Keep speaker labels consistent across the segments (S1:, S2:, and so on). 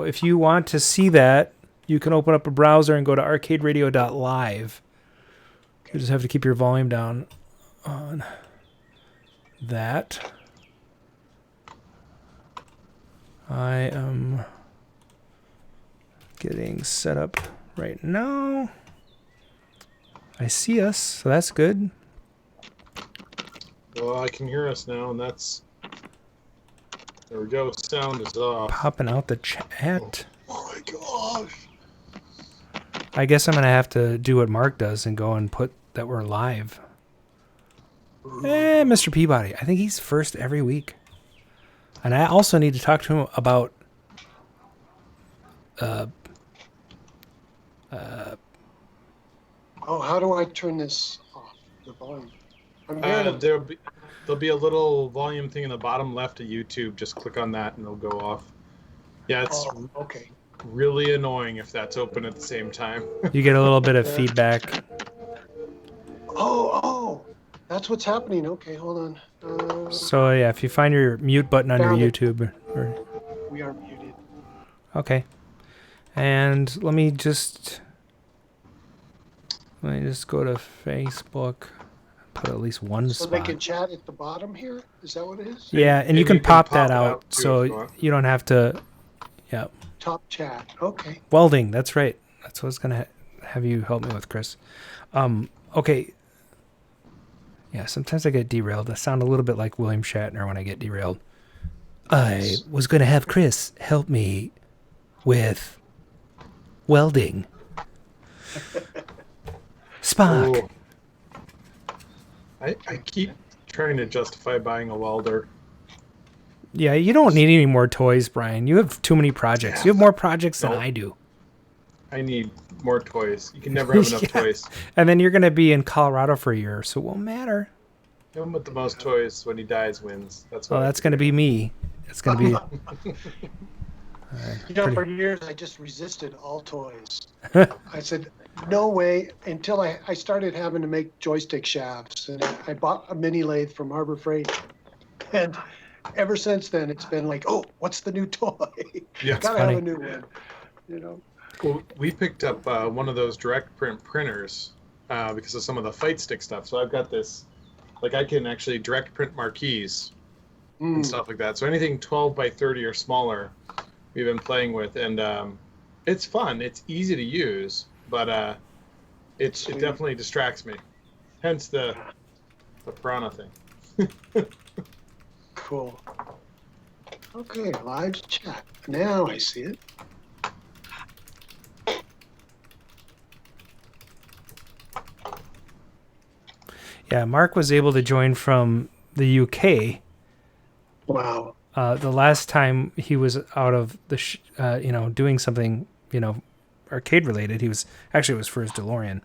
S1: if you want to see that, you can open up a browser and go to arcaderadio.live. You just have to keep your volume down on that. I am getting set up right now. I see us, so that's good.
S2: Well, I can hear us now, and that's... There we go. Sound is off.
S1: Popping out the chat.
S2: Oh my gosh.
S1: I guess I'm going to have to do what Mark does and go and put that we're live. Mr. Peabody. I think he's first every week. And I also need to talk to him about
S3: how do I turn this off, the volume?
S2: There'll be a little volume thing in the bottom left of YouTube. Just click on that and it'll go off. Yeah, it's
S3: okay.
S2: Really annoying if that's open at the same time.
S1: You get a little bit of feedback.
S3: Oh, that's what's happening. Okay, hold on.
S1: So yeah, if you find your mute button on your YouTube.
S3: We are muted.
S1: Okay. And let me just go to Facebook. Put at least one spot.
S3: So they can chat at the bottom here? Is that what it is?
S1: Yeah, and you can pop that out so you don't have to... Yeah.
S3: Top chat. Okay.
S1: Welding, that's right. That's what I was going to have you help me with, Chris. Okay. Yeah, sometimes I get derailed. I sound a little bit like William Shatner when I get derailed. I was going to have Chris help me with welding. Spock.
S2: Oh. I keep trying to justify buying a welder.
S1: Yeah, you don't need any more toys, Brian. You have too many projects. You have more projects than I do.
S2: I need more toys. You can never have enough toys.
S1: And then you're going to be in Colorado for a year, so it won't matter.
S2: The one with the most toys when he dies wins. That's
S1: going to be me. It's going to be...
S3: For years, I just resisted all toys. I said, no way, until I started having to make joystick shafts. And I bought a mini lathe from Harbor Freight. And ever since then, it's been like, oh, what's the new toy?
S2: Yeah,
S3: gotta have a new one. You know.
S2: Well, we picked up one of those direct print printers because of some of the fight stick stuff. So I've got this, like I can actually direct print marquees and stuff like that. So anything 12 by 30 or smaller, we've been playing with, and it's fun. It's easy to use, but it definitely distracts me. Hence the piranha thing.
S3: Cool. Okay, live chat. Now I see it.
S1: Yeah, Mark was able to join from the UK.
S3: Wow.
S1: The last time he was out of the, doing something, arcade related, it was for his DeLorean.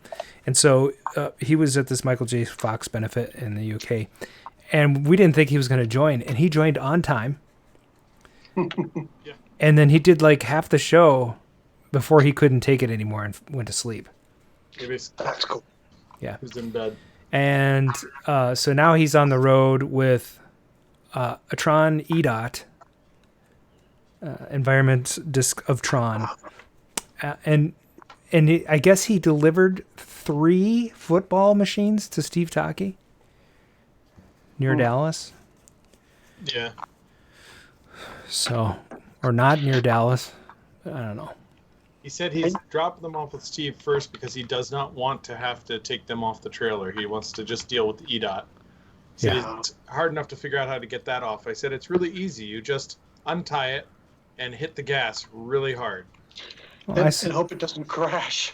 S1: And so he was at this Michael J. Fox benefit in the UK. And we didn't think he was going to join. And he joined on time.
S2: Yeah.
S1: And then he did like half the show before he couldn't take it anymore and went to sleep.
S3: That's cool.
S1: Yeah.
S2: He was in bed.
S1: And so now he's on the road with a Tron EDOT, Environment Disc of Tron. And I guess he delivered 3 football machines to Steve Taki near Dallas.
S2: Yeah.
S1: So, or not near Dallas. I don't know.
S2: He said he's dropping them off with Steve first because he does not want to have to take them off the trailer. He wants to just deal with the EDOT. He said it's hard enough to figure out how to get that off. I said it's really easy. You just untie it and hit the gas really hard.
S1: Well,
S3: and hope it doesn't crash.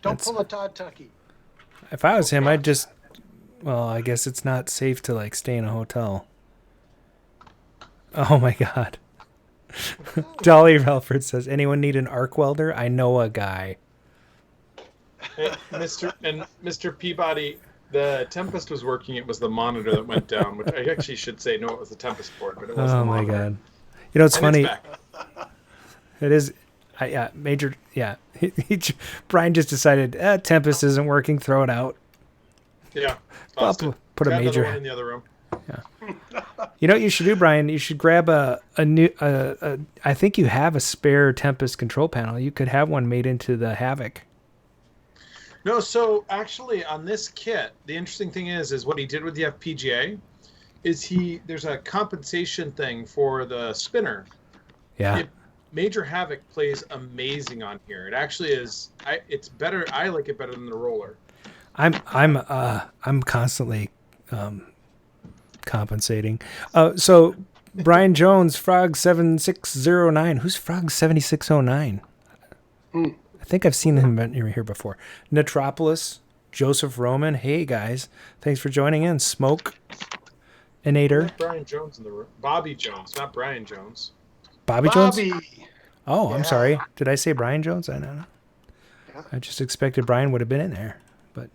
S3: Don't pull a Todd Tucky.
S1: If I was him, I'd just... Well, I guess it's not safe to like stay in a hotel. Oh my God. Dolly Relford says, anyone need an arc welder? I know a guy.
S2: Hey, Mr. Peabody, the Tempest was working. It was the monitor that went down, which I actually should say, no, it was the Tempest board, but it was the monitor.
S1: Oh my God. You know, it's funny.
S2: It
S1: is. Brian just decided, Tempest isn't working. Throw it out.
S2: Yeah.
S1: Put a major
S2: one in the other room.
S1: You know what you should do, Brian? You should grab a new. I think you have a spare Tempest control panel. You could have one made into the Havoc.
S2: No, so actually on this kit, the interesting thing is what he did with the FPGA is there's a compensation thing for the spinner.
S1: Yeah.
S2: Major Havoc plays amazing on here. It actually is. It's better. I like it better than the roller.
S1: I'm constantly compensating. So Brian Jones, Frog 7609. Who's Frog 7609? I think I've seen him here before. Netropolis, Joseph Roman. Hey guys, thanks for joining in. Smoke, Inator.
S2: Brian Jones in the room. Bobby Jones, not Brian Jones.
S1: Bobby Jones. Oh, yeah. I'm sorry. Did I say Brian Jones? I don't know.
S3: Yeah.
S1: I just expected Brian would have been in there, but.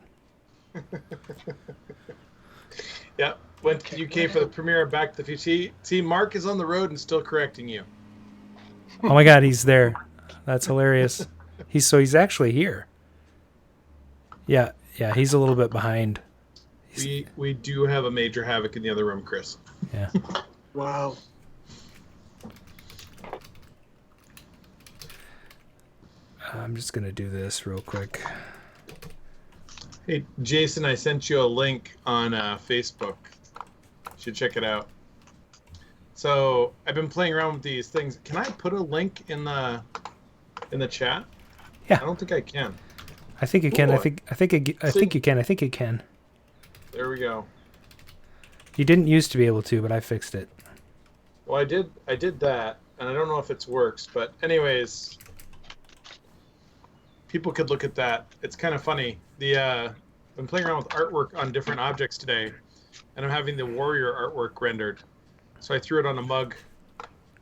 S2: Yeah, went to UK for the premiere of Back to the Future. See, Mark is on the road and still correcting you.
S1: Oh my God, he's there. That's hilarious. He's actually here. Yeah, he's a little bit behind.
S2: We do have a Major Havoc in the other room, Chris.
S1: Yeah.
S3: Wow.
S1: I'm just gonna do this real quick.
S2: Hey, Jason, I sent you a link on Facebook. You should check it out. So I've been playing around with these things. Can I put a link in the chat?
S1: Yeah.
S2: I don't think I can.
S1: I think you can.
S2: Ooh,
S1: I think you can. I think you can.
S2: There we go.
S1: You didn't used to be able to, but I fixed it.
S2: Well, I did that, and I don't know if it works, but anyways, people could look at that. It's kind of funny. I've been playing around with artwork on different objects today, and I'm having the warrior artwork rendered. So I threw it on a mug.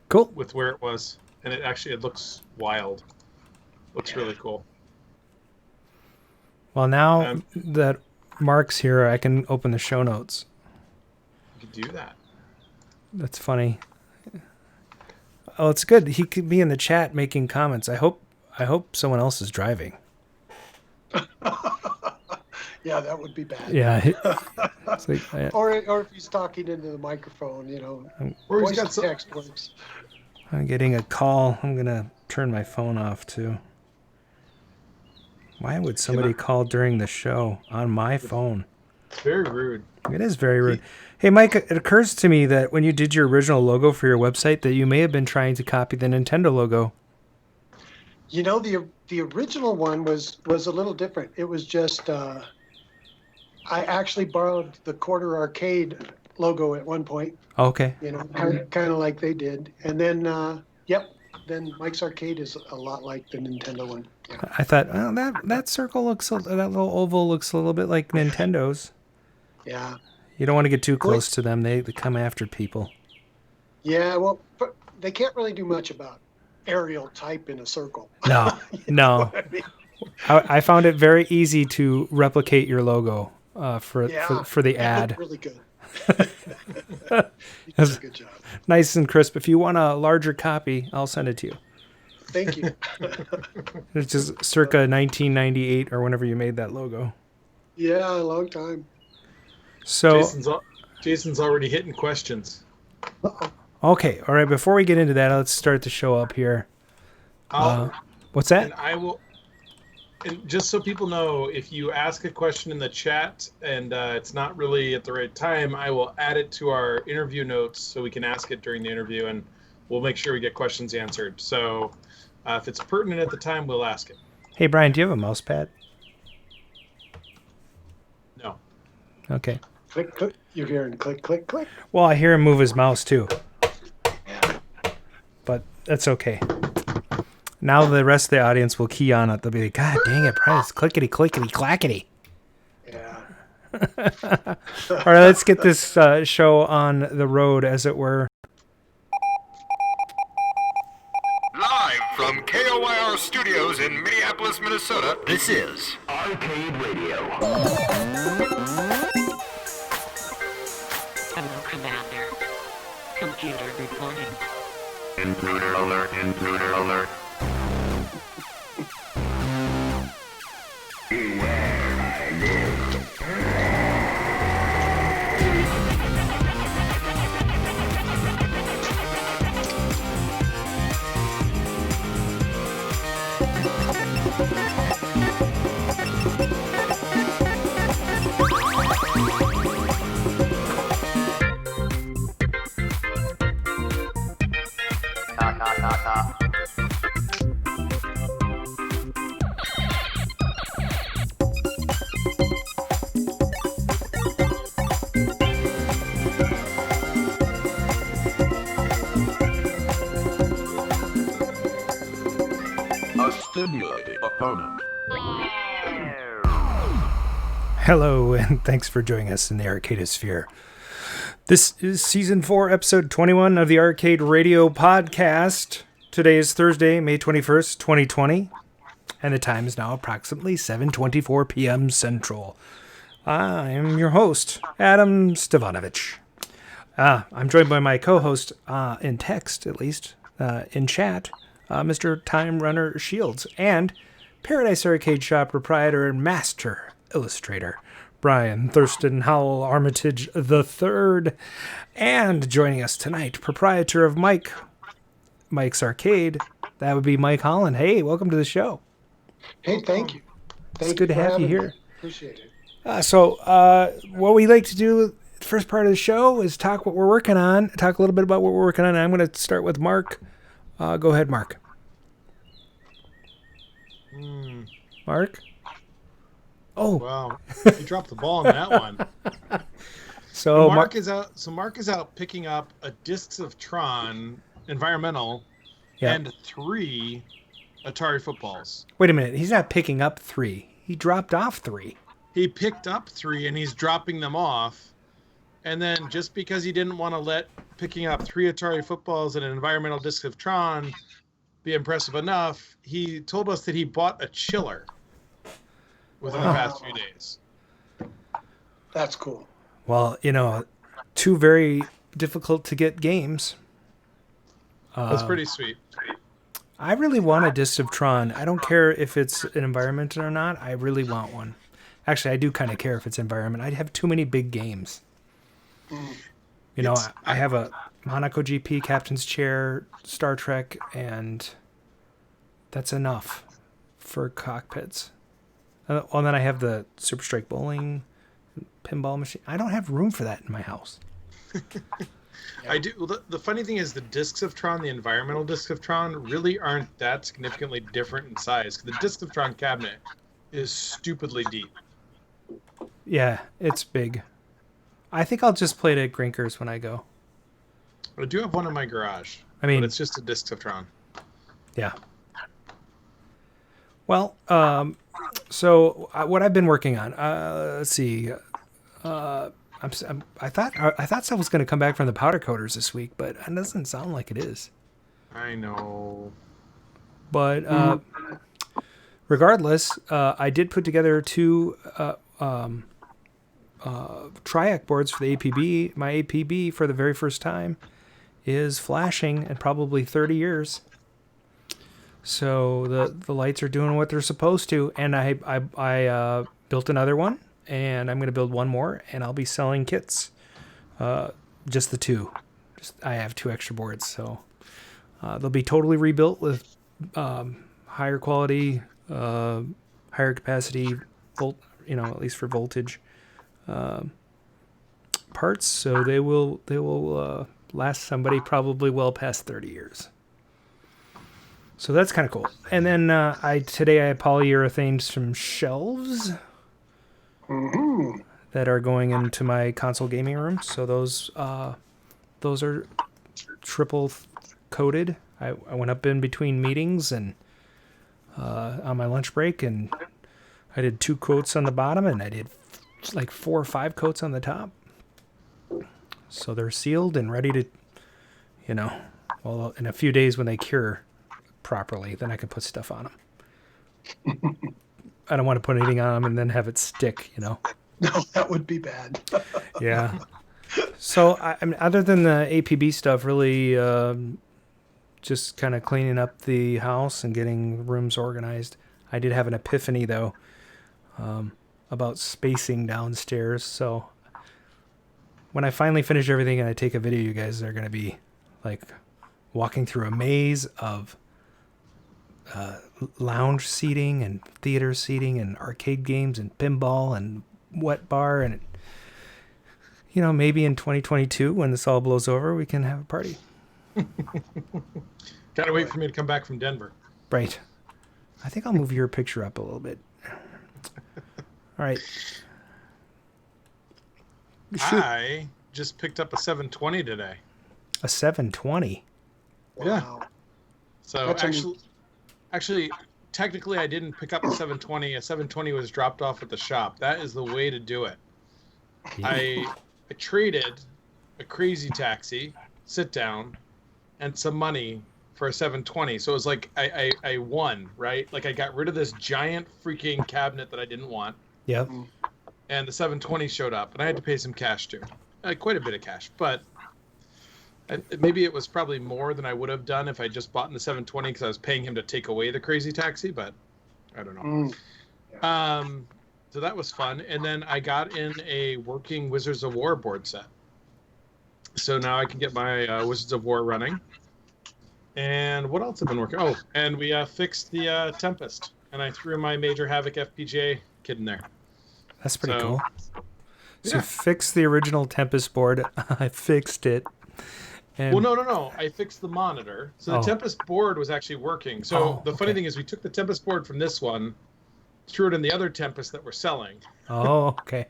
S1: Cool.
S2: With where it was, and it looks wild. Looks really cool.
S1: Well, now that Mark's here, I can open the show notes.
S2: You could do that.
S1: That's funny. Oh, it's good. He could be in the chat making comments. I hope someone else is driving.
S3: Yeah, that would be bad.
S1: Yeah. It's like,
S3: or if he's talking into the microphone,
S2: or
S3: voice
S2: he's got
S3: to text works.
S1: I'm getting a call. I'm gonna turn my phone off too. Why would somebody call during the show on my phone?
S2: It's very rude.
S1: It is very rude. Hey, Mike, it occurs to me that when you did your original logo for your website, that you may have been trying to copy the Nintendo logo.
S3: The original one was a little different. It was just I actually borrowed the Quarter Arcade logo at one point.
S1: Okay.
S3: Kind of like they did, and then then Mike's Arcade is a lot like the Nintendo one. Yeah.
S1: I thought, oh, that circle that little oval looks a little bit like Nintendo's.
S3: Yeah.
S1: You don't want to get too close to them. They come after people.
S3: Yeah, well, but they can't really do much about aerial type in a circle.
S1: No, no.
S3: I mean?
S1: I found it very easy to replicate your logo for the ad.
S3: Really good. You did a good job.
S1: Nice and crisp. If you want a larger copy, I'll send it to you.
S3: Thank you.
S1: It's just circa 1998 or whenever you made that logo.
S3: Yeah, a long time.
S1: So
S2: Jason's already hitting questions.
S3: Uh-oh.
S1: Okay, all right. Before we get into that, let's start the show up here. What's that?
S2: And I will. And just so people know, if you ask a question in the chat and it's not really at the right time, I will add it to our interview notes so we can ask it during the interview, and we'll make sure we get questions answered. So if it's pertinent at the time, we'll ask it.
S1: Hey, Brian, do you have a mouse pad?
S2: No.
S1: Okay.
S3: Click, click. You're hearing click, click, click.
S1: Well, I hear him move his mouse too. But that's okay. Now the rest of the audience will key on it. They'll be like, God dang it, Brian, it's clickety, clickety, clackety.
S3: Yeah.
S1: All right, let's get this show on the road, as it were.
S4: Live from KOYR Studios in Minneapolis, Minnesota, this is Arcade Radio.
S5: Hello, Commander. Computer reporting.
S4: Intruder alert, intruder alert. A stimulating opponent.
S1: Hello, and thanks for joining us in the Arcadosphere. This is Season 4, Episode 21 of the Arcade Radio Podcast. Today is Thursday, May 21st, 2020, and the time is now approximately 7:24 p.m. Central. I am your host, Adam Stevanovich. I'm joined by my co-host, in text at least, in chat, Mr. Time Runner Shields, and Paradise Arcade Shop proprietor and master illustrator, Brian Thurston Howell Armitage III. And joining us tonight, proprietor of Mike's Arcade, that would be Mike Holland. Hey, welcome to the show.
S3: Hey, thank you.
S1: It's good to have you here.
S3: Appreciate it.
S1: What we like to do, the first part of the show, is talk what we're working on, talk a little bit about what we're working on. I'm going to start with Mark. Go ahead, Mark. Mark? Oh.
S2: Wow, you dropped the ball on that one.
S1: So
S2: Mark is out. So Mark is out picking up a Discs of Tron environmental and 3 Atari footballs.
S1: Wait a minute. He's not picking up 3. He dropped off 3.
S2: He picked up 3 and he's dropping them off. And then just because he didn't want to let picking up 3 Atari footballs and an environmental Disc of Tron be impressive enough, he told us that he bought a chiller within the past few days.
S3: That's cool.
S1: Well, 2 very difficult to get games.
S2: That's pretty sweet.
S1: I really want a Disc of Tron. I don't care if it's an environment or not. I really want one. Actually, I do kind of care if it's environment. I'd have too many big games. I have a Monaco GP, Captain's Chair, Star Trek, and that's enough for cockpits. Then I have the Super Strike Bowling pinball machine. I don't have room for that in my house.
S2: I do. Well, the funny thing is the Discs of Tron, the environmental Discs of Tron, really aren't that significantly different in size. The Discs of Tron cabinet is stupidly deep.
S1: Yeah, it's big. I think I'll just play it at Grinkers when I go.
S2: I do have one in my garage. But it's just a Discs of Tron.
S1: Yeah. Well, so what I've been working on, let's see. I thought stuff was going to come back from the powder coaters this week, but it doesn't sound like it is.
S2: I know.
S1: But regardless, I did put together 2 triac boards for the APB. My APB for the very first time is flashing in probably 30 years. So the lights are doing what they're supposed to, and I built another one, and I'm going to build one more, and I'll be selling kits. Just the 2. I have 2 extra boards, so they'll be totally rebuilt with higher quality, higher capacity, at least for voltage parts. So they will last somebody probably well past 30 years. So that's kind of cool. And then today I have polyurethane some shelves that are going into my console gaming room. So those are triple coated. I went up in between meetings and on my lunch break, and I did 2 coats on the bottom, and I did like 4 or 5 coats on the top. So they're sealed and ready to, in a few days when they cure properly, then I can put stuff on them. I don't want to put anything on them and then have it stick,
S3: No, that would be bad.
S1: Yeah. So, I mean, other than the APB stuff, really just kind of cleaning up the house and getting rooms organized. I did have an epiphany, though, about spacing downstairs. So when I finally finish everything and I take a video, you guys are going to be like walking through a maze of lounge seating and theater seating and arcade games and pinball and wet bar. And, maybe in 2022, when this all blows over, we can have a party.
S2: Gotta wait for me to come back from Denver.
S1: Right. I think I'll move your picture up a little bit. All right. Shoot.
S2: I just picked up a 720 today.
S1: A 720.
S2: Yeah.
S3: Wow.
S2: So
S3: That's
S2: actually, technically, I didn't pick up a 720. A 720 was dropped off at the shop. That is the way to do it. I traded a crazy taxi, sit down, and some money for a 720. So it was like I won, right? Like I got rid of this giant freaking cabinet that I didn't want,
S1: Yep.
S2: and the 720 showed up, and I had to pay some cash too, quite a bit of cash, but maybe it was probably more than I would have done if I just bought in the 720 because I was paying him to take away the crazy taxi, but I don't know. So that was fun, and then I got in a working Wizards of War board set. So now I can get my Wizards of War running. And what else have been working? Oh, and we fixed the Tempest, and I threw my Major Havoc FPGA kit in there.
S1: That's pretty
S2: So,
S1: cool. So
S2: yeah.
S1: fix the original Tempest board. I fixed it. And
S2: Well, no. I fixed the monitor. So the
S1: Oh.
S2: Tempest board was actually working. So the funny
S1: okay.
S2: thing is we took the Tempest board from this one, threw it in the other Tempest that we're selling.
S1: Oh, okay.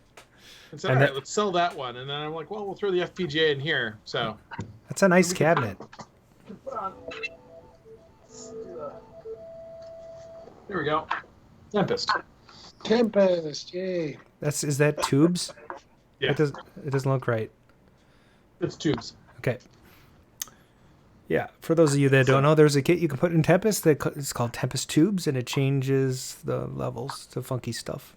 S2: And said,
S1: And
S2: all right,
S1: that-
S2: let's sell that one. And then I'm like, well, we'll throw the FPGA in here. So
S1: That's a nice cabinet.
S2: there we go. Tempest.
S3: Tempest, yay.
S1: Is that tubes?
S2: Yeah,
S1: It doesn't look right.
S2: it's tubes.
S1: Okay. Yeah, for those of you that don't know, there's a kit you can put in Tempest it's called Tempest Tubes, and it changes the levels to funky stuff.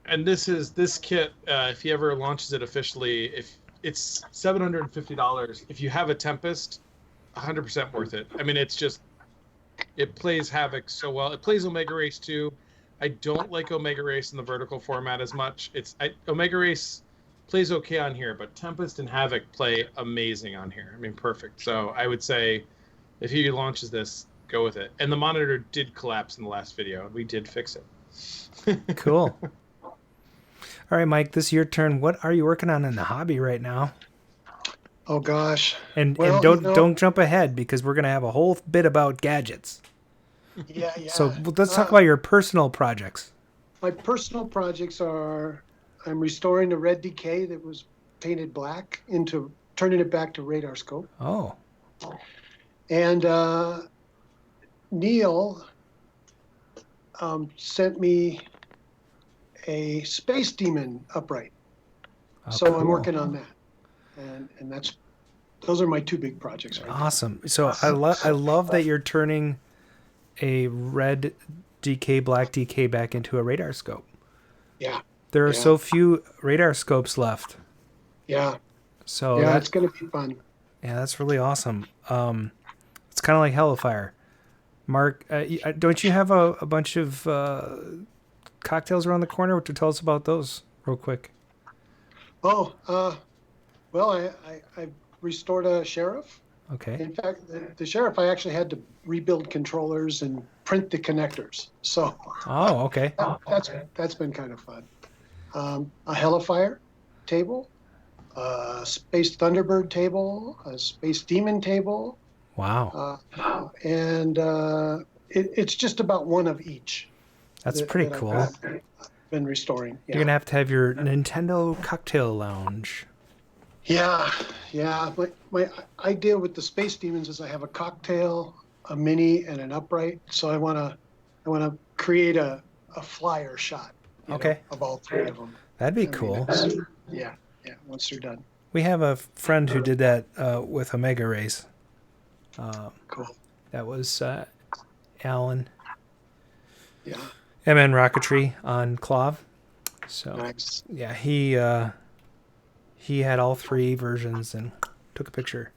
S2: And this kit, if he ever launches it officially, if it's $750. If you have a Tempest, 100% worth it. I mean, it plays Havoc so well. It plays Omega Race too. I don't like Omega Race in the vertical format as much. Omega Race plays okay on here, but Tempest and Havoc play amazing on here. I mean, perfect. So I would say if he launches this, go with it. And the monitor did collapse in the last video, and we did fix it.
S1: Cool. All right, Mike, this is your turn. What are you working on in the hobby right now?
S3: Oh gosh.
S1: And
S3: Well,
S1: don't jump ahead, because we're gonna have a whole bit about gadgets.
S3: Yeah.
S1: So let's talk about your personal projects.
S3: My personal projects are I'm restoring the red decay that was painted black into turning it back to radar scope.
S1: Oh,
S3: And Neil sent me a Space Demon upright. So I'm
S1: cool.
S3: working on that. And those are my two big projects right now.
S1: Awesome. So I love that you're turning a red DK, black DK back into a radar scope.
S3: Yeah.
S1: There are
S3: Yeah.
S1: so few radar scopes left.
S3: Yeah.
S1: So
S3: Yeah, it's going to be fun.
S1: yeah, that's really awesome. It's kind of like Hellfire. Mark, don't you have a bunch of cocktails around the corner? What to tell us about those real quick?
S3: Oh, well, I restored a Sheriff.
S1: Okay.
S3: In fact, the Sheriff, I actually had to rebuild controllers and print the connectors. So
S1: Oh, okay.
S3: that's been kind of fun. A Hellfire table, a Space Thunderbird table, a Space Demon table,
S1: Wow.
S3: and it's just about one of each.
S1: That's pretty
S3: that
S1: cool.
S3: I've been restoring. Yeah.
S1: You're going to have your Nintendo cocktail lounge.
S3: Yeah. My idea with the Space Demons is I have a cocktail, a mini, and an upright. So I want to create a flyer shot.
S1: Okay.
S3: Of all three of them.
S1: That'd be
S3: I mean,
S1: cool.
S3: Yeah. Once they're done.
S1: We have a friend who did that with Omega Race.
S3: Cool.
S1: That was Alan.
S3: Yeah.
S1: MN Rocketry on Clav. So
S3: Nice.
S1: yeah, he had all three versions and took a picture.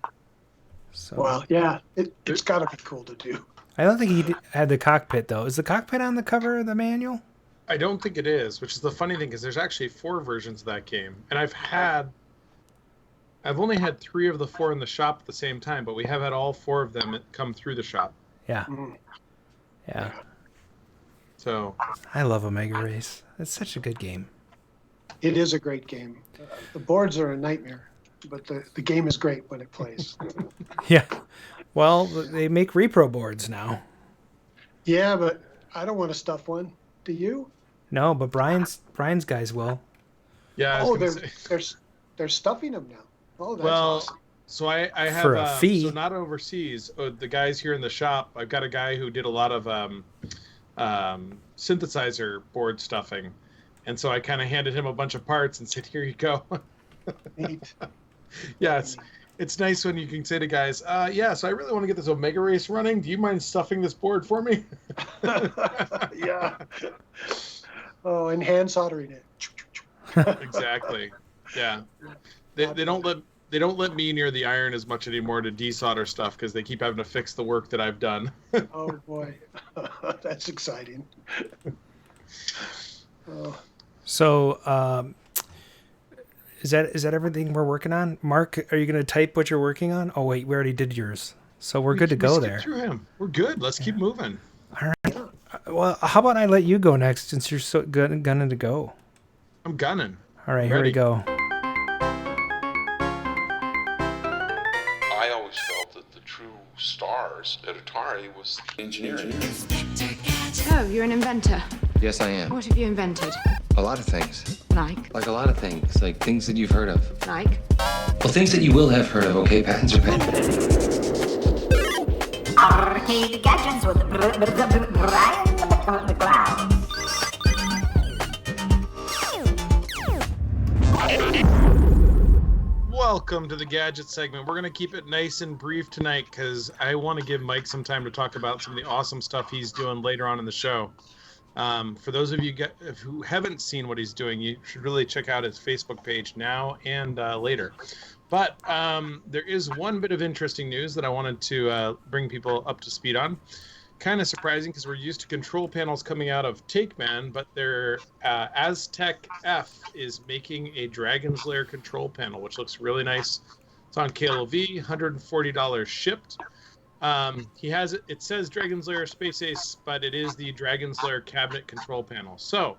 S1: So
S3: Well, yeah. It's got to be cool to do.
S1: I don't think he had the cockpit though. Is the cockpit on the cover of the manual?
S2: I don't think it is, which is the funny thing, because there's actually 4 versions of that game, and I've only had 3 of the 4 in the shop at the same time, but we have had all 4 of them come through the shop.
S1: Yeah.
S3: Mm.
S1: Yeah.
S2: So
S1: I love Omega Race. It's such a good game.
S3: It is a great game. The boards are a nightmare, but the game is great when it plays.
S1: Yeah. Well, they make repro boards now.
S3: Yeah, but I don't want to stuff one. Do you?
S1: No, but Brian's guys will.
S2: yeah, I was
S3: Oh,
S2: gonna
S3: they're
S2: say.
S3: they're stuffing them now. Oh, that's
S2: Well,
S3: awesome.
S2: so I have
S1: For a fee.
S2: so not overseas. The guys here in the shop. I've got a guy who did a lot of synthesizer board stuffing, and so I kind of handed him a bunch of parts and said, "Here you go."
S3: Neat.
S2: Yeah, it's nice when you can say to guys, "Yeah, so I really want to get this Omega Race running. Do you mind stuffing this board for me?"
S3: Yeah. Oh, and hand soldering it.
S2: Exactly. Yeah. They don't let me near the iron as much anymore to desolder stuff because they keep having to fix the work that I've done.
S3: Oh boy, that's exciting. Oh.
S1: So, is that everything we're working on? Mark, are you going to type what you're working on? Oh wait, we already did yours. So we're good to go
S2: skipped
S1: there.
S2: Through him. We're good. Let's keep moving.
S1: All right. Well, how about I let you go next since you're so gunning to go?
S2: I'm gunning.
S1: All right, here we go.
S6: I always felt that the true stars at Atari was engineering.
S7: Oh, you're an inventor.
S8: Yes, I am.
S7: What have you invented?
S8: A lot of things.
S7: Like?
S8: Like a lot of things. Like things that you've heard of.
S7: Like?
S8: Well, things that you will have heard of, okay? Patents are patented.
S9: Arcade gadgets with Brian McLeod.
S2: Welcome to the Gadget segment. We're going to keep it nice and brief tonight because I want to give Mike some time to talk about some of the awesome stuff he's doing later on in the show. For those of you who haven't seen what he's doing, you should really check out his Facebook page now and later. But there is one bit of interesting news that I wanted to bring people up to speed on. Kind of surprising because we're used to control panels coming out of TakeMan, but their Aztec F is making a Dragon's Lair control panel, which looks really nice. It's on KLV, $140 shipped. He has it. It says Dragon's Lair Space Ace, but it is the Dragon's Lair cabinet control panel. So,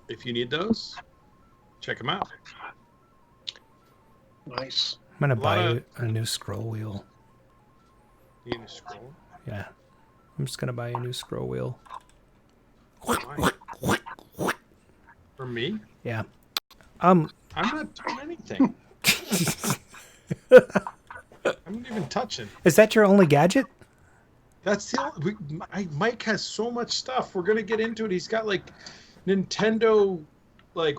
S2: if you need those, check them out.
S3: Nice.
S1: I'm gonna buy a new scroll wheel.
S2: You need a scroll?
S1: Yeah, I'm just gonna buy a new scroll wheel.
S2: Why? For me?
S1: Yeah.
S2: I'm not doing anything. I'm not even touching.
S1: Is that your only gadget?
S2: That's the only, Mike has so much stuff. We're gonna get into it. He's got like Nintendo, like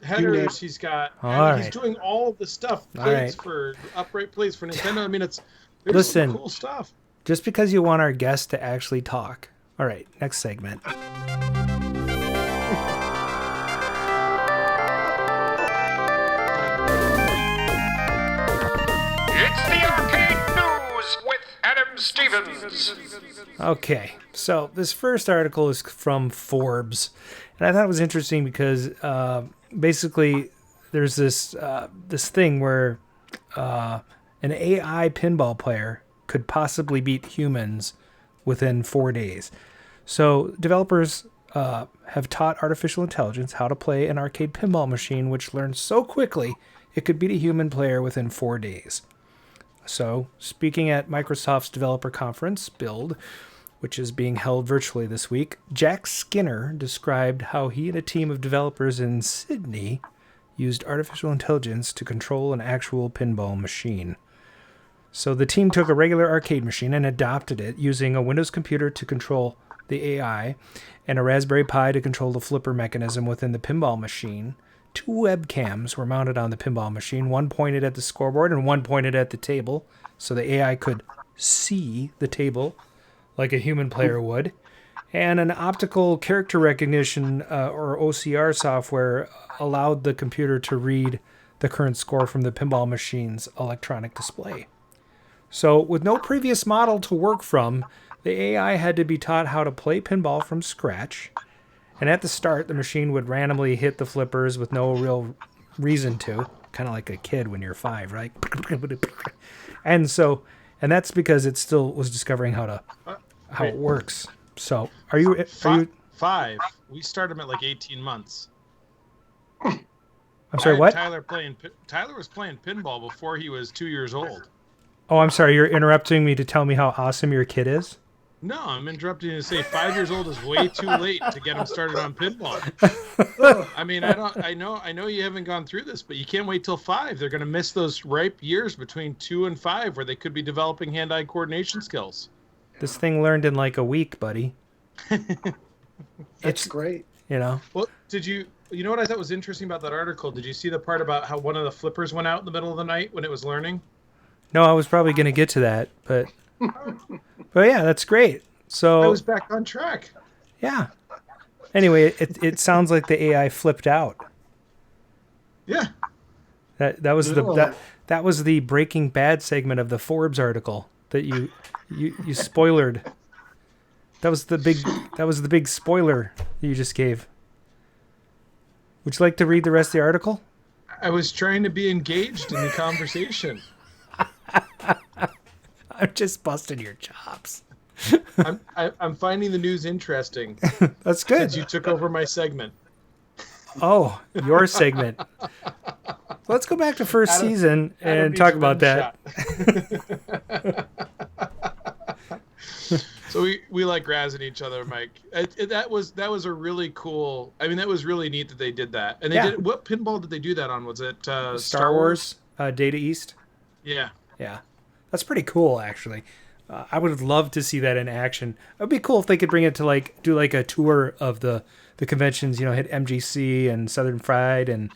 S2: headers. He's got. He's doing all of the stuff. Plates for upright plates for Nintendo. I mean, there's some cool stuff.
S1: Just because you want our guests to actually talk. All right, next segment.
S4: It's the Arcade News with Adam Stevens.
S1: Okay, so this first article is from Forbes, and I thought it was interesting because basically there's this thing where an AI pinball player could possibly beat humans within 4 days. So developers have taught artificial intelligence how to play an arcade pinball machine, which learns so quickly it could beat a human player within 4 days. So, speaking at Microsoft's developer conference, Build, which is being held virtually this week, Jack Skinner described how he and a team of developers in Sydney used artificial intelligence to control an actual pinball machine. So the team took a regular arcade machine and adopted it using a Windows computer to control the AI and a Raspberry Pi to control the flipper mechanism within the pinball machine. 2 webcams were mounted on the pinball machine, one pointed at the scoreboard and one pointed at the table, so the AI could see the table like a human player would. And an optical character recognition or OCR software allowed the computer to read the current score from the pinball machine's electronic display. So with no previous model to work from, the AI had to be taught how to play pinball from scratch. And at the start, the machine would randomly hit the flippers with no real reason to, kind of like a kid when you're 5, right? And that's because it still was discovering how to how it works. So, are you?
S2: Five. We started him at like 18 months.
S1: I'm sorry. What?
S2: Tyler was playing pinball before he was 2 years old.
S1: Oh, I'm sorry. You're interrupting me to tell me how awesome your kid is.
S2: No, I'm interrupting you to say 5 years old is way too late to get him started on pinball. I mean, I know you haven't gone through this, but you can't wait till 5. They're going to miss those ripe years between 2 and 5 where they could be developing hand-eye coordination skills.
S1: This thing learned in like a week, buddy.
S3: That's great.
S1: You know.
S2: Well, you know what I thought was interesting about that article? Did you see the part about how one of the flippers went out in the middle of the night when it was learning?
S1: No, I was probably going to get to that, but yeah, that's great. So
S2: I was back on track.
S1: Yeah. Anyway, it sounds like the AI flipped out.
S2: Yeah.
S1: That was that was the Breaking Bad segment of the Forbes article that you spoilered. That was the big spoiler you just gave. Would you like to read the rest of the article?
S2: I was trying to be engaged in the conversation.
S1: I'm just busting your chops.
S2: I'm finding the news interesting.
S1: That's good.
S2: Since you took over my segment.
S1: Oh, your segment. Let's go back to first season and talk about that.
S2: So we like razzing each other, Mike. That was a really cool. I mean, that was really neat that they did that. And they did. What pinball did they do that on? Was it
S1: Star Wars? Data East.
S2: Yeah.
S1: Yeah, that's pretty cool, actually. I would love to see that in action. It would be cool if they could bring it to do a tour of the conventions. You know, hit MGC and Southern Fried and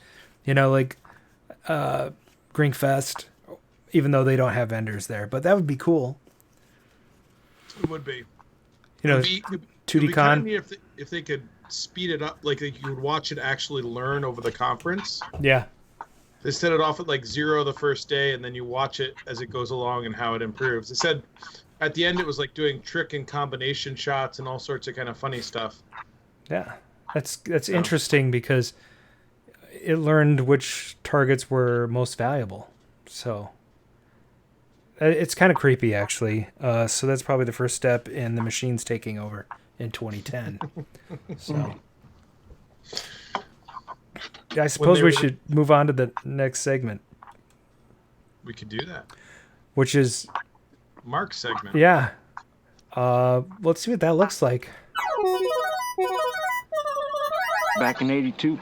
S1: Grinkfest, even though they don't have vendors there. But that would be cool.
S2: It would be.
S1: You know, 2D Con.
S2: If they could speed it up, like you would watch it actually learn over the conference.
S1: Yeah.
S2: They set it off at like 0 the first day, and then you watch it as it goes along and how it improves. It said at the end it was like doing trick and combination shots and all sorts of kind of funny stuff.
S1: Yeah, that's interesting because it learned which targets were most valuable. So it's kind of creepy, actually. So that's probably the first step in the machines taking over in 2010. So. I suppose we should move on to the next segment.
S2: We could do that.
S1: Which is
S2: Mark's segment.
S1: Yeah. Let's see what that looks like.
S10: Back in '82,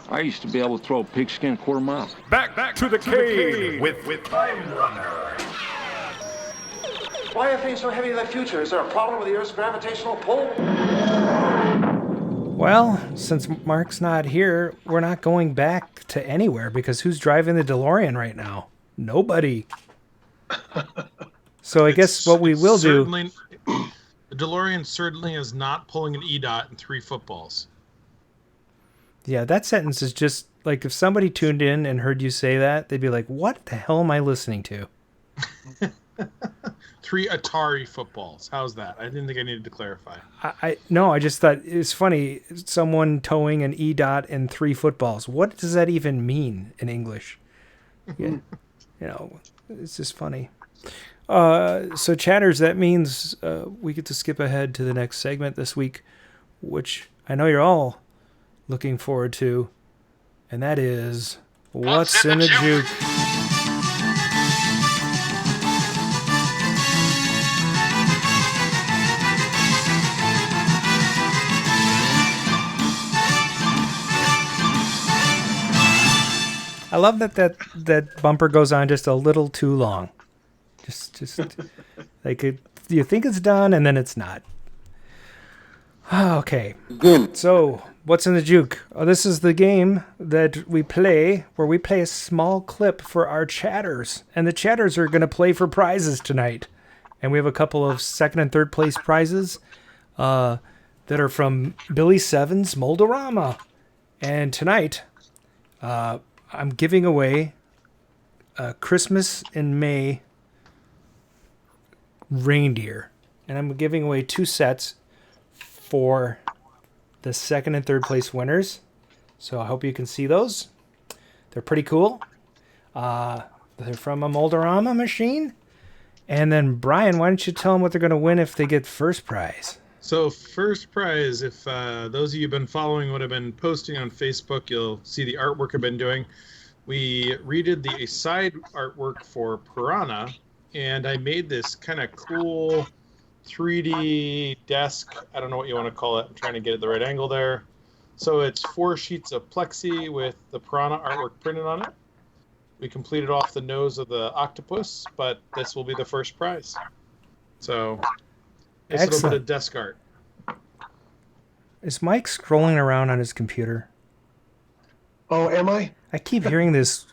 S10: I used to be able to throw a pigskin quarter mile.
S4: Back to the cave with Time Runner.
S11: Why are things so heavy in the future? Is there a problem with the Earth's gravitational pull?
S1: Well, since Mark's not here, we're not going back to anywhere because who's driving the DeLorean right now? Nobody. So I guess what we will do...
S2: The DeLorean certainly is not pulling an EDOT in 3 footballs.
S1: Yeah, that sentence is just like if somebody tuned in and heard you say that, they'd be like, what the hell am I listening to?
S2: 3 Atari footballs. How's that? I didn't think I needed to clarify.
S1: No, I just thought it's funny. Someone towing an EDOT and 3 footballs. What does that even mean in English? Yeah, it's just funny. So chatters, that means we get to skip ahead to the next segment this week, which I know you're all looking forward to, and that is What's in the Juke? I love that bumper goes on just a little too long. Just like you think it's done and then it's not. Okay.
S10: Good.
S1: So, what's in the Juke? Oh, this is the game that we play where we play a small clip for our chatters. And the chatters are going to play for prizes tonight. And we have a couple of 2nd and 3rd place prizes that are from Billy Seven's Moldorama. And tonight, I'm giving away a Christmas in May reindeer. And I'm giving away 2 sets for the 2nd and 3rd place winners. So I hope you can see those. They're pretty cool. They're from a Moldorama machine. And then Brian, why don't you tell them what they're going to win if they get first prize?
S2: So first prize, if those of you who've been following what I've been posting on Facebook, you'll see the artwork I've been doing. We redid the side artwork for Piranha, and I made this kind of cool 3D desk. I don't know what you want to call it. I'm trying to get it the right angle there. So it's 4 sheets of plexi with the Piranha artwork printed on it. We completed off the nose of the octopus, but this will be the first prize. So it's a little bit of desk art.
S1: Is Mike scrolling around on his computer?
S3: Oh, am I?
S1: I keep hearing this.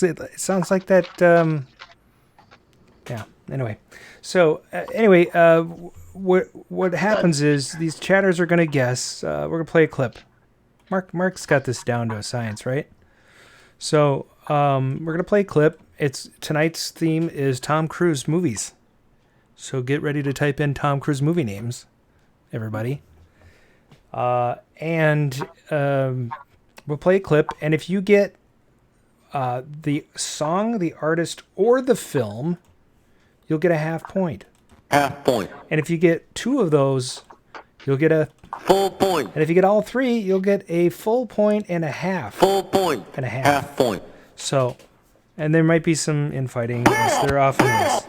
S1: It sounds like that. Yeah. Anyway, so what happens is these chatters are going to guess. We're going to play a clip. Mark's got this down to a science, right? So we're going to play a clip. Tonight's theme is Tom Cruise movies. So get ready to type in Tom Cruise movie names, everybody. And we'll play a clip. And if you get the song, the artist, or the film, you'll get a half point.
S10: Half point.
S1: And if you get 2 of those, you'll get a
S10: full point.
S1: And if you get all 3, you'll get a full point and a half.
S10: Full point
S1: and a half.
S10: Half point.
S1: So, and there might be some infighting, as there often is.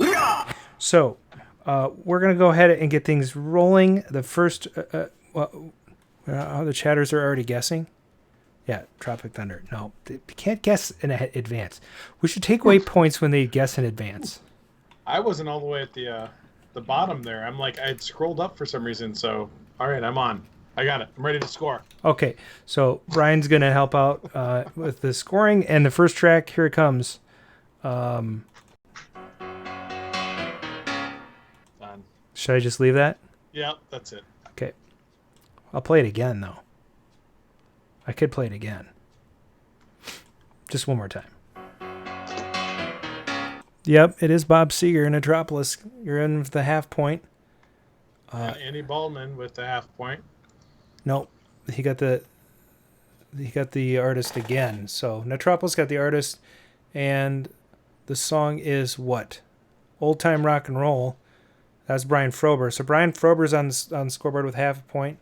S1: So, we're going to go ahead and get things rolling. The first, the chatters are already guessing. Yeah, Tropic Thunder. No, they can't guess in advance. We should take away points when they guess in advance.
S2: I wasn't all the way at the bottom there. I'm like, I had scrolled up for some reason. So, all right, I'm on. I got it. I'm ready to score.
S1: Okay, so Brian's going to help out with the scoring. And the first track, here it comes.
S2: Done.
S1: Should I just leave that?
S2: Yeah, that's it.
S1: Okay. I'll play it again, though. I could play it again. Just one more time. Yep, it is Bob Seger in Metropolis. You're in with the half point.
S2: Andy Baldwin with the half point.
S1: Nope, he got the artist again. So Metropolis got the artist, and the song is what? Old Time Rock and Roll. That's Brian Frober. So Brian Frober's on the scoreboard with half a point.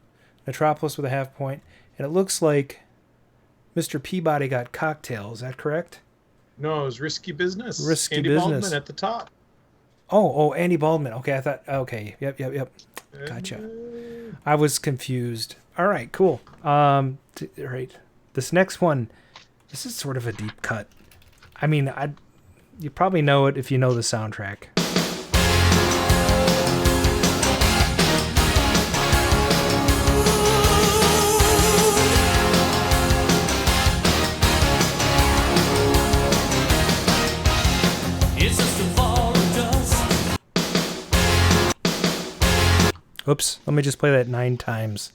S1: Metropolis with a half point. And it looks like Mr. Peabody got Cocktail. Is that correct?
S2: No, it was Risky Business.
S1: Risky
S2: Andy
S1: Business.
S2: Baldwin at the top.
S1: Oh, Andy Baldwin. Okay, I thought. Okay, yep. Gotcha. I was confused. All right, cool. Right. This next one, this is sort of a deep cut. I mean, you probably know it if you know the soundtrack. Oops, let me just play that 9 times.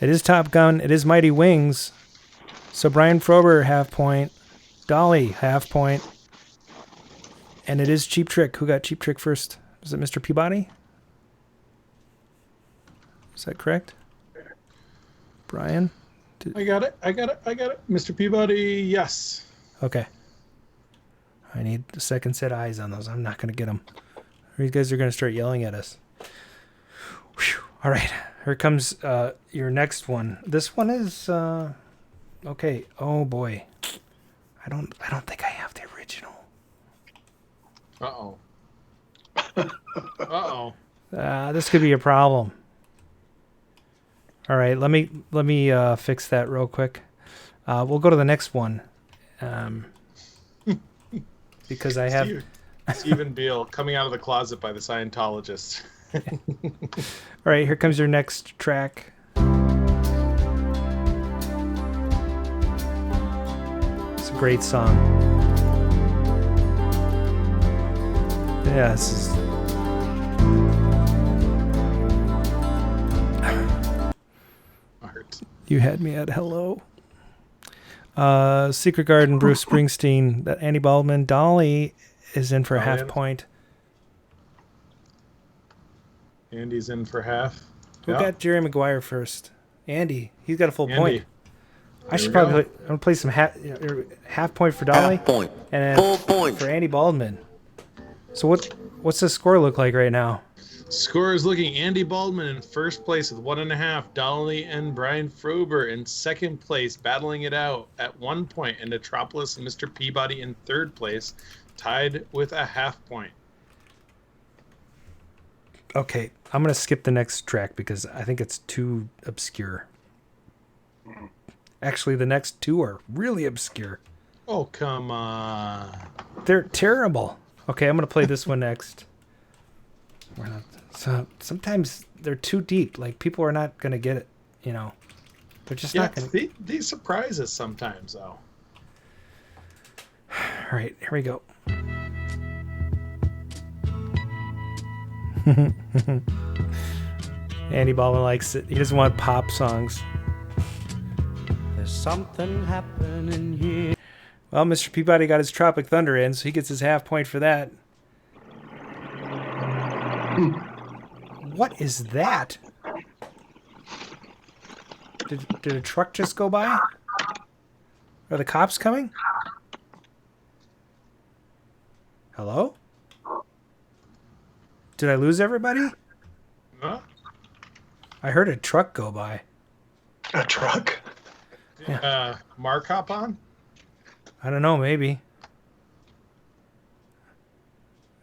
S1: It is Top Gun. It is Mighty Wings. So Brian Frober, half point. Dolly, half point. And it is Cheap Trick. Who got Cheap Trick first? Was it Mr. Peabody? Is that correct? Brian?
S2: I got it. Mr. Peabody, yes.
S1: Okay. I need a second set of eyes on those. I'm not going to get them. You guys are going to start yelling at us. Whew. All right, here comes your next one. This one is okay. Oh boy, I don't think I have the original. This could be a problem. All right, let me fix that real quick. We'll go to the next one, because I have
S2: Stephen Beale coming out of the closet by the Scientologist.
S1: All right, here comes your next track. It's a great song. Yeah, this is... You had me at hello. Secret Garden, Bruce Springsteen, that Andy Baldwin. Dolly is in for a half point.
S2: Andy's in for half.
S1: Who got Jerry Maguire first? Andy. He's got a full point. I should
S2: probably
S1: I'm gonna play some half point for Dolly.
S10: Half point.
S1: And
S10: full point
S1: for Andy Baldwin. So what's the score look like right now?
S2: Score is looking Andy Baldwin in first place with 1.5. Dolly and Brian Frober in second place, battling it out at 1 point. And Metropolis and Mr. Peabody in third place, tied with a half point.
S1: Okay, I'm going to skip the next track because I think it's too obscure. Actually, the next two are really obscure.
S2: Oh, come on.
S1: They're terrible. Okay, I'm going to play this one next. So sometimes they're too deep. Like, people are not going to get it, you know. They're just not going to.
S2: These surprise us sometimes, though.
S1: All right, here we go. Andy Baldwin likes it. He doesn't want pop songs.
S12: There's something happening here.
S1: Well, Mr. Peabody got his Tropic Thunder in, so he gets his half point for that. What is that? Did a truck just go by? Are the cops coming? Hello? Did I lose everybody?
S2: Huh?
S1: I heard a truck go by.
S3: A truck?
S2: Mark hop on?
S1: I don't know, maybe.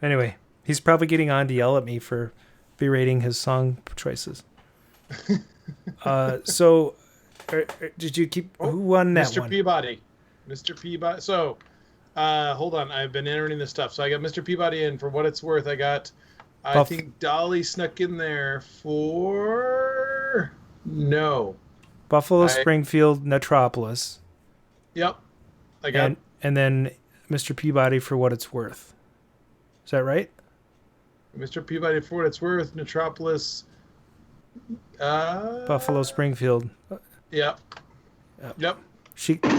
S1: Anyway, he's probably getting on to yell at me for berating his song choices. So, did you keep... Who won that
S2: Mr.
S1: one?
S2: Peabody. Mr. Peabody. So, hold on. I've been entering this stuff. So I got Mr. Peabody in. For what it's worth, I think Dolly snuck in there for... No.
S1: Buffalo, Springfield, Metropolis.
S2: Yep. I got...
S1: And then Mr. Peabody for what it's worth. Is that right?
S2: Mr. Peabody for what it's worth. Metropolis...
S1: Buffalo, Springfield.
S2: Yep.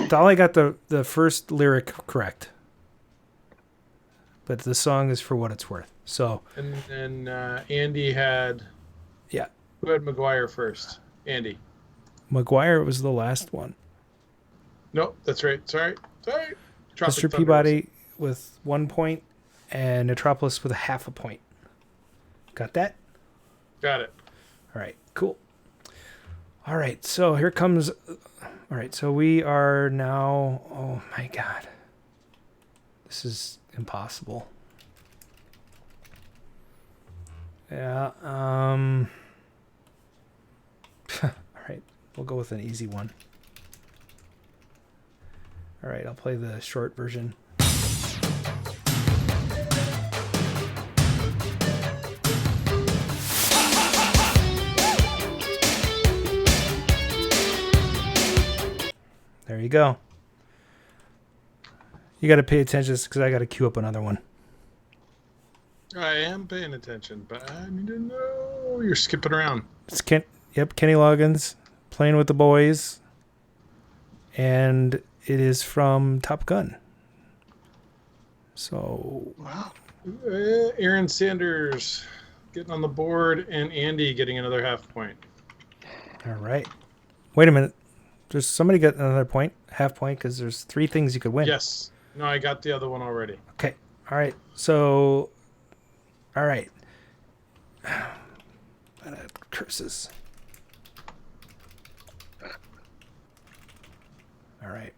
S1: Dolly got the first lyric correct, but the song is for what it's worth. So.
S2: And then Andy had.
S1: Yeah.
S2: Who had McGuire first? Andy.
S1: McGuire was the last one.
S2: Nope, that's right. Sorry.
S1: Mr. Peabody with 1 point, and Metropolis with a half a point. Got that?
S2: Got it.
S1: All right, cool. All right, so here comes... All right, so we are now... Oh, my God. This is impossible. Yeah, all right, we'll go with an easy one. All right, I'll play the short version. There you go. You got to pay attention because I got to queue up another one.
S2: I am paying attention, but I need to know you're skipping around.
S1: It's Kenny Loggins, Playing with the Boys, and it is from Top Gun. So,
S3: wow.
S2: Aaron Sanders getting on the board, and Andy getting another half point.
S1: All right. Wait a minute. There's somebody got another point, half point, because there's 3 things you could win.
S2: Yes. No, I got the other one already.
S1: Okay. All right. So, all right. Curses. All right.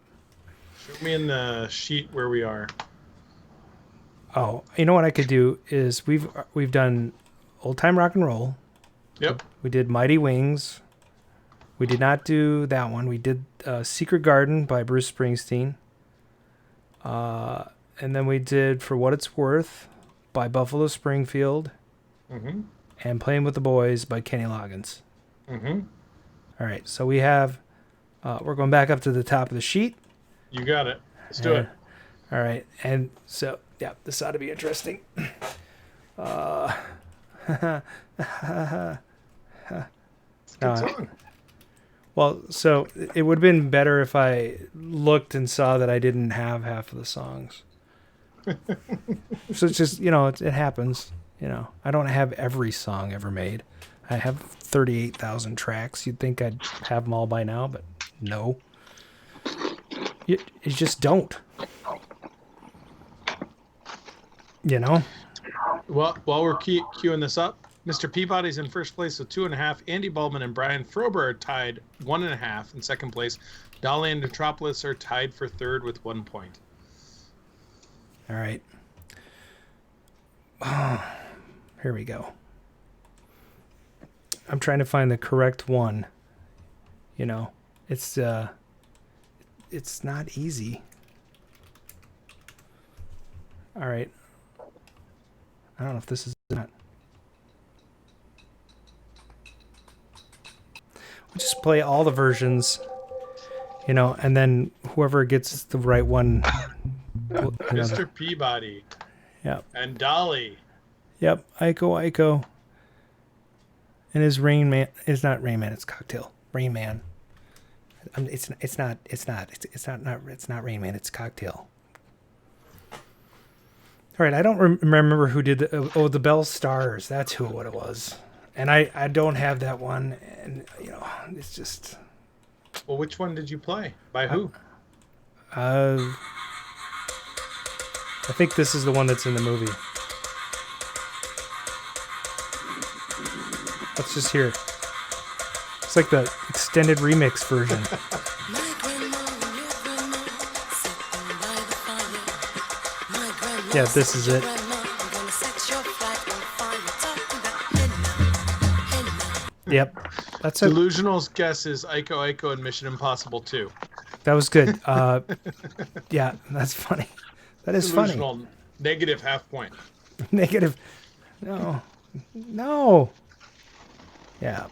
S2: Show me in the sheet where we are.
S1: Oh, you know what I could do is we've done Old Time Rock and Roll.
S2: Yep.
S1: We did Mighty Wings. We did not do that one. We did Secret Garden by Bruce Springsteen. And then we did For What It's Worth by Buffalo Springfield.
S2: Mm-hmm.
S1: And Playing with the Boys by Kenny Loggins.
S2: Mm-hmm.
S1: All right, so we have... we're going back up to the top of the sheet.
S2: You got it. Let's do it.
S1: All right, and so, yeah, this ought to be interesting.
S2: It's a good song.
S1: Well, so it would have been better if I looked and saw that I didn't have half of the songs. So it's just, it happens. I don't have every song ever made. I have 38,000 tracks. You'd think I'd have them all by now, but no. You just don't.
S2: Well, while we're queuing this up, Mr. Peabody's in first place with 2.5. Andy Baldwin and Brian Frober are tied 1.5 in second place. Dolly and Metropolis are tied for third with 1 point.
S1: All right. Oh, here we go. I'm trying to find the correct one. You know, it's not easy. All right. I don't know if this is not. We'll just play all the versions, you know, and then whoever gets the right one.
S2: Mr. Peabody.
S1: Yep.
S2: And Dolly.
S1: Yep. Aiko. And his Rain Man. It's not Rain Man. It's Cocktail. Rain Man. It's not Rain Man. It's Cocktail. All right. I don't remember who did the Bell Stars. That's what it was. And I don't have that one. And, you know, it's just.
S2: Well, which one did you play? By who?
S1: I think this is the one that's in the movie. Let's just hear it. It's like the extended remix version. Yeah, this is it. Yep. That's
S2: Delusional's guess is Aiko and Mission Impossible 2.
S1: That was good. Yeah, that's funny. That is
S2: Delusional,
S1: funny.
S2: negative half point.
S1: Negative. No. Yeah.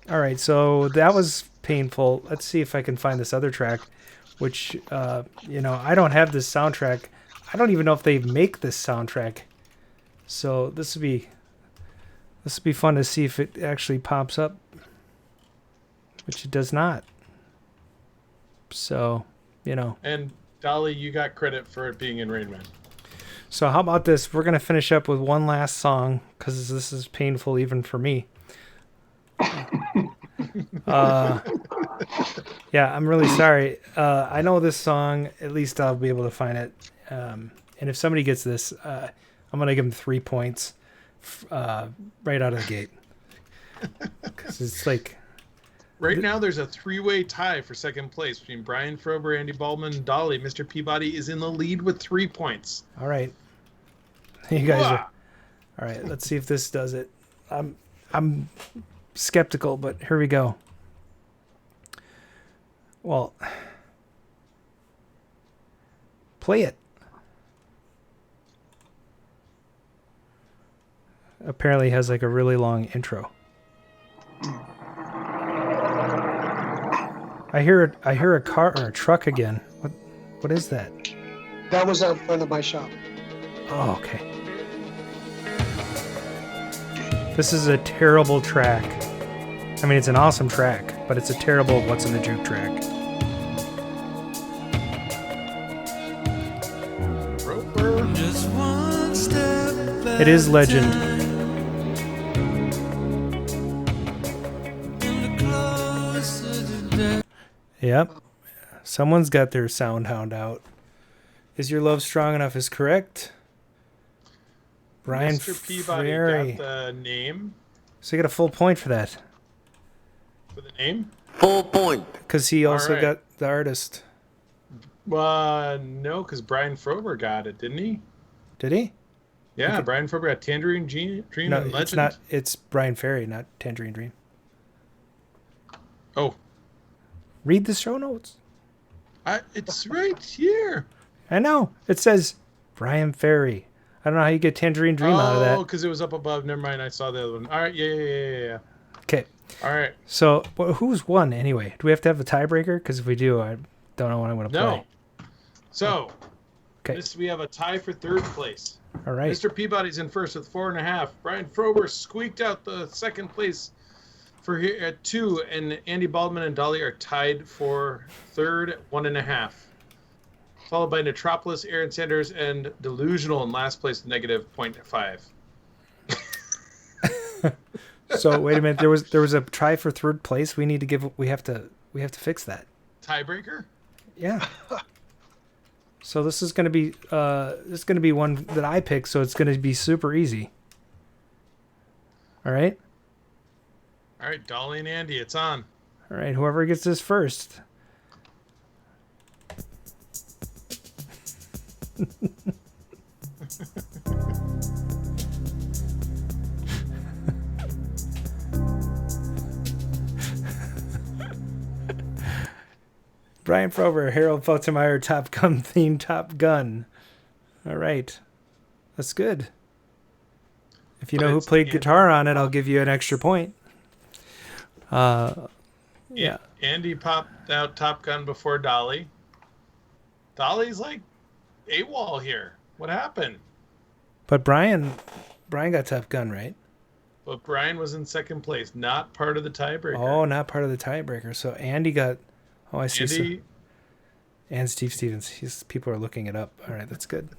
S1: All right. So that was painful. Let's see if I can find this other track, which, you know, I don't have this soundtrack. I don't even know if they make this soundtrack. So this would be fun to see if it actually pops up, which it does not. So, you know.
S2: And Dolly, you got credit for it being in Rain Man.
S1: So how about this? We're going to finish up with one last song because this is painful even for me. Yeah, I'm really sorry. I know this song. At least I'll be able to find it. And if somebody gets this, I'm going to give them 3 points right out of the gate. Because it's like...
S2: Right now, there's a 3-way tie for second place between Brian Frober, Andy Baldwin, and Dolly. Mr. Peabody is in the lead with 3 points.
S1: All right. You guys are... All right, let's see if this does it. I'm skeptical, but here we go. Well, play it. Apparently has like a really long intro. I hear a car or a truck again. What is that?
S3: That was out front of my shop.
S1: Oh, okay. This is a terrible track. I mean, it's an awesome track, but it's a terrible What's in the Juke track. It is Legend. Yep. Someone's got their sound hound out. Is Your Love Strong Enough is correct. Brian
S2: Mr. Peabody
S1: Ferry.
S2: got the name.
S1: So you got a full point for that.
S2: For the name?
S10: Full point.
S1: Because he also
S2: right.
S1: got the artist.
S2: No, because Brian Frober got it, didn't he?
S1: Did he?
S2: Yeah, Brian Frober got Tangerine Dream
S1: No,
S2: and Legend.
S1: it's not. It's Brian Ferry, not Tangerine Dream.
S2: Oh.
S1: Read the show notes.
S2: It's right here.
S1: I know. It says Brian Ferry. I don't know how you get Tangerine Dream out of that.
S2: Oh, because it was up above. Never mind. I saw the other one. All right. Yeah.
S1: Okay.
S2: All right.
S1: So, who's won anyway? Do we have to have a tiebreaker? Because if we do, I don't know what I'm going to play.
S2: No. So,
S1: okay.
S2: We have a tie for third place.
S1: All right.
S2: Mr. Peabody's in first with 4.5. Brian Frober squeaked out the second place for here at 2, and Andy Baldwin and Dolly are tied for third at 1.5. Followed by Metropolis, Aaron Sanders, and Delusional in last place, negative 0.5.
S1: So wait a minute. There was a try for third place. We have to fix that.
S2: Tiebreaker?
S1: Yeah. So this is gonna be one that I pick. So it's gonna be super easy. All right.
S2: All right, Dolly and Andy, it's on.
S1: All right, whoever gets this first. Brian Frober, Harold Faltermeyer, Top Gun theme, Top Gun. All right. That's good. If you know who played guitar on it, I'll give you an extra point. Yeah.
S2: Andy popped out Top Gun before Dolly. Dolly's like AWOL here. What happened?
S1: But Brian got Top Gun, right?
S2: But Brian was in second place, not part of the tiebreaker.
S1: Oh, not part of the tiebreaker. So Andy got... Oh, I see.
S2: Andy...
S1: And Steve Stevens. People are looking it up. All right, that's good.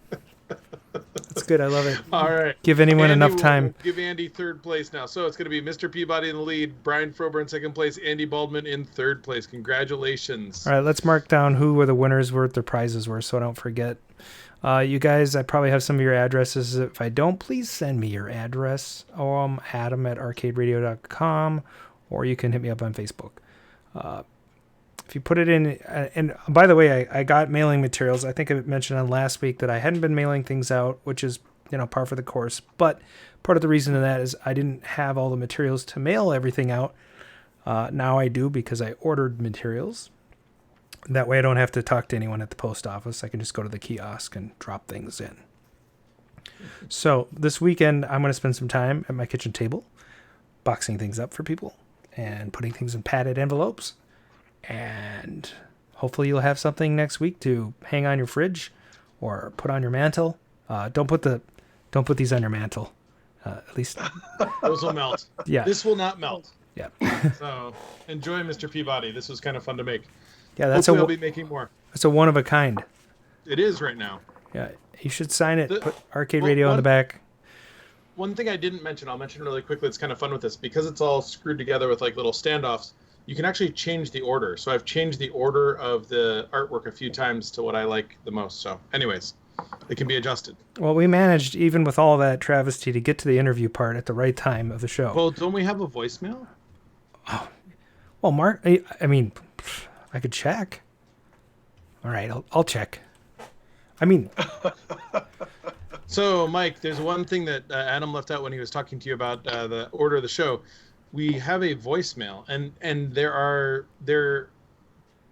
S1: That's good. I love it.
S2: All right.
S1: Give anyone enough time.
S2: We'll give Andy third place now. So it's going to be Mr. Peabody in the lead, Brian Frober in second place, Andy Baldwin in third place. Congratulations.
S1: All right, let's mark down who were the winners, what their prizes were, so I don't forget. You guys, I probably have some of your addresses. If I don't, please send me your address. Adam@arcaderadio.com, or you can hit me up on Facebook. If you put it in, and by the way, I got mailing materials. I think I mentioned on last week that I hadn't been mailing things out, which is, par for the course. But part of the reason of that is I didn't have all the materials to mail everything out. Now I do because I ordered materials. That way I don't have to talk to anyone at the post office. I can just go to the kiosk and drop things in. So this weekend, I'm going to spend some time at my kitchen table, boxing things up for people and putting things in padded envelopes. And hopefully you'll have something next week to hang on your fridge or put on your mantle. Don't put these on your mantle. At least
S2: those will melt.
S1: Yeah.
S2: This will not melt.
S1: Yeah.
S2: So enjoy, Mr. Peabody. This was kind of fun to make.
S1: Yeah,
S2: Hopefully I'll be making more.
S1: That's a one of a kind.
S2: It is right now.
S1: Yeah, you should sign it. Put Arcade Radio on the back.
S2: One thing I didn't mention, I'll mention really quickly. It's kind of fun with this because it's all screwed together with like little standoffs. You can actually change the order. So I've changed the order of the artwork a few times to what I like the most. So anyways, it can be adjusted.
S1: Well, we managed, even with all that travesty, to get to the interview part at the right time of the show.
S2: Well, don't we have a voicemail?
S1: Oh, well, Mark, I mean, I could check. All right, I'll check. I mean...
S2: So, Mike, there's one thing that Adam left out when he was talking to you about the order of the show. We have a voicemail, and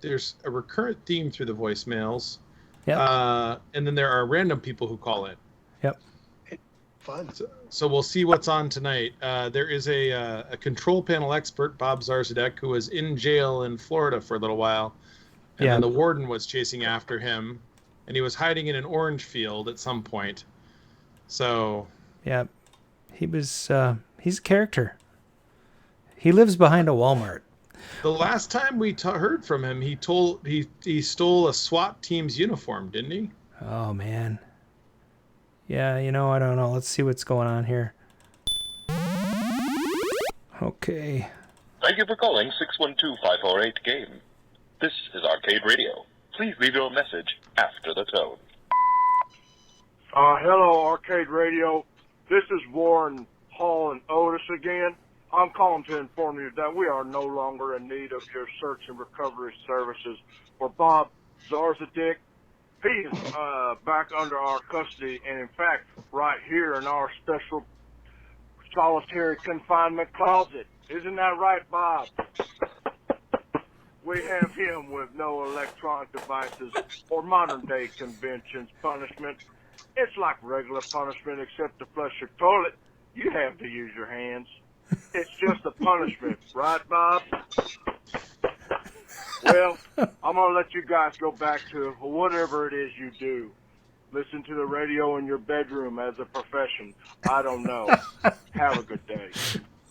S2: there's a recurrent theme through the voicemails.
S1: Yeah.
S2: And then there are random people who call in.
S1: Yep.
S3: Fun.
S2: So we'll see what's on tonight. There is a control panel expert, Bob Zarzadek, who was in jail in Florida for a little while. And then the warden was chasing after him, and he was hiding in an orange field at some point. So...
S1: Yeah. He was... he's a character. He lives behind a Walmart.
S2: The last time we heard from him, he stole a SWAT team's uniform, didn't he?
S1: Oh, man. Yeah, I don't know. Let's see what's going on here. Okay.
S4: Thank you for calling 612-548-GAME. This is Arcade Radio. Please leave your message after the tone.
S13: Hello, Arcade Radio. This is Warren Haaland Otis again. I'm calling to inform you that we are no longer in need of your search and recovery services for Bob Zarzadek. He is back under our custody, and in fact, right here in our special solitary confinement closet. Isn't that right, Bob? We have him with no electronic devices or modern-day conventions punishment. It's like regular punishment, except to flush your toilet, you have to use your hands. It's just a punishment, right, Bob? Well, I'm going to let you guys go back to whatever it is you do. Listen to the radio in your bedroom as a profession. I don't know. Have a good day.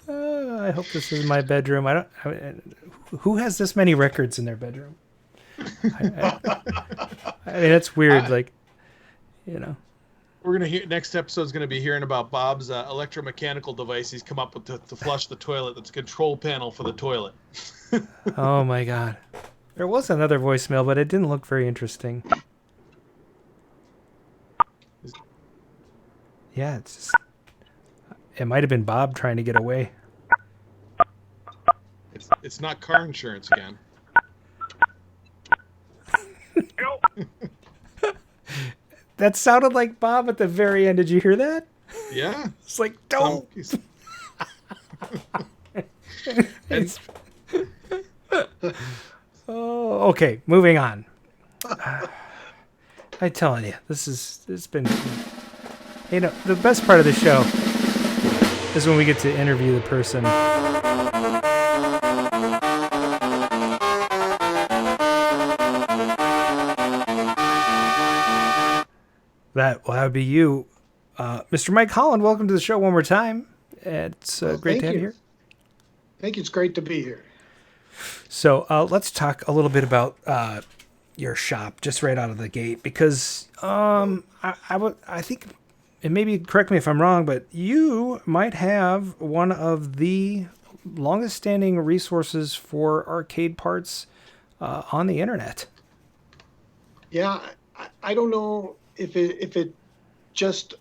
S1: I hope this is my bedroom. Who has this many records in their bedroom? I mean, it's weird.
S2: We're gonna hear next episode's gonna be hearing about Bob's electromechanical device he's come up with to flush the toilet. That's a control panel for the toilet.
S1: Oh my God! There was another voicemail, but it didn't look very interesting. Yeah, it might have been Bob trying to get away.
S2: It's not car insurance again.
S1: That sounded like Bob at the very end. Did you hear that?
S2: Yeah.
S1: It's like, don't. Oh, okay. Moving on. I'm telling you, it's been, the best part of the show is when we get to interview the person. That would be you. Mr. Mike Holland, welcome to the show one more time. It's great to have you here.
S3: Thank you. It's great to be here.
S1: So let's talk a little bit about your shop just right out of the gate, because I think, and maybe correct me if I'm wrong, but you might have one of the longest standing resources for arcade parts on the internet.
S3: Yeah, I don't know if it just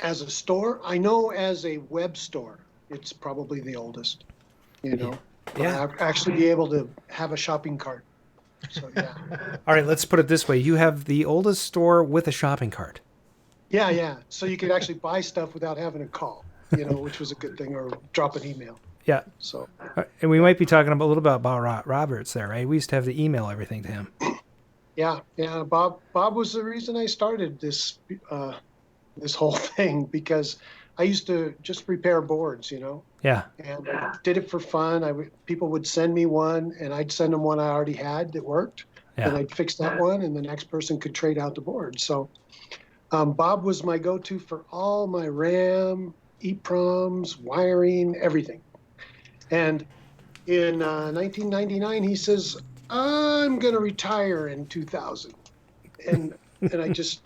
S3: as a store. I know as a web store, it's probably the oldest, Yeah. Actually be able to have a shopping cart. So, yeah.
S1: All right, let's put it this way. You have the oldest store with a shopping cart.
S3: Yeah. So you could actually buy stuff without having to call, which was a good thing, or drop an email.
S1: Yeah.
S3: So.
S1: And we might be talking a little bit about Roberts there, right? We used to have to email everything to him.
S3: Yeah. Bob was the reason I started this whole thing, because I used to just repair boards,
S1: Yeah.
S3: And I did it for fun. People would send me one, and I'd send them one I already had that worked. Yeah. And I'd fix that one, and the next person could trade out the board. So Bob was my go-to for all my RAM, EEPROMs, wiring, everything. And in 1999, he says, I'm going to retire in 2000. And I just...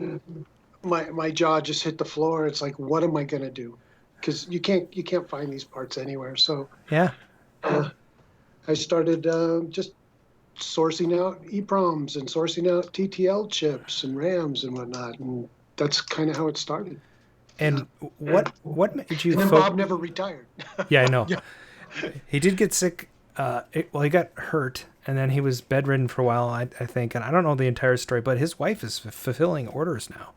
S3: My jaw just hit the floor. It's like, what am I going to do? Because you can't find these parts anywhere. So
S1: yeah,
S3: I started just sourcing out EEPROMs and sourcing out TTL chips and RAMs and whatnot, and that's kind of how it started.
S1: And what made you?
S3: And then Bob never retired.
S1: Yeah, I know. Yeah. He did get sick. He got hurt, and then he was bedridden for a while, I think. And I don't know the entire story, but his wife is fulfilling orders now.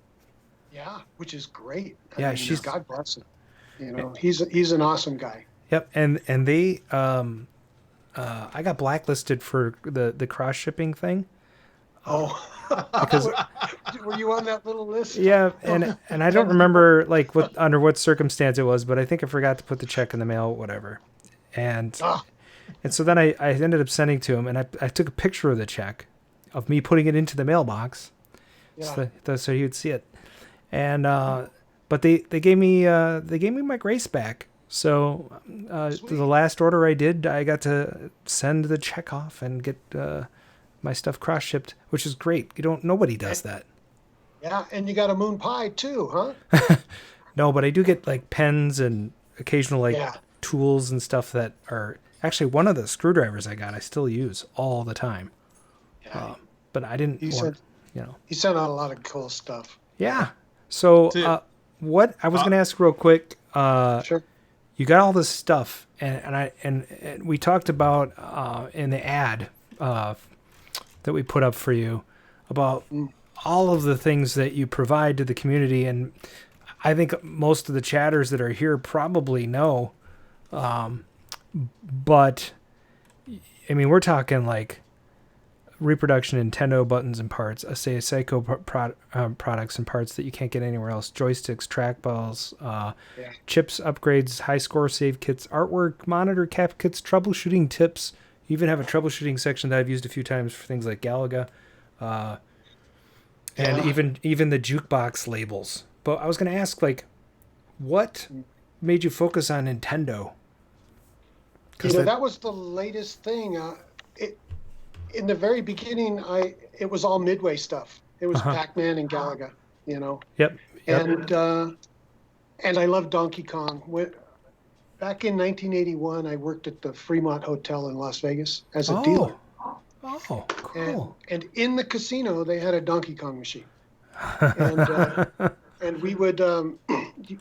S3: Yeah, which is great.
S1: She's
S3: God bless him. He's an awesome guy.
S1: Yep, and they I got blacklisted for the cross shipping thing.
S3: Oh,
S1: because
S3: were you on that little list?
S1: Yeah, and I don't remember under what circumstance it was, but I think I forgot to put the check in the mail, whatever. And so then I ended up sending to him, and I took a picture of the check of me putting it into the mailbox, so he would see it. And but they gave me my grace back. So the last order I did, I got to send the check off and get my stuff cross shipped, which is great. Nobody does that.
S3: Yeah, and you got a moon pie too, huh?
S1: No, but I do get like pens and occasional tools and stuff that are actually one of the screwdrivers I still use all the time. Yeah. But I didn't.
S3: He sent out a lot of cool stuff.
S1: Yeah. So, what I was going to ask real quick,
S3: sure.
S1: You got all this stuff, and we talked about in the ad that we put up for you about all of the things that you provide to the community, and I think most of the chatters that are here probably know, but I mean, we're talking like reproduction Nintendo buttons and parts, Asahi Seiko products and parts that you can't get anywhere else, joysticks, trackballs, chips, upgrades, high score save kits, artwork, monitor cap kits, troubleshooting tips. You even have a troubleshooting section that I've used a few times for things like Galaga, and even the jukebox labels. But I was going to ask, what made you focus on Nintendo?
S3: That was the latest thing. In the very beginning, it was all Midway stuff. It was Pac-Man and Galaga,
S1: Yep.
S3: And I loved Donkey Kong. Back in 1981, I worked at the Fremont Hotel in Las Vegas as a dealer.
S1: Oh, cool.
S3: And in the casino, they had a Donkey Kong machine. And and we would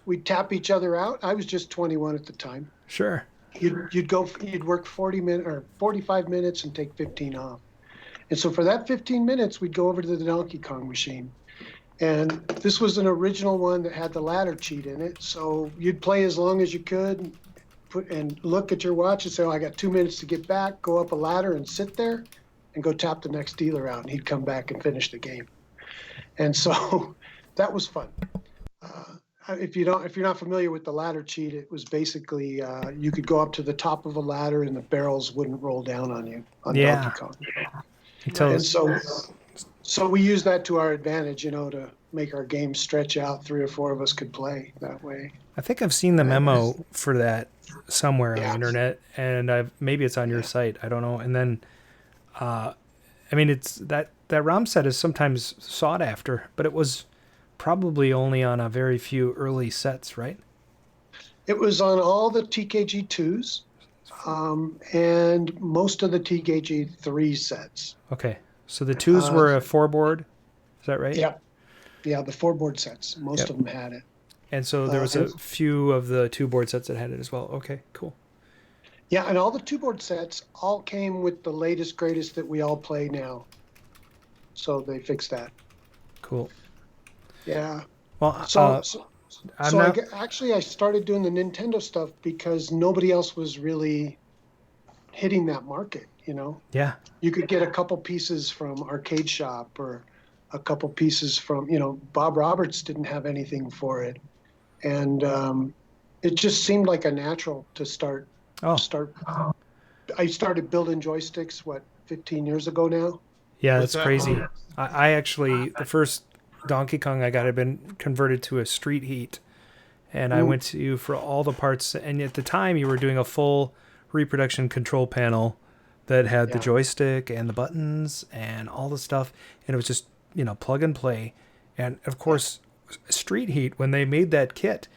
S3: we'd tap each other out. I was just 21 at the time.
S1: Sure.
S3: You'd work 40 minutes or 45 minutes and take 15 off. And so for that 15 minutes, we'd go over to the Donkey Kong machine. And this was an original one that had the ladder cheat in it. So you'd play as long as you could, and look at your watch and say, oh, I got 2 minutes to get back, go up a ladder and sit there and go tap the next dealer out. And he'd come back and finish the game. And so that was fun. If you're not familiar with the ladder cheat, it was basically you could go up to the top of a ladder and the barrels wouldn't roll down on you on Donkey Kong. And so we used that to our advantage, to make our game stretch out. 3 or 4 of us could play that way.
S1: I think I've seen the memo for that somewhere on the internet, and maybe it's on your site. I don't know. And then, it's that ROM set is sometimes sought after, but it was probably only on a very few early sets, right?
S3: It was on all the TKG2s and most of the TKG3 sets.
S1: Okay. So the 2s were a 4-board, is that right?
S3: Yeah. Yeah, the 4-board sets. Most of them had it.
S1: And so there was a few of the 2-board sets that had it as well. Okay, cool.
S3: Yeah, and all the 2-board sets all came with the latest, greatest that we all play now. So they fixed that.
S1: Cool.
S3: Yeah.
S1: Well,
S3: I started doing the Nintendo stuff because nobody else was really hitting that market,
S1: Yeah.
S3: You could get a couple pieces from Arcade Shop or a couple pieces from, Bob Roberts didn't have anything for it. And it just seemed like a natural to start. I started building joysticks, 15 years ago now?
S1: Yeah, that's crazy. I actually, the first Donkey Kong I got had been converted to a Street Heat, and I went to you for all the parts, and at the time you were doing a full reproduction control panel that had the joystick and the buttons and all the stuff, and it was just plug and play. And of course, Street Heat, when they made that kit,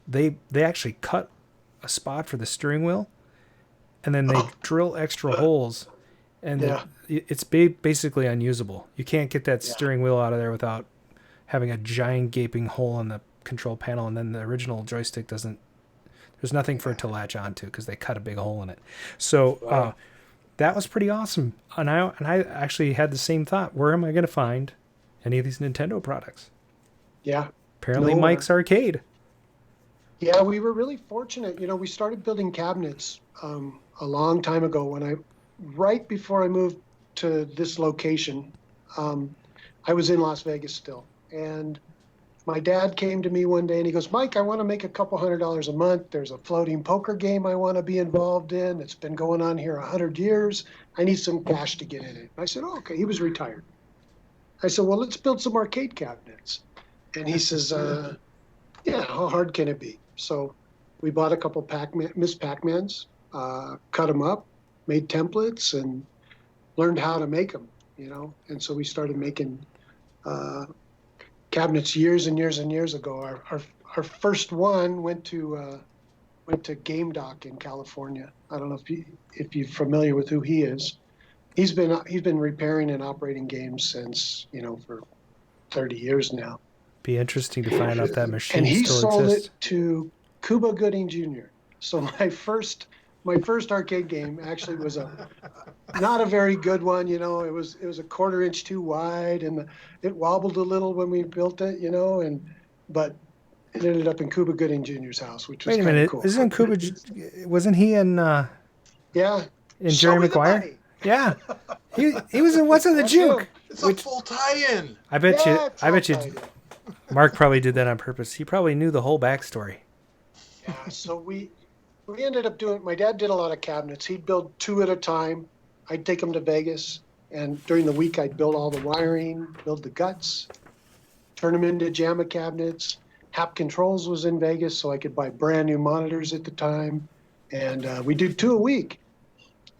S1: they actually cut a spot for the steering wheel, and then they drill extra holes, and it's basically unusable. You can't get that steering wheel out of there without having a giant gaping hole in the control panel, and then the original joystick doesn't. There's nothing for it to latch onto because they cut a big hole in it. So that was pretty awesome, and I actually had the same thought. Where am I going to find any of these Nintendo products?
S3: Yeah.
S1: Apparently, Mike's Arcade.
S3: Yeah, we were really fortunate. We started building cabinets a long time ago. Right before I moved to this location, I was in Las Vegas still. And my dad came to me one day and he goes, Mike, I want to make a couple $100 a month. There's a floating poker game I want to be involved in. It's been going on here 100 years. I need some cash to get in it. I said, okay. He was retired. I said, well, let's build some arcade cabinets. And he says, yeah, how hard can it be? So we bought a couple Miss Pac-Mans, cut them up, made templates, and learned how to make them, And so we started making cabinets years and years and years ago. Our first one went to Game Doc in California. I don't know if you're familiar with who he is. He's been repairing and operating games since for 30 years now.
S1: Be interesting to find out that machine
S3: and he
S1: still
S3: sold
S1: exists.
S3: it to Cuba Gooding Jr. So my first arcade game actually was not a very good one. It was a 1/4 inch too wide, and it wobbled a little when we built it. But it ended up in Cuba Gooding Jr.'s house, which was kind of cool.
S1: Isn't Cuba? Wasn't he in?
S3: Yeah.
S1: In Jerry Maguire. Yeah. He was in What's in the Juke.
S2: It's a full tie-in.
S1: I bet you. Mark probably did that on purpose. He probably knew the whole backstory.
S3: Yeah. So we ended up doing. My dad did a lot of cabinets. He'd build 2 at a time. I'd take them to Vegas, and during the week I'd build all the wiring, build the guts, turn them into JAMA cabinets. Hap Controls was in Vegas, so I could buy brand new monitors at the time, and we did 2 a week.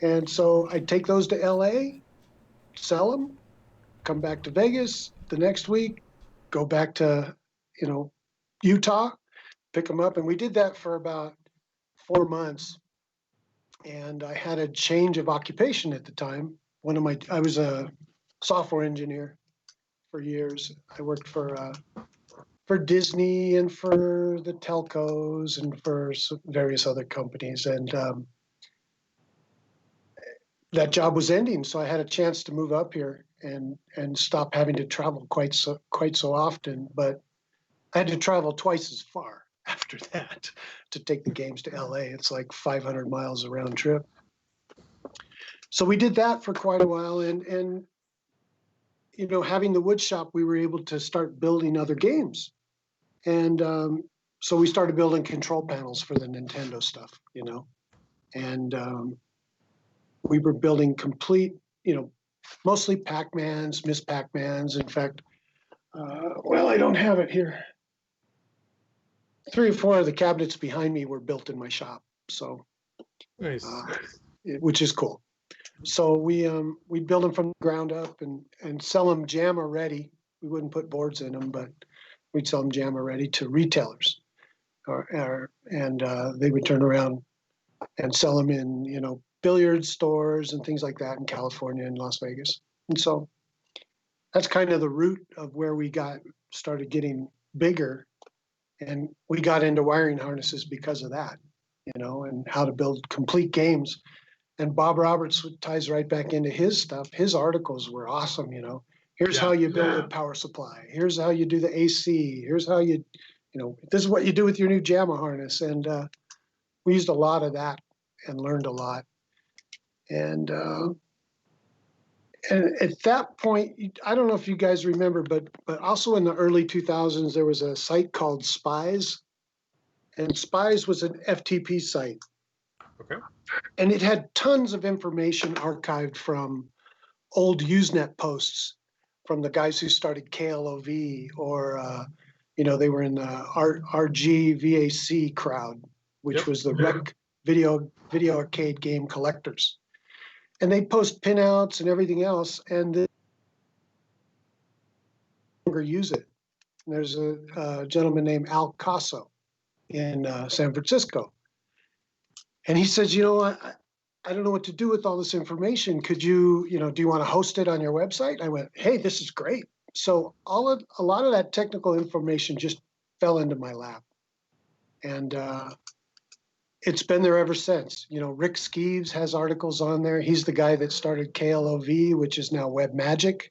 S3: And so I'd take those to LA, sell them, come back to Vegas the next week, go back to, Utah, pick them up. And we did that for about 4 months. And I had a change of occupation at the time. I was a software engineer for years. I worked for Disney and for the telcos and for various other companies. And that job was ending, so I had a chance to move up here and stop having to travel quite so often. But I had to travel twice as far after that to take the games to LA. It's like 500 miles a round trip. So we did that for quite a while, and you know, having the wood shop, we were able to start building other games. And so we started building control panels for the Nintendo stuff, you know, and we were building complete, you know, mostly Pac-Mans, Miss Pac-Mans. In fact, well, I don't have it here. 3 or 4 of the cabinets behind me were built in my shop, so
S2: nice,
S3: which is cool. So we build them from the ground up and sell them JAMA ready. We wouldn't put boards in them, but we'd sell them JAMA ready to retailers, and they would turn around and sell them in, you know, billiard stores and things like that in California and Las Vegas. And so that's kind of the root of where we started getting bigger, and we got into wiring harnesses because of that, you know, and how to build complete games. And Bob Roberts ties right back into his stuff. His articles were awesome, you know. Here's how you build a power supply. Here's how you do the AC. Here's how you know, this is what you do with your new JAMA harness. And we used a lot of that and learned a lot. And at that point, I don't know if you guys remember, but also in the early 2000s, there was a site called Spies. And Spies was an FTP site.
S2: Okay.
S3: And it had tons of information archived from old Usenet posts from the guys who started KLOV, or, you know, they were in the RGVAC crowd, which was the rec video arcade game collectors. And they post pinouts and everything else, and they no longer use it. And there's a gentleman named Al Casso in San Francisco. And he says, you know, I don't know what to do with all this information. Could you, you know, do you want to host it on your website? I went, hey, this is great. So a lot of that technical information just fell into my lap. And it's been there ever since. You know, Rick Skeeves has articles on there. He's the guy that started KLOV, which is now WebMagic.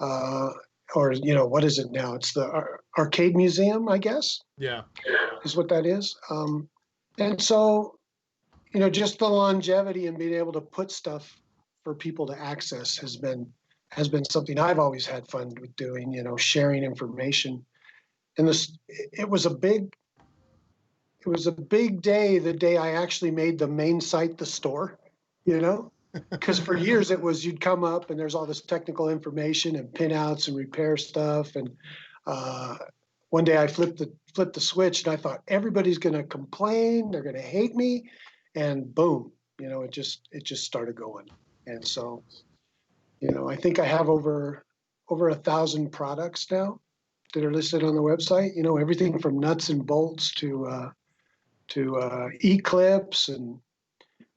S3: Or, you know, what is it now? It's the Arcade Museum, I guess.
S2: Yeah.
S3: Is what that is. And so, you know, just the longevity and being able to put stuff for people to access has been something I've always had fun with doing, you know, sharing information. And it was a big day, the day I actually made the main site the store, you know, because for years it was, you'd come up and there's all this technical information and pinouts and repair stuff. And one day I flipped the switch and I thought, everybody's going to complain, they're going to hate me. And boom, you know, it just started going. And so, you know, I think I have over 1,000 products now that are listed on the website, you know, everything from nuts and bolts to E-clips and,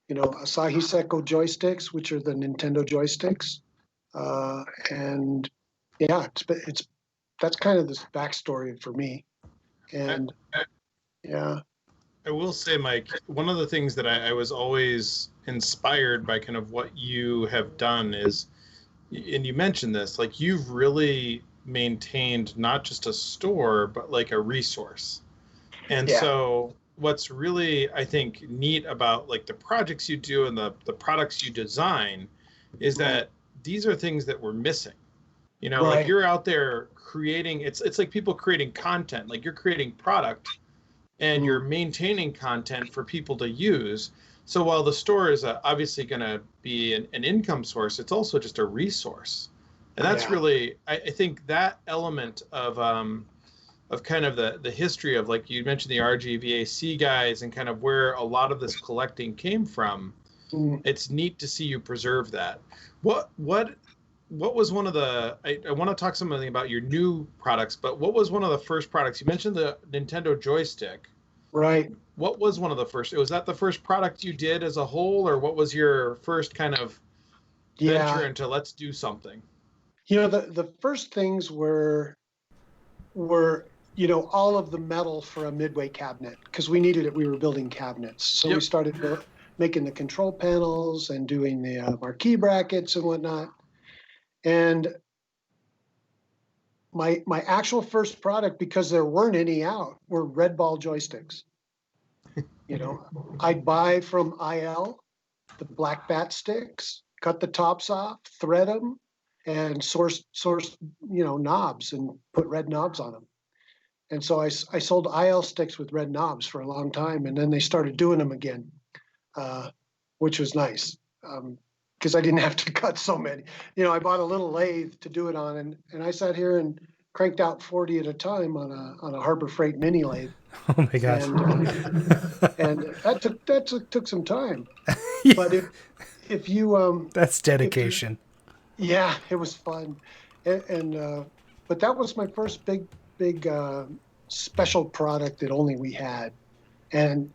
S3: you know, Asahi Seiko joysticks, which are the Nintendo joysticks. And yeah, that's kind of this backstory for me. And yeah.
S2: I will say, Mike, one of the things that I was always inspired by kind of what you have done is, and you mentioned this, like you've really maintained not just a store, but like a resource. And so what's really, I think, neat about like the projects you do and the products you design is that these are things that we're missing. You know, like you're out there creating, it's like people creating content, like you're creating product and you're maintaining content for people to use. So while the store is obviously going to be an income source, it's also just a resource. And that's really, I think that element of kind of the history of, like you mentioned, the RGVAC guys and kind of where a lot of this collecting came from. It's neat to see you preserve that. What was one of the, I want to talk something about your new products, but what was one of the first products? You mentioned the Nintendo joystick.
S3: Right.
S2: What was one of the first? Was that the first product you did as a whole, or what was your first kind of venture into let's do something?
S3: You know, the first things were all of the metal for a midway cabinet because we needed it. We were building cabinets. So we started making the control panels and doing the marquee brackets and whatnot. And my actual first product, because there weren't any out, were red ball joysticks. I'd buy from IL the black bat sticks, cut the tops off, thread them, and source knobs and put red knobs on them. And so I sold IL sticks with red knobs for a long time, and then they started doing them again, which was nice because I didn't have to cut so many. I bought a little lathe to do it on, and I sat here and cranked out 40 at a time on a Harbor Freight mini lathe.
S1: Oh my gosh!
S3: And that took some time. But if you
S1: that's dedication.
S3: Yeah, it was fun, and but that was my first big special product that only we had. And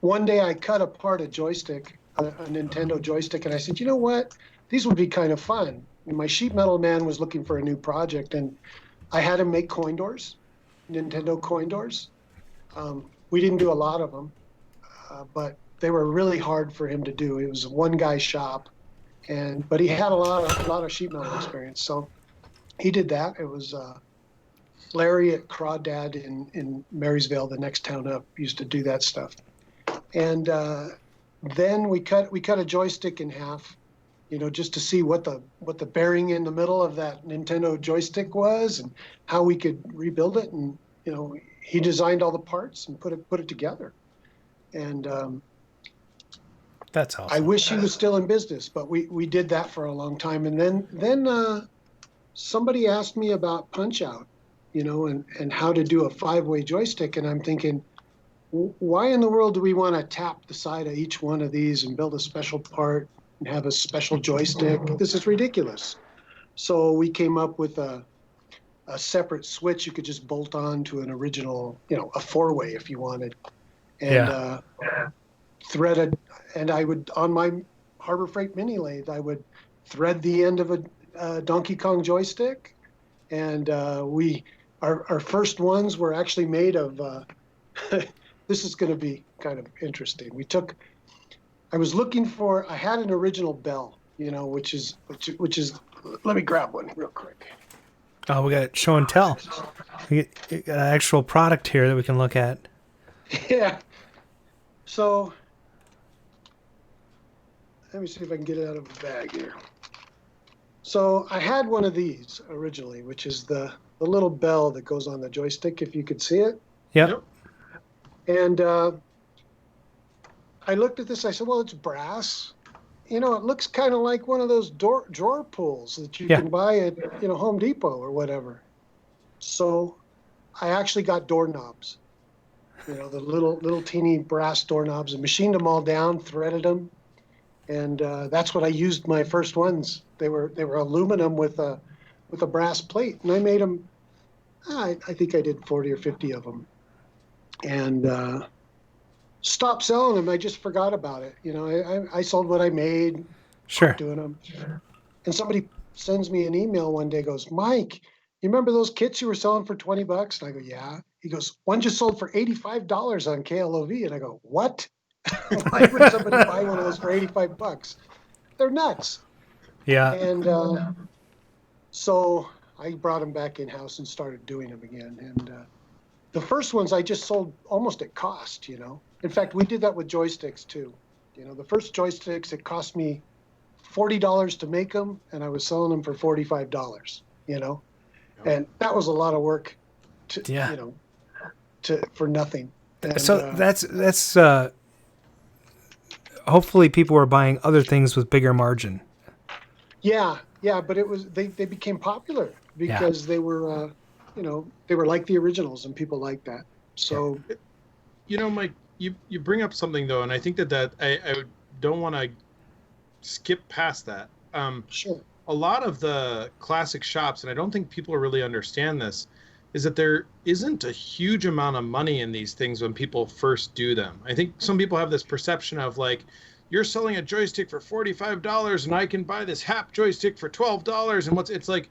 S3: one day I cut apart a joystick, a Nintendo joystick, and I said, you know what? These would be kind of fun. And my sheet metal man was looking for a new project, and I had him make coin doors, Nintendo coin doors. We didn't do a lot of them, but they were really hard for him to do. It was a one-guy shop, but he had a lot of sheet metal experience, so he did that. It was Larry at Crawdad in Marysville, the next town up, used to do that stuff. And then we cut a joystick in half, just to see what the bearing in the middle of that Nintendo joystick was and how we could rebuild it. And he designed all the parts and put it together. And
S1: that's awesome.
S3: I wish he was still in business, but we did that for a long time. And then somebody asked me about Punch Out, and how to do a 5-way joystick. And I'm thinking, why in the world do we want to tap the side of each one of these and build a special part and have a special joystick? This is ridiculous. So we came up with a separate switch you could just bolt on to an original, a 4-way if you wanted. And threaded, and I would, on my Harbor Freight mini lathe, I would thread the end of a Donkey Kong joystick. And our first ones were actually made of, this is going to be kind of interesting. I had an original bell, which is, let me grab one real quick.
S1: Oh, we got show and tell. We got an actual product here that we can look at.
S3: Yeah. So let me see if I can get it out of the bag here. So I had one of these originally, which is the little bell that goes on the joystick, if you could see it.
S1: Yep.
S3: And I looked at this, I said, well, it's brass. It looks kind of like one of those drawer pulls that you can buy at Home Depot or whatever. So I actually got doorknobs, the little teeny brass doorknobs, and machined them all down, threaded them. And that's what I used my first ones. They were aluminum with a brass plate, and I made them. I think I did 40 or 50 of them, and stopped selling them. I just forgot about it. I sold what I made.
S1: Sure.
S3: Doing them. And somebody sends me an email one day. Goes, Mike, you remember those kits you were selling for $20? And I go, yeah. He goes, one just sold for $85 on KLOV, and I go, what? Why would somebody buy one of those for $85? They're nuts.
S1: Yeah.
S3: And so I brought them back in-house and started doing them again. And the first ones I just sold almost at cost, In fact, we did that with joysticks too. The first joysticks, it cost me $40 to make them, and I was selling them for $45, And that was a lot of work for nothing. And,
S1: so that's hopefully people were buying other things with bigger margin.
S3: Yeah, but it was they became popular because they were they were like the originals and people liked that. So
S2: Mike, you bring up something though, and I think that I don't want to skip past that.
S3: Sure.
S2: A lot of the classic shops, and I don't think people really understand this, is that there isn't a huge amount of money in these things when people first do them. I think some people have this perception of like, you're selling a joystick for $45 and I can buy this Hap joystick for $12. And it's like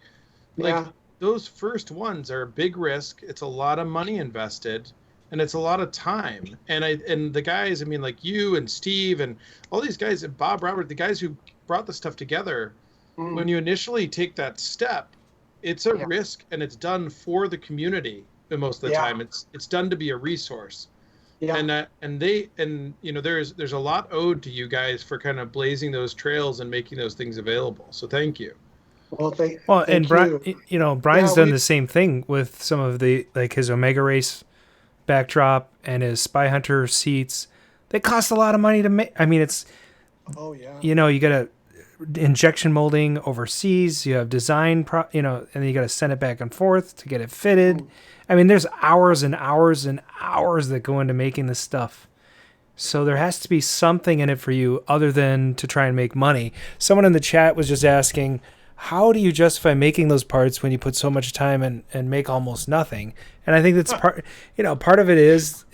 S2: those first ones are a big risk. It's a lot of money invested, and it's a lot of time. And the guys, I mean, like you and Steve and all these guys, and Bob, Robert, the guys who brought the stuff together, when you initially take that step, it's a risk, and it's done for the community. Most of the time, it's done to be a resource. Yeah. And you know, there's a lot owed to you guys for kind of blazing those trails and making those things available. So thank you.
S3: Well,
S1: and Brian, you know, Brian's done the same thing with some of the, like his Omega Race backdrop and his Spy Hunter seats. They cost a lot of money to make. I mean, it's, you know, you got to injection molding overseas. You have design, you know, and then you got to send it back and forth to get it fitted. I mean, there's hours and hours and hours that go into making this stuff. So there has to be something in it for you other than to try and make money. Someone in the chat was just asking, how do you justify making those parts when you put so much time and make almost nothing? And I think that's part of it is,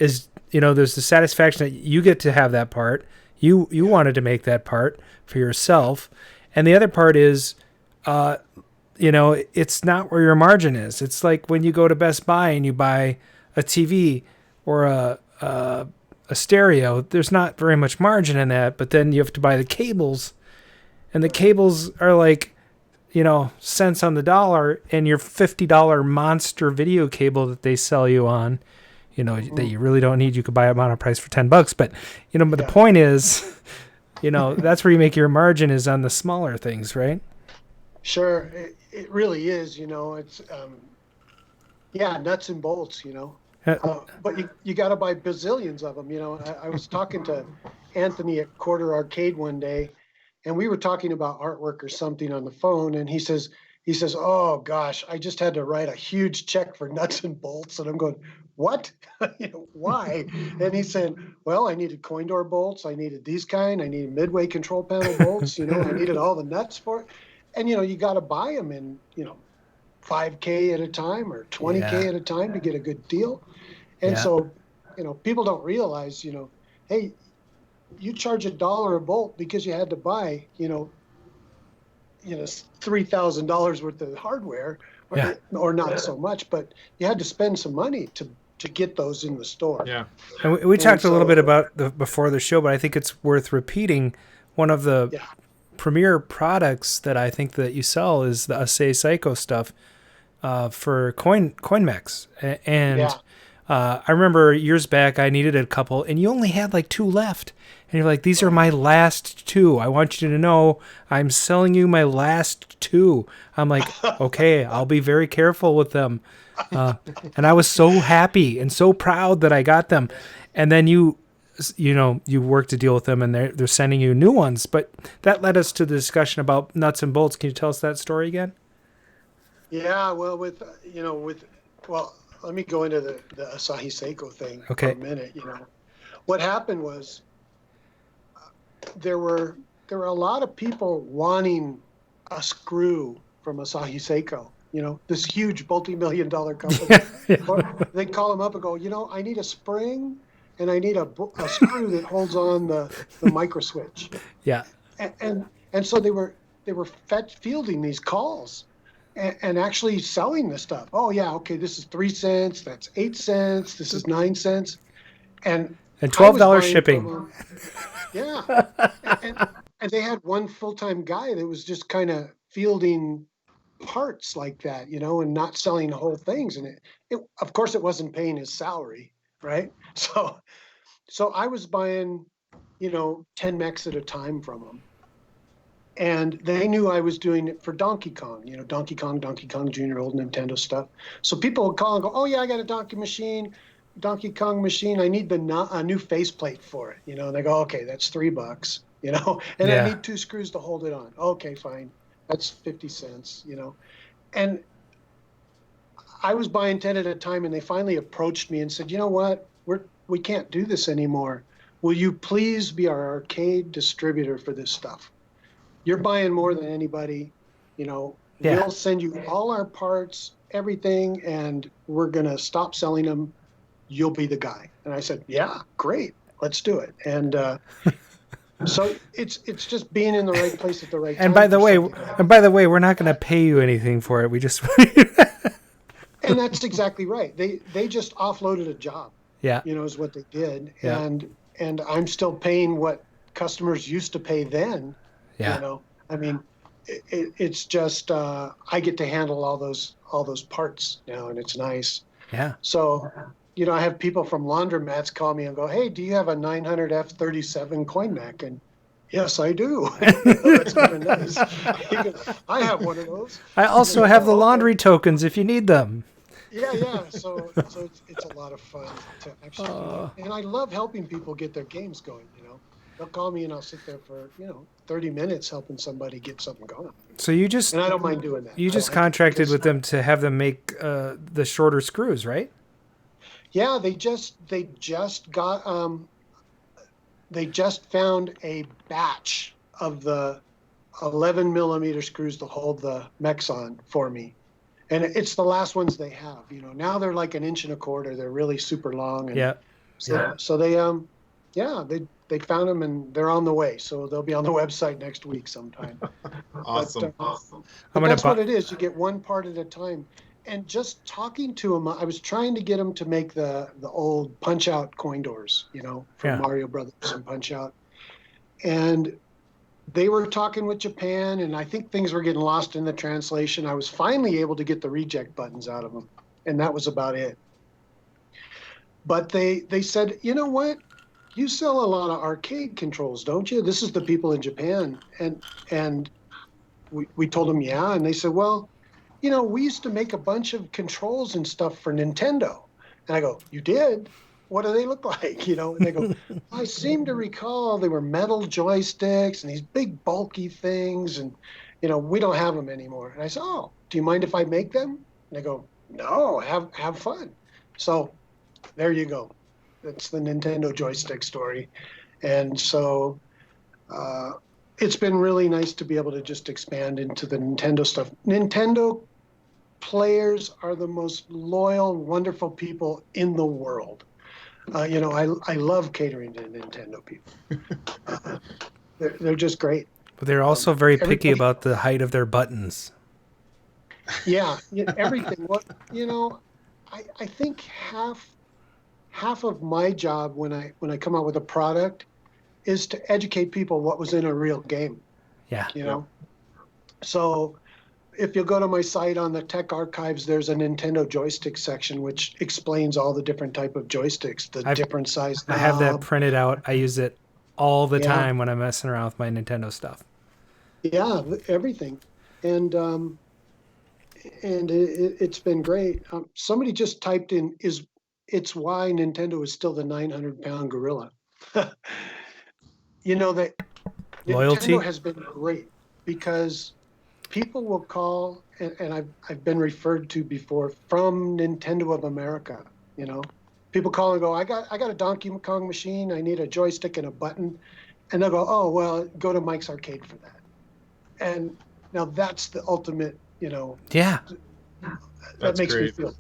S1: you know, there's the satisfaction that you get to have that part. You wanted to make that part for yourself. And the other part is, you know, it's not where your margin is. It's like when you go to Best Buy and you buy a TV or a stereo, there's not very much margin in that, but then you have to buy the cables, and the cables are like, you know, cents on the dollar, and your $50 monster video cable that they sell you on, you know, that you really don't need, you could buy them on a price for $10, but, you know, but the point is, you know, that's where you make your margin, is on the smaller things, right?
S3: Sure. It really is, you know, it's, nuts and bolts, you know. But you got to buy bazillions of them. You know, I was talking to Anthony at Quarter Arcade one day, and we were talking about artwork or something on the phone. And he says, oh gosh, I just had to write a huge check for nuts and bolts. And I'm going, what? You know, why? And he said, well, I needed coin door bolts. I needed these kind. I needed midway control panel bolts. You know, I needed all the nuts for it. And, you know, you got to buy them in, you know, $5K at a time or $20K at a time to get a good deal. And so, you know, people don't realize, you know, hey, you charge $1 a bolt because you had to buy, you know, $3,000 worth of hardware, or not so much, but you had to spend some money to get those in the store. Yeah.
S1: And we talked a little bit about before the show, but I think it's worth repeating. One of the premier products that I think that you sell is the Asahi Seiko stuff for coin mechs. And I remember years back I needed a couple, and you only had like 2 left. And you're like, these are my last 2. I want you to know I'm selling you my last 2. I'm like, okay, I'll be very careful with them. And I was so happy and so proud that I got them. And then you work to deal with them, and they're sending you new ones. But that led us to the discussion about nuts and bolts. Can you tell us that story again?
S3: Yeah, well, let me go into the Asahi Seiko thing for a minute. You know, what happened was there were a lot of people wanting a screw from Asahi Seiko. You know, this huge multi-million-dollar company. They call them up and go, you know, I need a spring, and I need a screw that holds on the micro switch. Yeah. And so they were fielding these calls. And actually selling this stuff. Oh yeah, okay, this is 3 cents, that's 8 cents, this is 9 cents. And
S1: $12 shipping.
S3: Yeah. and they had one full-time guy that was just kind of fielding parts like that, you know, and not selling whole things. And it of course it wasn't paying his salary, right? So I was buying, you know, 10 mechs at a time from him. And they knew I was doing it for Donkey Kong, you know, Donkey Kong Jr., old Nintendo stuff. So people would call and go, oh, yeah, I got a Donkey Kong machine. I need a new faceplate for it, you know. And they go, okay, that's $3, you know. And I need 2 screws to hold it on. Okay, fine. That's 50 cents, you know. And I was buying 10 at a time, and they finally approached me and said, you know what, we can't do this anymore. Will you please be our arcade distributor for this stuff? You're buying more than anybody, you know. We'll send you all our parts, everything, and we're going to stop selling them. You'll be the guy. And I said, yeah, great. Let's do it. And so it's just being in the right place at the right time.
S1: And by the way, we're not going to pay you anything for it. We just
S3: And that's exactly right. They just offloaded a job.
S1: Yeah.
S3: Is what they did.
S1: Yeah.
S3: And I'm still paying what customers used to pay then.
S1: Yeah.
S3: I mean, it's just I get to handle all those parts now, and it's nice.
S1: Yeah.
S3: So, I have people from laundromats call me and go, "Hey, do you have a 900 F37 coin mech?" And yes, I do. That's kind of nice. I have one of those.
S1: I also have the laundry tokens if you need them.
S3: Yeah. So it's a lot of fun to actually do that. And I love helping people get their games going. They'll call me and I'll sit there for 30 minutes helping somebody get something going.
S1: So you just
S3: and I don't mind doing that.
S1: You just contracted with them to have them make the shorter screws, right?
S3: Yeah, they just found a batch of the 11 millimeter screws to hold the mechs on for me. And it's the last ones they have, Now they're like 1 1/4 inch. They're really super long. And So they found them and they're on the way. So they'll be on the website next week sometime.
S2: Awesome.
S3: But that's what it is. You get one part at a time. And just talking to them, I was trying to get them to make the old Punch-Out coin doors, from Mario Brothers and Punch-Out. And they were talking with Japan, and I think things were getting lost in the translation. I was finally able to get the reject buttons out of them, and that was about it. But they said, you know what? You sell a lot of arcade controls, don't you? This is the people in Japan. And we told them, yeah. And they said, well, we used to make a bunch of controls and stuff for Nintendo. And I go, you did? What do they look like? And they go, I seem to recall they were metal joysticks and these big bulky things. And, we don't have them anymore. And I said, oh, do you mind if I make them? And they go, no, have fun. So there you go. That's the Nintendo joystick story. And so it's been really nice to be able to just expand into the Nintendo stuff. Nintendo players are the most loyal, wonderful people in the world. I love catering to Nintendo people. They're just great.
S1: But they're also very picky about the height of their buttons.
S3: Yeah, everything. What I think half of my job when I come out with a product is to educate people what was in a real game.
S1: Yeah.
S3: So if you go to my site on the tech archives, there's a Nintendo joystick section which explains all the different type of joysticks, different size knob.
S1: I have that printed out. I use it all the time when I'm messing around with my Nintendo stuff.
S3: Yeah, everything. And it's been great. Somebody just typed in, it's why Nintendo is still the 900-pound gorilla. That
S1: loyalty
S3: Nintendo has been great because people will call, and I've been referred to before from Nintendo of America. People call and go, I got a Donkey Kong machine. I need a joystick and a button, and they'll go, oh well, go to Mike's Arcade for that. And now that's the ultimate,
S1: Yeah.
S3: That makes
S2: great.
S3: me feel.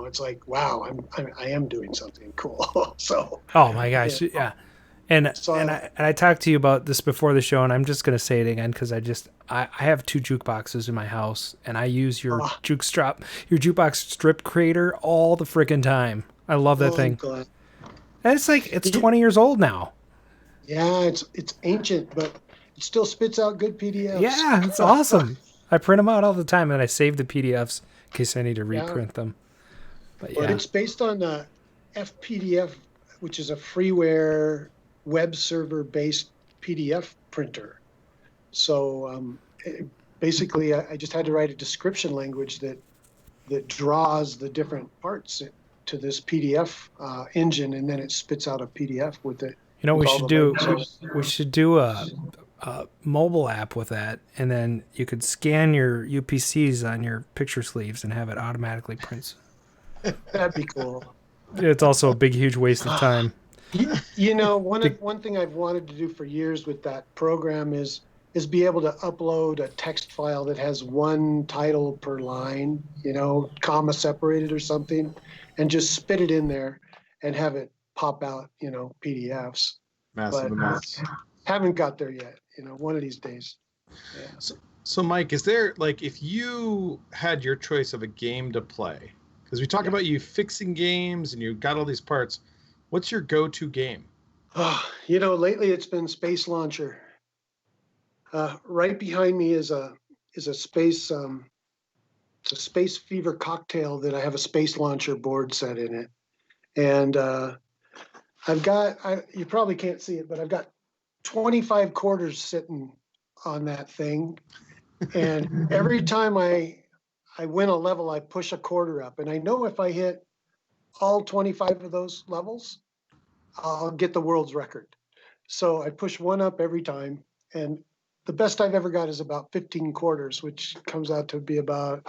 S3: It's like, wow, I am doing something cool. So.
S1: Oh my gosh, yeah. And I talked to you about this before the show, and I'm just gonna say it again because I have 2 jukeboxes in my house, and I use your jukebox strip creator all the freaking time. I love that thing. And it's 20 years old now.
S3: Yeah, it's ancient, but it still spits out good PDFs.
S1: Yeah, it's awesome. I print them out all the time, and I save the PDFs in case I need to reprint them. But
S3: it's based on FPDF, which is a freeware web server based PDF printer. So basically, I just had to write a description language that draws the different parts to this PDF engine, and then it spits out a PDF with it.
S1: We should do? We should do a mobile app with that, and then you could scan your UPCs on your picture sleeves and have it automatically print.
S3: That'd be cool.
S1: It's also a big, huge waste of time.
S3: One thing I've wanted to do for years with that program is be able to upload a text file that has one title per line, comma separated or something, and just spit it in there and have it pop out, PDFs.
S2: Massive amounts.
S3: Haven't got there yet, one of these days. Yeah.
S2: So Mike, is there, if you had your choice of a game to play, Because we talk about you fixing games and you got all these parts. What's your go-to game?
S3: Lately it's been Space Launcher. Right behind me is a space it's a Space Fever cocktail that I have a Space Launcher board set in it, and you probably can't see it, but I've got 25 quarters sitting on that thing, and every time I win a level, I push a quarter up, and I know if I hit all 25 of those levels, I'll get the world's record. So I push one up every time, and the best I've ever got is about 15 quarters, which comes out to be about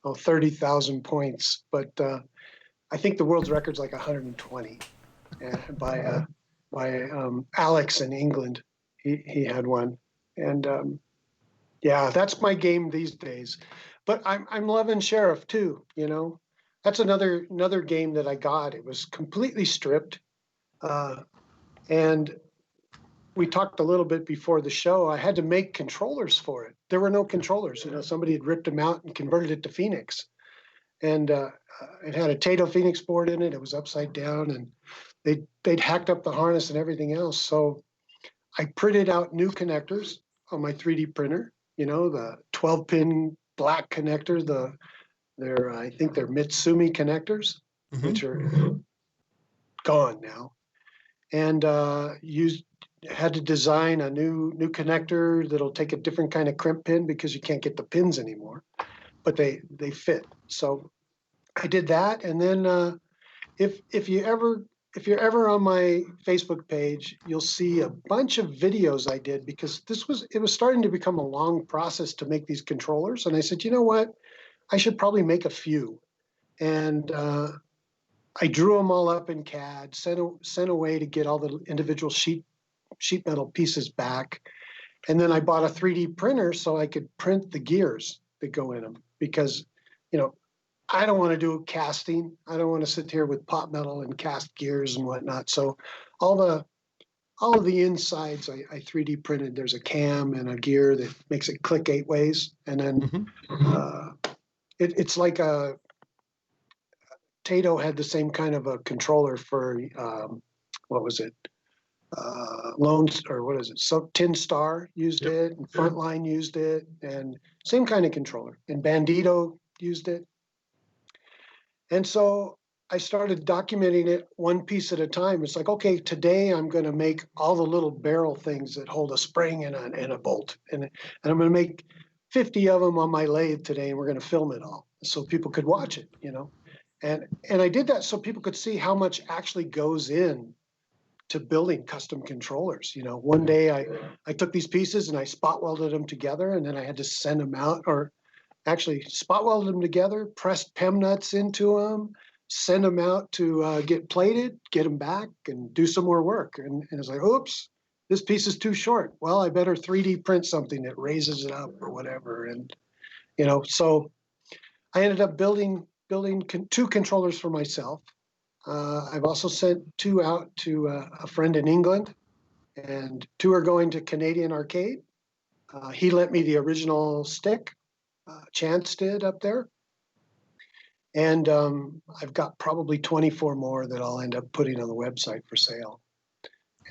S3: 30,000 points. But I think the world's record's like 120 by Alex in England. He had one, and that's my game these days. But I'm loving Sheriff too. That's another game that I got. It was completely stripped, and we talked a little bit before the show. I had to make controllers for it. There were no controllers. Somebody had ripped them out and converted it to Phoenix, and it had a Tato Phoenix board in it. It was upside down, and they'd hacked up the harness and everything else. So I printed out new connectors on my 3D printer. The 12-pin black connectors. I think they're Mitsumi connectors, which are gone now, and had to design a new connector that'll take a different kind of crimp pin because you can't get the pins anymore, but they fit. So I did that, and then if you're ever on my Facebook page, you'll see a bunch of videos I did, because it was starting to become a long process to make these controllers, and I said, you know what, I should probably make a few, and I drew them all up in CAD, sent away to get all the individual sheet metal pieces back. And then I bought a 3D printer so I could print the gears that go in them, because, I don't want to do casting. I don't want to sit here with pot metal and cast gears and whatnot. So all of the insides I 3D printed. There's a cam and a gear that makes it click 8 ways. And then it's like Tato had the same kind of a controller for, what was it? So Tin Star used it, and Frontline used it, and same kind of controller. And Bandito used it. And so I started documenting it one piece at a time. It's like, okay, today I'm going to make all the little barrel things that hold a spring and a bolt, and I'm going to make 50 of them on my lathe today, and we're going to film it all so people could watch it, And I did that so people could see how much actually goes in to building custom controllers. One day I took these pieces and I spot welded them together, and then I had to send them out, or actually spot welded them together, pressed PEM nuts into them, send them out to get plated, get them back, and do some more work. And it's like, oops, this piece is too short. Well, I better 3D print something that raises it up or whatever. And, so I ended up building 2 controllers for myself. I've also sent 2 out to a friend in England, and 2 are going to Canadian Arcade. He lent me the original stick, Chance did up there. And I've got probably 24 more that I'll end up putting on the website for sale.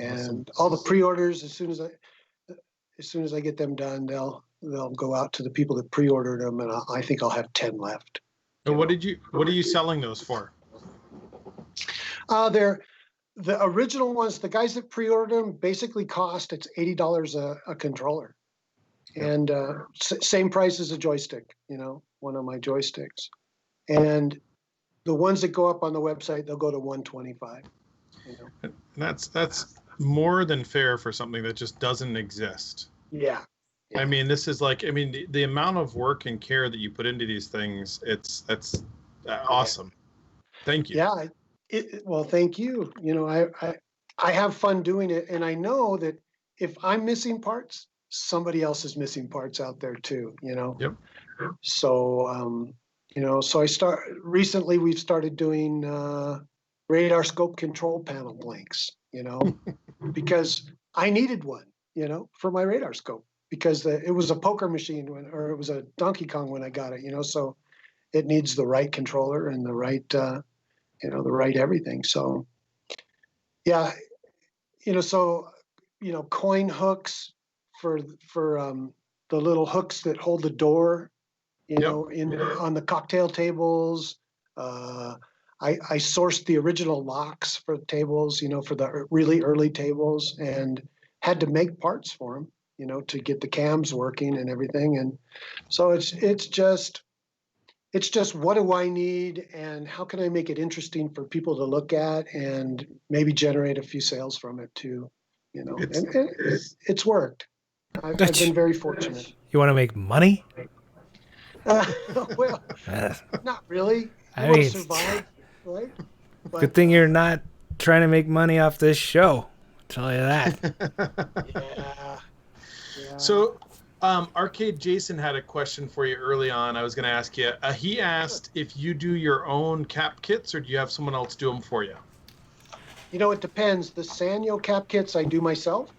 S3: And all the pre-orders, as soon as I get them done, they'll go out to the people that pre-ordered them, and I think I'll have 10 left.
S2: And what are you selling those for?
S3: They're the original ones. The guys that pre-ordered them basically it's $80 a controller, and same price as a joystick. One of my joysticks, and the ones that go up on the website, they'll go to $125.
S2: And that's more than fair for something that just doesn't exist.
S3: Yeah.
S2: I mean, this is like, the amount of work and care that you put into these things, that's awesome. Thank you.
S3: Yeah. Well, thank you. I have fun doing it, and I know that if I'm missing parts, somebody else is missing parts out there too.
S2: Yep.
S3: So so recently we've started doing radar scope control panel blanks. Because I needed one. For my radar scope, because it was a poker machine it was a Donkey Kong when I got it. So it needs the right controller and the right, the right everything. So, yeah, coin hooks for the little hooks that hold the door, on the cocktail tables. I sourced the original locks for the tables, for the really early tables, and had to make parts for them, to get the cams working and everything. And so it's just what do I need and how can I make it interesting for people to look at and maybe generate a few sales from it too, and it's worked. I've been very fortunate.
S1: You want to make money?
S3: Well, not really.
S1: I
S3: want to
S1: mean,
S3: survive, right? But,
S1: good thing you're not trying to make money off this show. I'll tell you that.
S3: Yeah.
S2: So, Arcade Jason had a question for you early on. I was going to ask you. He asked if you do your own cap kits or do you have someone else do them for you?
S3: It depends. The Sanyo cap kits I do myself.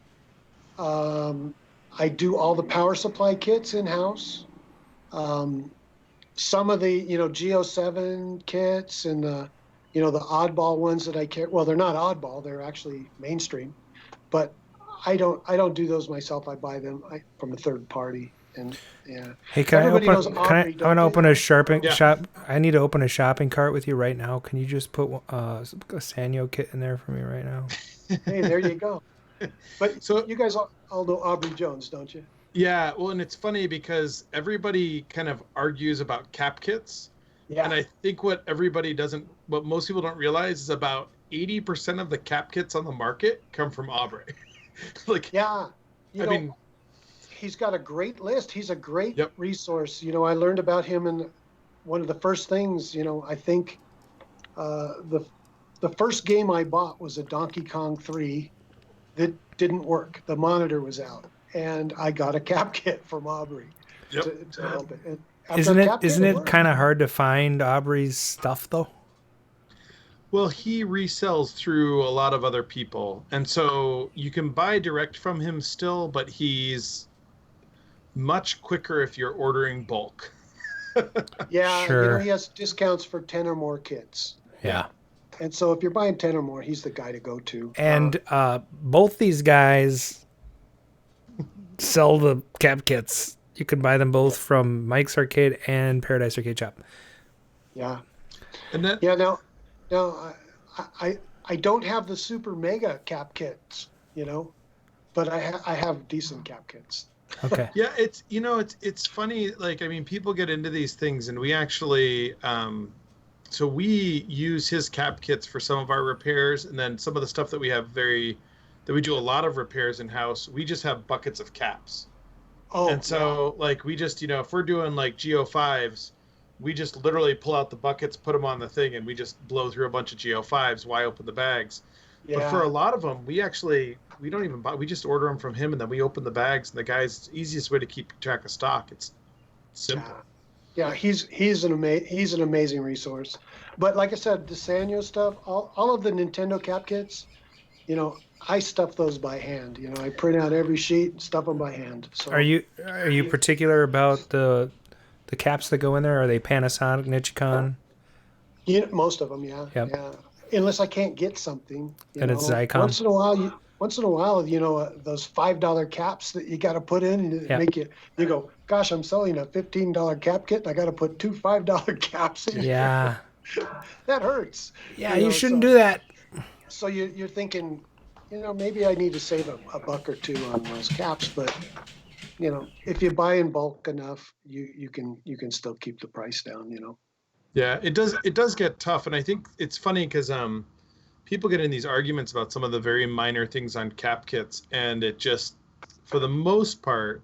S3: I do all the power supply kits in-house. Some of the, Geo7 kits and the oddball ones that I carry. Well, they're not oddball; they're actually mainstream. But I don't do those myself. I buy them from a third party. And yeah.
S1: Hey, I want to open a shopping shop. I need to open a shopping cart with you right now. Can you just put a Sanyo kit in there for me right now?
S3: Hey, there you go. But so you guys all know Aubrey Jones, don't you?
S2: Yeah, well, and it's funny because everybody kind of argues about cap kits. Yeah. And I think what most people don't realize is about 80% of the cap kits on the market come from Aubrey.
S3: He's got a great list. He's a great resource. I learned about him in one of the first things, I think the first game I bought was a Donkey Kong 3 that didn't work. The monitor was out. And I got a cap kit from Aubrey to help it. And
S1: isn't it kind of hard to find Aubrey's stuff though?
S2: Well, he resells through a lot of other people, and so you can buy direct from him still, but he's much quicker if you're ordering bulk.
S3: Yeah,
S1: sure.
S3: He has discounts for 10 or more kits.
S1: Yeah.
S3: And so if you're buying 10 or more, he's the guy to go to.
S1: And both these guys sell the cap kits. You can buy them both from Mike's Arcade and Paradise Arcade Shop.
S3: Yeah.
S2: And then,
S3: now I don't have the super mega cap kits, but I have decent cap kits.
S1: Okay.
S2: Yeah, it's funny. People get into these things, and we actually so we use his cap kits for some of our repairs, and then some of the stuff that we have that we do a lot of repairs in house. We just have buckets of caps. Oh. And so we just if we're doing Geo5s, we just literally pull out the buckets, put them on the thing, and we just blow through a bunch of Geo5s. Why open the bags? Yeah. But for a lot of them, we don't even buy. We just order them from him, and then we open the bags. And the guy's easiest way to keep track of stock. It's simple.
S3: Yeah, he's an amazing resource. But like I said, the Sanyo stuff, all of the Nintendo cap kits, I stuff those by hand. I print out every sheet and stuff them by hand. So
S1: are you particular about the caps that go in there? Are they Panasonic, Nichicon?
S3: Most of them, yeah.
S1: Yep.
S3: Yeah. Unless I can't get something.
S1: And it's Zycom.
S3: Once in a while, those $5 caps that you got to put in and make you go, gosh, I'm selling a $15 cap kit. And I got to put two $5 caps in.
S1: Yeah.
S3: That hurts.
S1: Yeah, you shouldn't do that.
S3: So you're thinking, maybe I need to save a buck or two on those caps, but if you buy in bulk enough, you can still keep the price down.
S2: Yeah, it does get tough, and I think it's funny because people get in these arguments about some of the very minor things on cap kits, and it just, for the most part,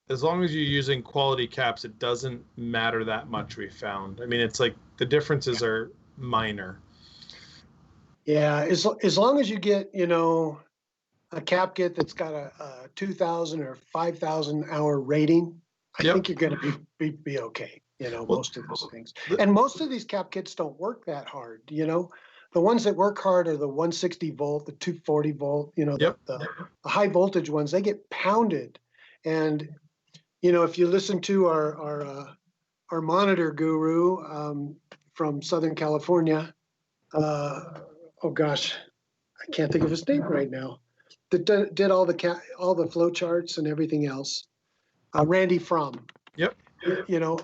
S2: as long as you're using quality caps, it doesn't matter that much. We found. It's the differences are minor.
S3: Yeah, as long as you get a cap kit that's got a 2,000 or 5,000 hour rating, I think you're going to be okay. Most of those things, and most of these cap kits don't work that hard. The ones that work hard are the 160 volt, the 240 volt. The high voltage ones, they get pounded, and if you listen to our our monitor guru from Southern California. Oh gosh, I can't think of his name right now. That did all the flow charts and everything else. Randy Fromm.
S2: Yep.
S3: You know,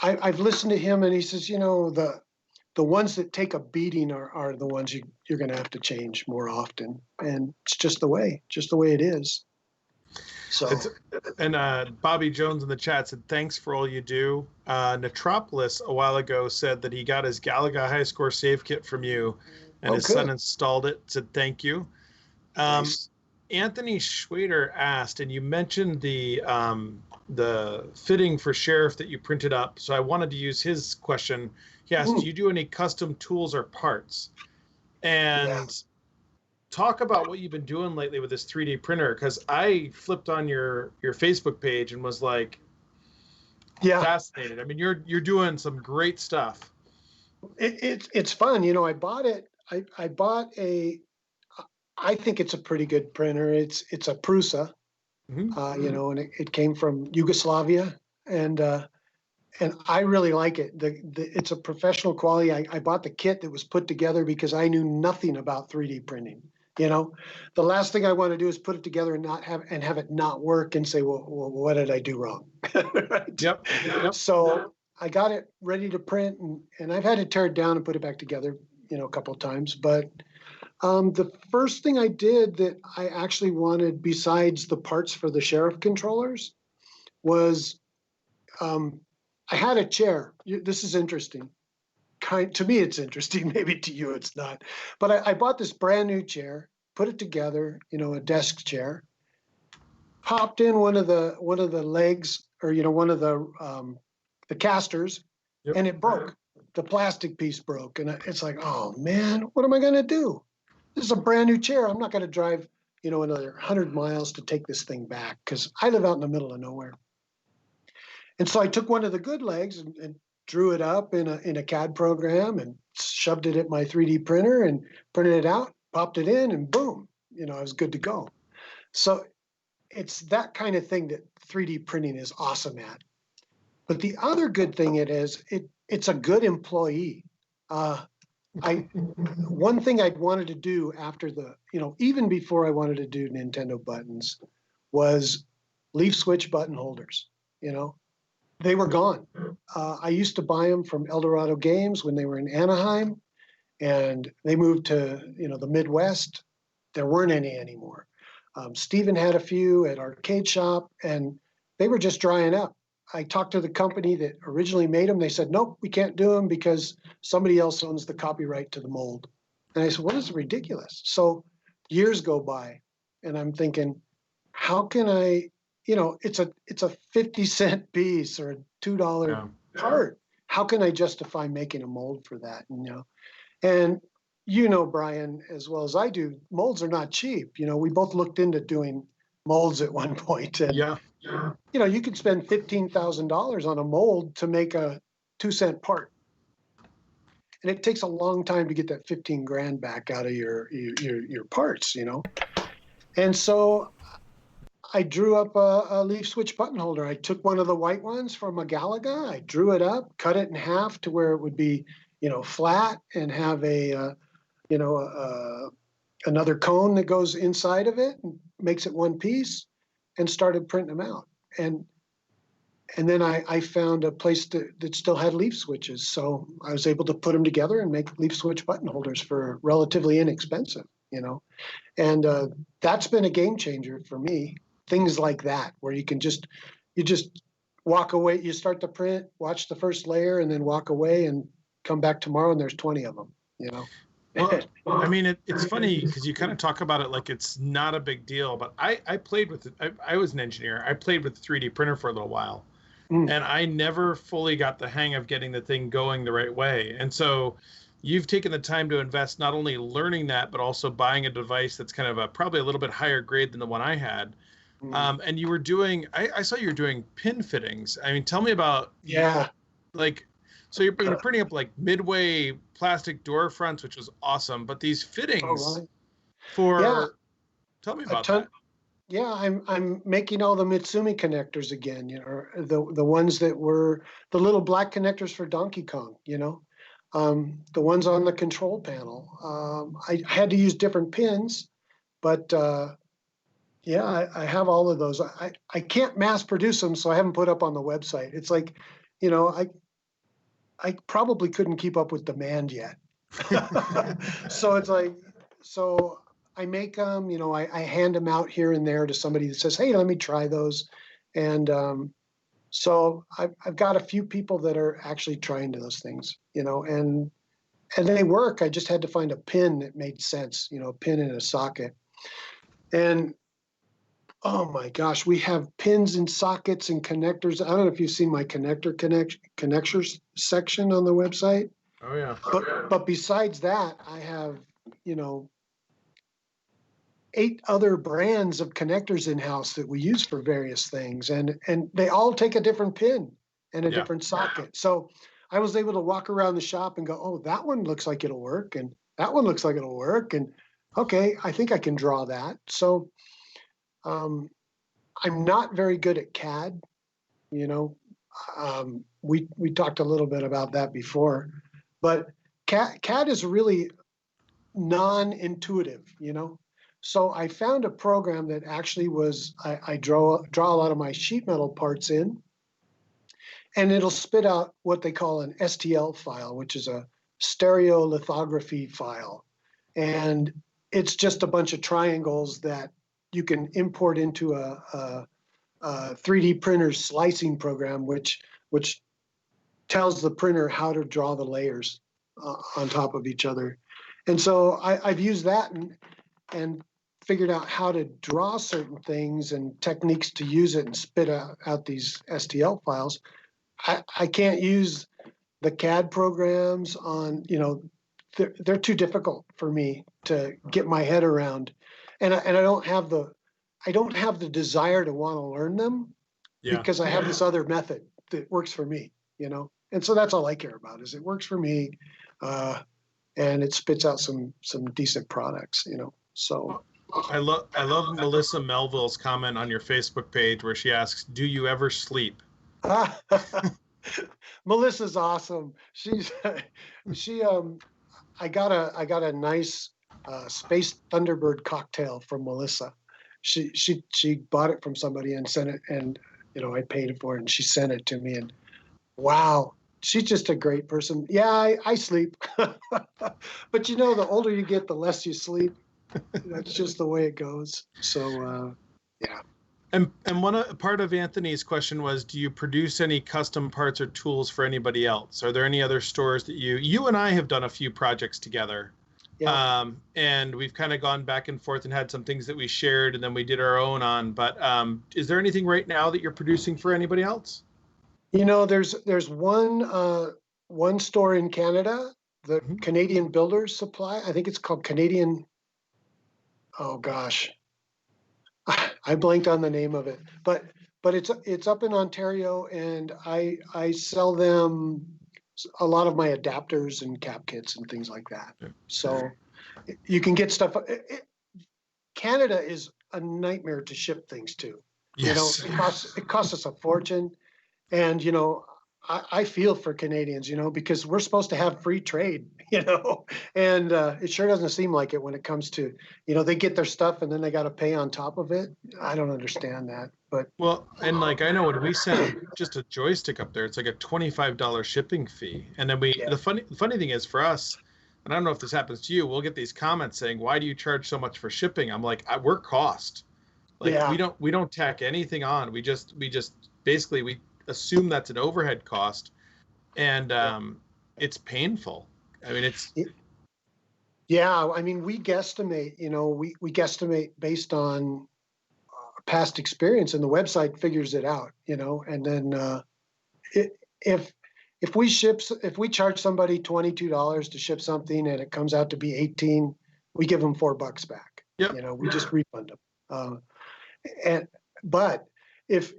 S3: I've listened to him, and he says, you know, the ones that take a beating are the ones you're going to have to change more often, and it's just the way it is. So,
S2: and Bobby Jones in the chat said, thanks for all you do. Netropolis a while ago said that he got his Galaga high score save kit from you, and his son installed it, said thank you.
S3: Nice.
S2: Anthony Schwader asked, and you mentioned the fitting for Sheriff that you printed up, so I wanted to use his question. He asked, do you do any custom tools or parts? And talk about what you've been doing lately with this 3D printer, because I flipped on your Facebook page and was like, fascinated. I mean, you're doing some great stuff.
S3: It's fun. You know, I bought it. I bought I think it's a pretty good printer. It's a Prusa, you know, and it came from Yugoslavia, and I really like it. It's a professional quality. I bought the kit that was put together because I knew nothing about 3D printing. You know, the last thing I want to do is put it together and have it not work and say, well, what did I do wrong? Right?
S2: Yep.
S3: So I got it ready to print, and I've had to tear it down and put it back together, you know, a couple of times. But the first thing I did that I actually wanted, besides the parts for the Sheriff controllers, was I had a chair. This is interesting. To me, it's interesting. Maybe to you, it's not. But I bought this brand new chair, put it together, you know, a desk chair. Popped in one of the legs, or you know, one of the casters, and it broke. The plastic piece broke, and it's like, oh man, what am I going to do? This is a brand new chair. I'm not going to drive, you know, another 100 miles to take this thing back, because I live out in the middle of nowhere. And so I took one of the good legs and drew it up in a CAD program and shoved it at my 3D printer and printed it out, popped it in, and boom, you know, I was good to go. So it's that kind of thing that 3D printing is awesome at. But the other good thing it's a good employee. One thing I'd wanted to do after even before I wanted to do Nintendo buttons, was leaf switch button holders. You know, they were gone. I used to buy them from Eldorado Games when they were in Anaheim, and they moved to, you know, the Midwest. There weren't any anymore. Steven had a few at Arcade Shop, and they were just drying up. I talked to the company that originally made them. They said, nope, we can't do them because somebody else owns the copyright to the mold. And I said, well, this is ridiculous. So years go by, and I'm thinking, how can I, you know, it's a 50-cent piece or a $2 part. How can I justify making a mold for that? And you know, Brian, as well as I do, molds are not cheap. You know, we both looked into doing molds at one point. And, you know, you could spend $15,000 on a mold to make a 2-cent part. And it takes a long time to get that 15 grand back out of your parts, you know. And so I drew up a leaf switch button holder. I took one of the white ones from a Galaga. I drew it up, cut it in half to where it would be, you know, flat and have another cone that goes inside of it and makes it one piece, and started printing them out. And then I found a place that still had leaf switches. So I was able to put them together and make leaf switch button holders for relatively inexpensive, you know. And that's been a game changer for me. Things like that, where you just walk away, you start the print, watch the first layer, and then walk away and come back tomorrow and there's 20 of them, you know.
S2: Well, I mean, it's funny because you kind of talk about it like it's not a big deal, but I played with it. I was an engineer. I played with the 3D printer for a little while, and I never fully got the hang of getting the thing going the right way. And so you've taken the time to invest not only learning that, but also buying a device that's kind of probably a little bit higher grade than the one I had. And you were doing, I saw you were doing pin fittings. I mean, tell me about, so you're printing up like midway plastic door fronts, which was awesome. But these fittings tell me about that.
S3: Yeah, I'm making all the Mitsumi connectors again, you know, the ones that were the little black connectors for Donkey Kong, you know, the ones on the control panel. I had to use different pins, but yeah, I have all of those. I can't mass produce them, so I haven't put up on the website. It's like, you know, I probably couldn't keep up with demand yet. So it's like, so I make them, you know, I hand them out here and there to somebody that says, hey, let me try those. And so I've got a few people that are actually trying those things, you know, and they work. I just had to find a pin that made sense, you know, a pin in a socket. And oh my gosh, we have pins and sockets and connectors. I don't know if you've seen my connectors section on the website.
S2: Oh yeah.
S3: But besides that, I have, you know, 8 other brands of connectors in house that we use for various things, and they all take a different pin and a different socket. So I was able to walk around the shop and go, oh, that one looks like it'll work, and that one looks like it'll work, and okay, I think I can draw that. So I'm not very good at CAD, you know. We talked a little bit about that before, but CAD is really non-intuitive, you know. So I found a program that actually was, I draw a lot of my sheet metal parts in, and it'll spit out what they call an STL file, which is a stereolithography file. And it's just a bunch of triangles that you can import into a 3D printer slicing program, which tells the printer how to draw the layers on top of each other. And so I've used that and figured out how to draw certain things and techniques to use it and spit out these STL files. I can't use the CAD programs on, you know, they're too difficult for me to get my head around. And I don't have the desire to want to learn them because I have this other method that works for me, you know? And so that's all I care about is it works for me. And it spits out some decent products, you know. So
S2: I love Melissa Melville's comment on your Facebook page where she asks, "Do you ever sleep?"
S3: Melissa's awesome. I got a nice Space Thunderbird cocktail from Melissa. She bought it from somebody and sent it, and you know I paid for it, and she sent it to me, and wow. She's just a great person. Yeah, I sleep. But you know, the older you get, the less you sleep. That's just the way it goes. So, yeah.
S2: And part of Anthony's question was, do you produce any custom parts or tools for anybody else? Are there any other stores that you and I have done a few projects together? Yeah. And we've kind of gone back and forth and had some things that we shared and then we did our own on. But is there anything right now that you're producing for anybody else?
S3: You know, there's one store in Canada, the Canadian Builders Supply. I think it's called Canadian. Oh gosh, I blanked on the name of it. But it's up in Ontario, and I sell them a lot of my adapters and cap kits and things like that. So you can get stuff. Canada is a nightmare to ship things to. Yes. You know, it costs us a fortune. And, you know, I feel for Canadians, you know, because we're supposed to have free trade, you know, and it sure doesn't seem like it when it comes to, you know, they get their stuff and then they got to pay on top of it. I don't understand that. But
S2: well, and like I know when we send just a joystick up there, it's like a $25 shipping fee. And then the funny thing is for us, and I don't know if this happens to you, we'll get these comments saying, why do you charge so much for shipping? I'm like, we're cost. Like we don't tack anything on. We just basically we assume that's an overhead cost, and it's painful. I mean,
S3: I mean, we guesstimate, you know, we guesstimate based on past experience, and the website figures it out, you know, and then if we charge somebody $22 to ship something and it comes out to be $18, we give them $4 back.
S2: Yep.
S3: You know, we just refund them. But if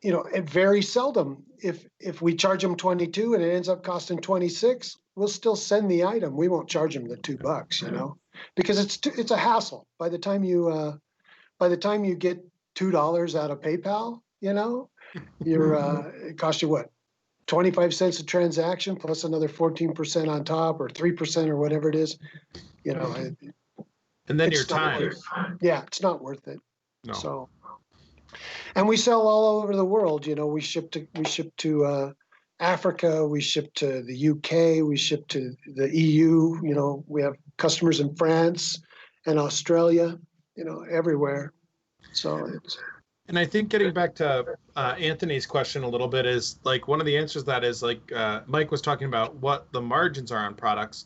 S3: you know, it very seldom. If we charge them $22 and it ends up costing $26, we'll still send the item. We won't charge them the $2, you know, because it's a hassle. By the time you by the time you get $2 out of PayPal, you're it costs you what, 25 cents a transaction plus another 14% on top, or 3% or whatever it is.
S2: And then your time.
S3: Yeah, it's not worth it.
S2: No.
S3: So, and we sell all over the world. We ship to Africa, we ship to the UK, we ship to the EU. We have customers in France and Australia. Everywhere. So it's.
S2: And I think getting back to Anthony's question a little bit is like one of the answers to that is like Mike was talking about what the margins are on products.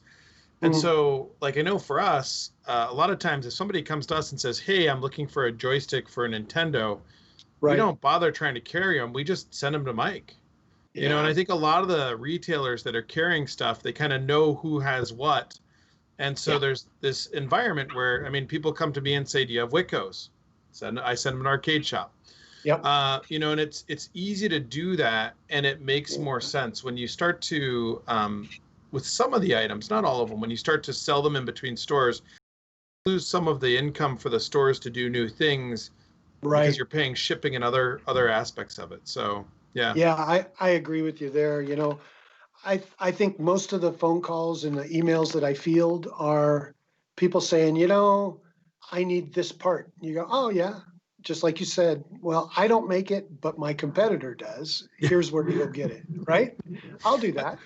S2: And so like I know for us, a lot of times if somebody comes to us and says, hey, I'm looking for a joystick for a Nintendo, we don't bother trying to carry them. We just send them to Mike. And I think a lot of the retailers that are carrying stuff, they kind of know who has what. And so there's this environment where, I mean, people come to me and say, do you have Wiccos? I send them an arcade shop.
S3: Yep.
S2: And it's easy to do that, and it makes more sense when you start to, with some of the items, not all of them, when you start to sell them in between stores, lose some of the income for the stores to do new things, because you're paying shipping and other aspects of it. So yeah.
S3: Yeah, I agree with you there. I think most of the phone calls and the emails that I field are people saying, I need this part. You go, oh yeah, just like you said. Well, I don't make it, but my competitor does. Here's where you go get it, right? I'll do that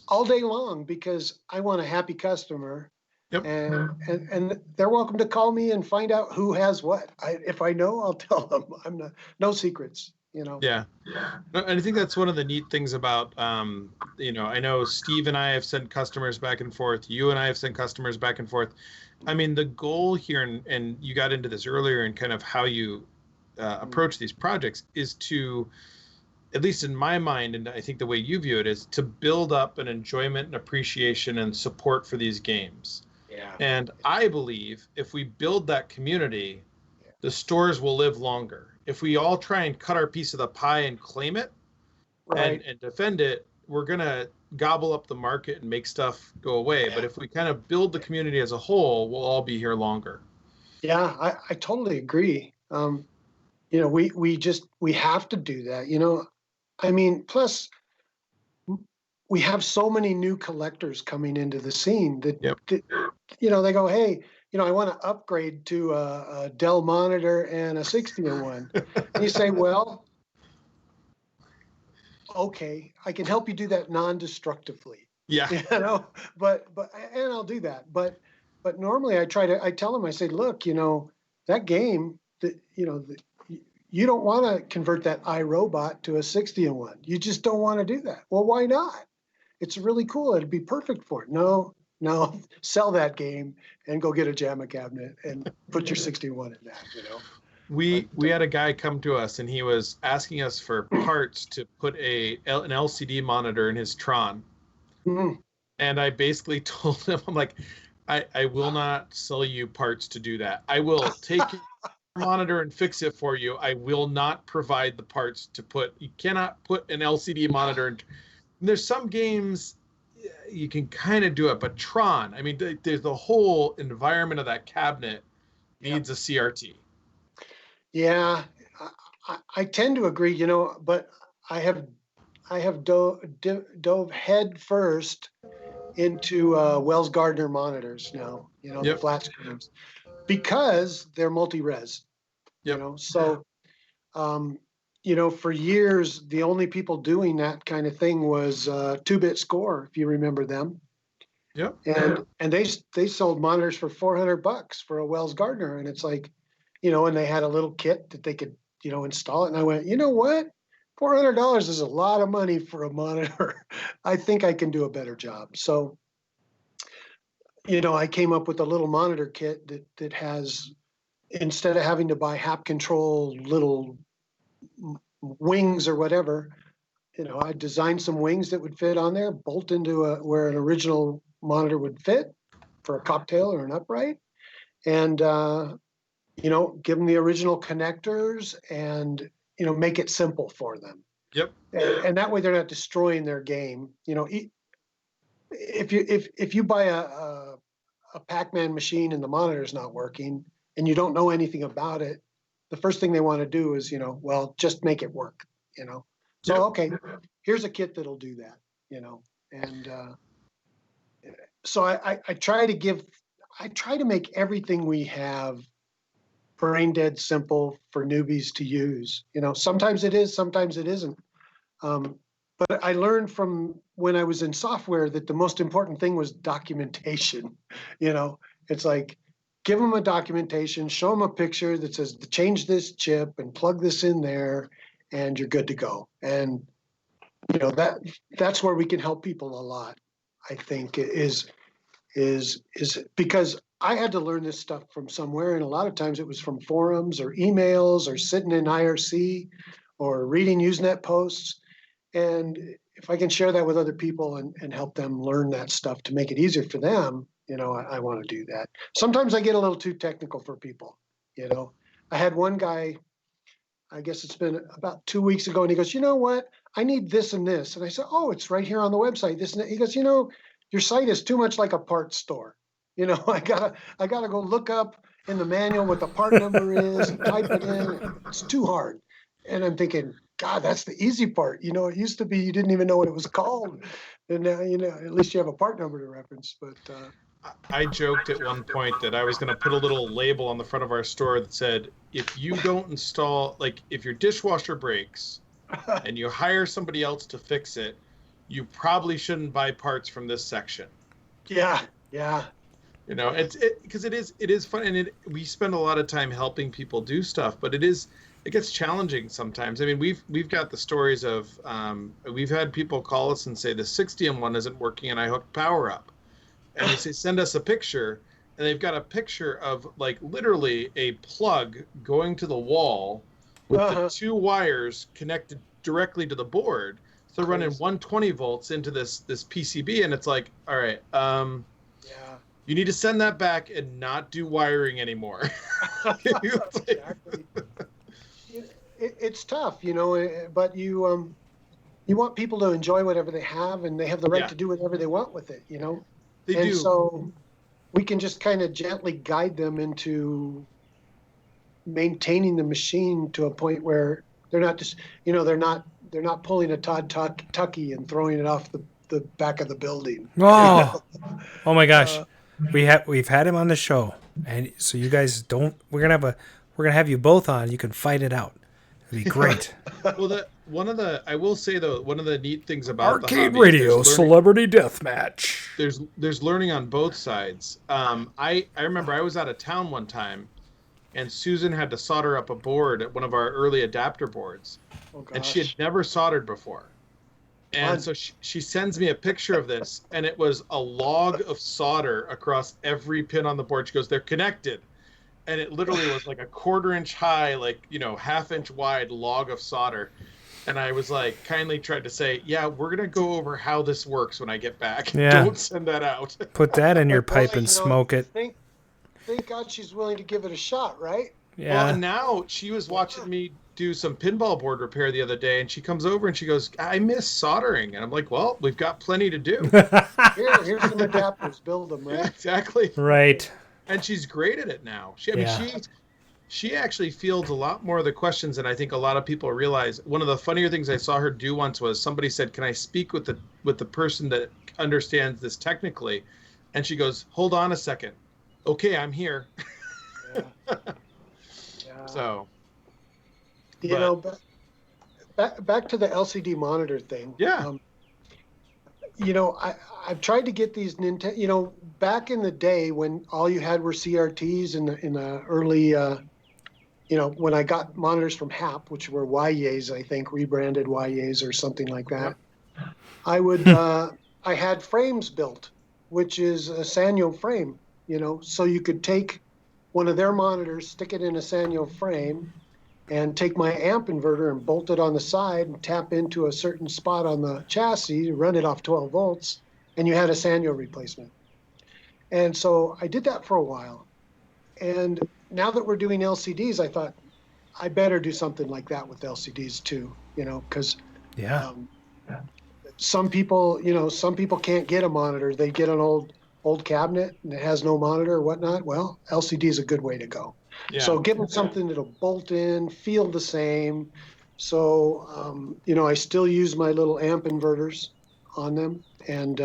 S3: all day long because I want a happy customer.
S2: Yep.
S3: And they're welcome to call me and find out who has what. If I know, I'll tell them. No secrets.
S2: Yeah. And I think that's one of the neat things about, I know Steve and I have sent customers back and forth. You and I have sent customers back and forth. I mean, the goal here, and you got into this earlier and kind of how you approach these projects is to, at least in my mind, and I think the way you view it is to build up an enjoyment and appreciation and support for these games.
S3: Yeah.
S2: And I believe if we build that community, the stores will live longer. If we all try and cut our piece of the pie and claim it and defend it, we're going to gobble up the market and make stuff go away. But if we kind of build the community as a whole, we'll all be here longer.
S3: Yeah, I totally agree. We have to do that. I mean, plus we have so many new collectors coming into the scene that, they go, hey, I want to upgrade to a Dell monitor and a 60-in-1. And you say, well, okay, I can help you do that non-destructively.
S2: Yeah.
S3: But I'll do that. But normally I tell them, I say, look, that game that, you don't want to convert that iRobot to a 60-in-1. You just don't want to do that. Well, why not? It's really cool. It'd be perfect for it. No, sell that game and go get a JAMA cabinet and put your 60-in-1 in that,
S2: We had a guy come to us and he was asking us for parts to put an LCD monitor in his Tron.
S3: Mm-hmm.
S2: And I basically told him, I'm like, I will not sell you parts to do that. I will take your monitor and fix it for you. I will not provide the parts to put. You cannot put an LCD monitor in. There's some games you can kind of do it, but Tron, I mean, there's the whole environment of that cabinet needs a CRT.
S3: Yeah, I tend to agree, but I have dove head first into Wells Gardner monitors now, the flat screens, because they're multi-res. So for years, the only people doing that kind of thing was 2-Bit Score, if you remember them.
S2: Yep.
S3: And they sold monitors for $400 for a Wells Gardner, and it's like, and they had a little kit that they could, install it. And I went, you know what? $400 is a lot of money for a monitor. I think I can do a better job. So, I came up with a little monitor kit that has, instead of having to buy hap control little wings or whatever, I designed some wings that would fit on there, bolt into where an original monitor would fit for a cocktail or an upright, and give them the original connectors and make it simple for them.
S2: Yep.
S3: And that way they're not destroying their game. If you buy a Pac-Man machine and the monitor's not working and you don't know anything about it, the first thing they want to do is, well, just make it work, So, okay, here's a kit that'll do that, and so I try to make everything we have brain dead simple for newbies to use. Sometimes it is, sometimes it isn't. But I learned from when I was in software that the most important thing was documentation. It's like, give them a documentation, show them a picture that says, change this chip and plug this in there, and you're good to go. And, that's where we can help people a lot, I think, is because I had to learn this stuff from somewhere. And a lot of times it was from forums or emails or sitting in IRC or reading Usenet posts. And if I can share that with other people and help them learn that stuff to make it easier for them, I want to do that. Sometimes I get a little too technical for people. I had one guy, I guess it's been about 2 weeks ago, and he goes, you know what? I need this and this. And I said, oh, it's right here on the website. This and that. He goes, your site is too much like a parts store. I gotta go look up in the manual what the part number is and type it in. It's too hard. And I'm thinking, God, that's the easy part. It used to be you didn't even know what it was called. And now, at least you have a part number to reference. But
S2: I joked at one point that I was going to put a little label on the front of our store that said, if you don't install, like if your dishwasher breaks and you hire somebody else to fix it, you probably shouldn't buy parts from this section.
S3: Yeah.
S2: It's because it is fun, and we spend a lot of time helping people do stuff, but it gets challenging sometimes. I mean, we've got the stories of we've had people call us and say the 60M1 isn't working and I hooked power up, and they say send us a picture, and they've got a picture of like literally a plug going to the wall with the two wires connected directly to the board. So they're running 120 volts into this PCB, and it's like, all right, you need to send that back and not do wiring anymore.
S3: Exactly. It's tough, but you want people to enjoy whatever they have, and they have the right to do whatever they want with it,
S2: They do.
S3: So we can just kind of gently guide them into maintaining the machine to a point where they're not just, they're not pulling a Todd Tucky and throwing it off the back of the building.
S1: Oh, oh my gosh. We've had him on the show, and so you guys don't. We're gonna have you both on. You can fight it out. It'd be great.
S2: Well, I will say though, one of the neat things about
S1: Arcade
S2: the hobby,
S1: Radio Celebrity Deathmatch.
S2: There's learning on both sides. I remember I was out of town one time, and Susan had to solder up a board at one of our early adapter boards, and she had never soldered before. And so she sends me a picture of this, and it was a log of solder across every pin on the board. She goes, they're connected. And it literally was like a 1/4 inch high, like, 1/2 inch wide log of solder. And I was like, kindly tried to say, yeah, we're going to go over how this works when I get back.
S1: Yeah.
S2: Don't send that out.
S1: Put that in your pipe and smoke it.
S3: Thank God she's willing to give it a shot, right?
S1: Yeah.
S2: Well, and now she was watching me do some pinball board repair the other day, and she comes over and she goes, I miss soldering. And I'm like, well, we've got plenty to do.
S3: Here's some adapters, build them, right?
S2: Yeah, exactly.
S1: Right.
S2: And she's great at it now. She actually fields a lot more of the questions than I think a lot of people realize. One of the funnier things I saw her do once was somebody said, can I speak with the person that understands this technically? And she goes, hold on a second. Okay, I'm here.
S3: Yeah.
S2: So,
S3: back to the LCD monitor thing.
S2: Yeah.
S3: I've tried to get these Nintendo. Back in the day when all you had were CRTs in the early, when I got monitors from Hap, which were YYAs, I think rebranded YYAs or something like that. Yep. I would, I had frames built, which is a Sanyo frame. So you could take one of their monitors, stick it in a Sanyo frame, and take my amp inverter and bolt it on the side and tap into a certain spot on the chassis, run it off 12 volts, and you had a Sanyo replacement. And so I did that for a while. And now that we're doing LCDs, I thought I better do something like that with LCDs too, because some people can't get a monitor. They get an old cabinet and it has no monitor or whatnot. Well, LCD is a good way to go.
S2: Yeah.
S3: So give them something that'll bolt in, feel the same. So, I still use my little amp inverters on them, and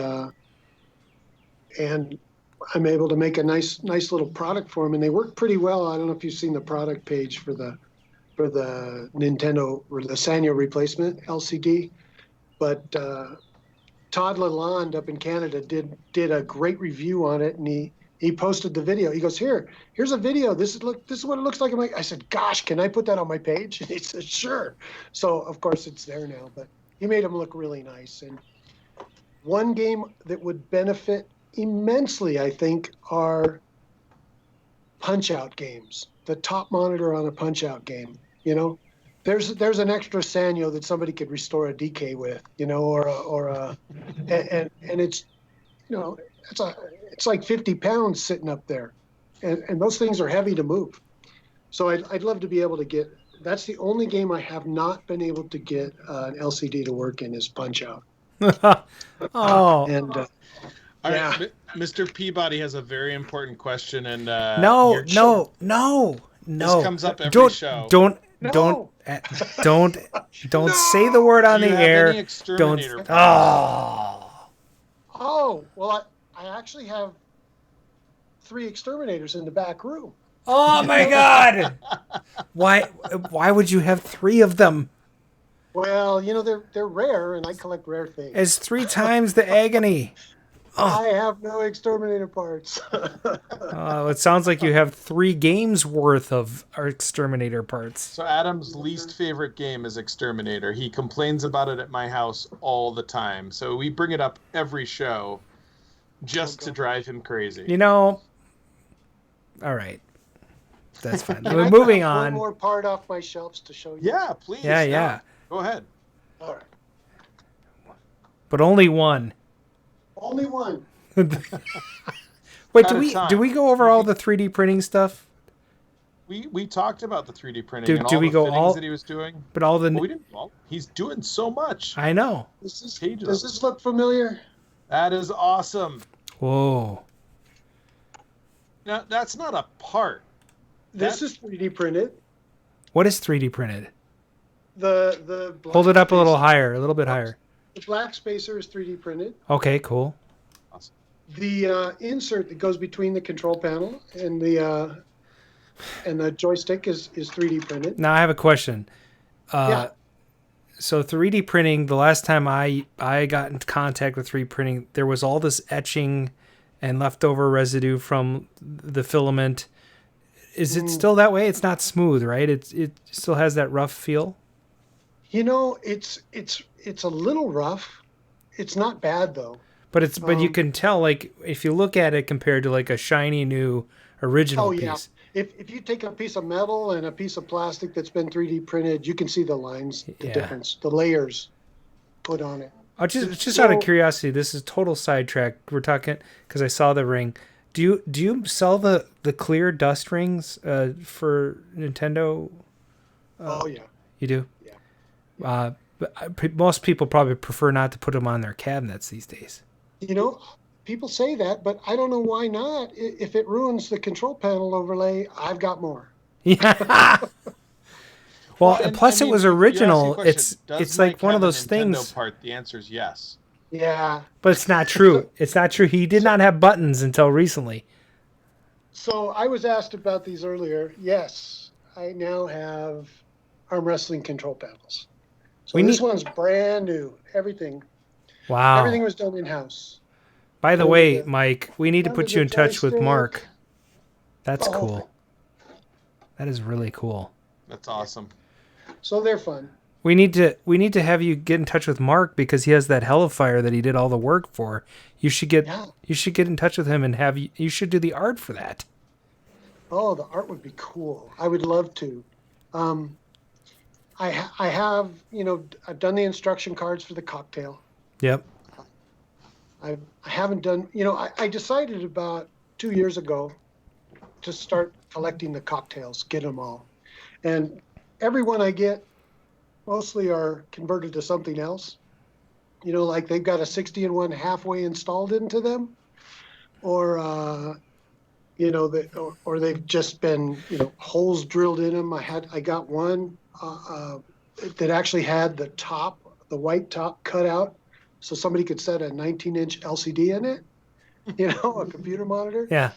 S3: I'm able to make a nice little product for them, and they work pretty well. I don't know if you've seen the product page for the Nintendo or the Sanyo replacement LCD, but Todd Lalonde up in Canada did a great review on it, and he posted the video. He goes, here's a video. This is what it looks like. I said, gosh, can I put that on my page? And he said, sure. So of course it's there now, but he made them look really nice. And one game that would benefit immensely, I think, are punch-out games. The top monitor on a punch-out game, There's an extra Sanyo that somebody could restore a DK with, and it's, it's like 50 pounds sitting up there, and those things are heavy to move. So I'd love to be able to get. That's the only game I have not been able to get an LCD to work in is Punch Out.
S1: Oh,
S3: and
S2: all
S3: yeah,
S2: right, Mr. Peabody has a very important question, and
S1: no.
S2: This comes up every show.
S1: Don't say the word on the air. Don't.
S3: Oh, well, I actually have 3 exterminators in the back room.
S1: Oh my God! Why would you have 3 of them?
S3: Well, they're rare, and I collect rare things.
S1: It's 3 times the agony.
S3: I have no exterminator parts.
S1: It sounds like you have 3 games worth of exterminator parts.
S2: So Adam's least favorite game is Exterminator. He complains about it at my house all the time. So we bring it up every show just to drive him crazy.
S1: All right. That's fine. We're moving on.
S3: One more part off my shelves to show you.
S2: Yeah, please.
S1: Yeah.
S2: Go ahead.
S3: All right.
S1: But only one.
S3: Only one.
S1: Wait, do we go over all the 3D printing stuff?
S2: We talked about the 3D printing and
S1: do
S2: all
S1: we
S2: the
S1: go
S2: fittings that he was doing.
S1: But all the
S2: we didn't. Well, he's doing so much.
S1: I know.
S3: Does this look familiar?
S2: That is awesome.
S1: Whoa.
S2: Now that's not a part.
S3: This is 3D printed.
S1: What is 3D printed?
S3: The
S1: hold it up a little higher, a little bit higher.
S3: The black spacer is 3D printed.
S1: Okay, cool.
S2: Awesome.
S3: The insert that goes between the control panel and the joystick is 3D printed.
S1: Now I have a question.
S3: Yeah.
S1: So 3D printing, the last time I got in contact with 3D printing, there was all this etching and leftover residue from the filament. Is it still that way? It's not smooth, right? It still has that rough feel.
S3: It's a little rough. It's not bad though.
S1: But but you can tell, like, if you look at it compared to like a shiny new original piece.
S3: Yeah. If you take a piece of metal and a piece of plastic that's been 3D printed, you can see the lines, the difference, the layers put on it.
S1: Just out of curiosity, this is total sidetrack. We're talking because I saw the ring. Do you sell the clear dust rings for Nintendo?
S3: Oh yeah.
S1: You do?
S3: Yeah.
S1: But most people probably prefer not to put them on their cabinets these days.
S3: People say that, but I don't know why not. If it ruins the control panel overlay, I've got more.
S1: Yeah. Well,
S2: and
S1: plus it was original. It's
S2: Does
S1: like
S2: Mike
S1: one of
S2: have a
S1: those
S2: Nintendo
S1: things.
S2: Part, the answer is yes.
S3: Yeah.
S1: But it's not true. It's not true. He did not have buttons until recently.
S3: So I was asked about these earlier. Yes, I now have arm wrestling control panels. So this one's brand new. Everything.
S1: Wow.
S3: Everything was done in-house.
S1: By the way, Mike, we need to put you in touch with Mark. That's cool. That is really cool.
S2: That's awesome.
S3: So they're fun.
S1: We need to have you get in touch with Mark because he has that Hellfire that he did all the work for. You should get in touch with him and you should do the art for that.
S3: Oh, the art would be cool. I would love to. I have, I've done the instruction cards for the cocktail.
S1: Yep.
S3: I haven't done, I decided about 2 years ago to start collecting the cocktails, get them all. And every one I get mostly are converted to something else. Like they've got a 60-in-1 halfway installed into them. Or, you know, or they've just been, you know, holes drilled in them. I got one that actually had the white top cut out, so somebody could set a 19-inch LCD in it, you know, a computer monitor.
S1: Yeah.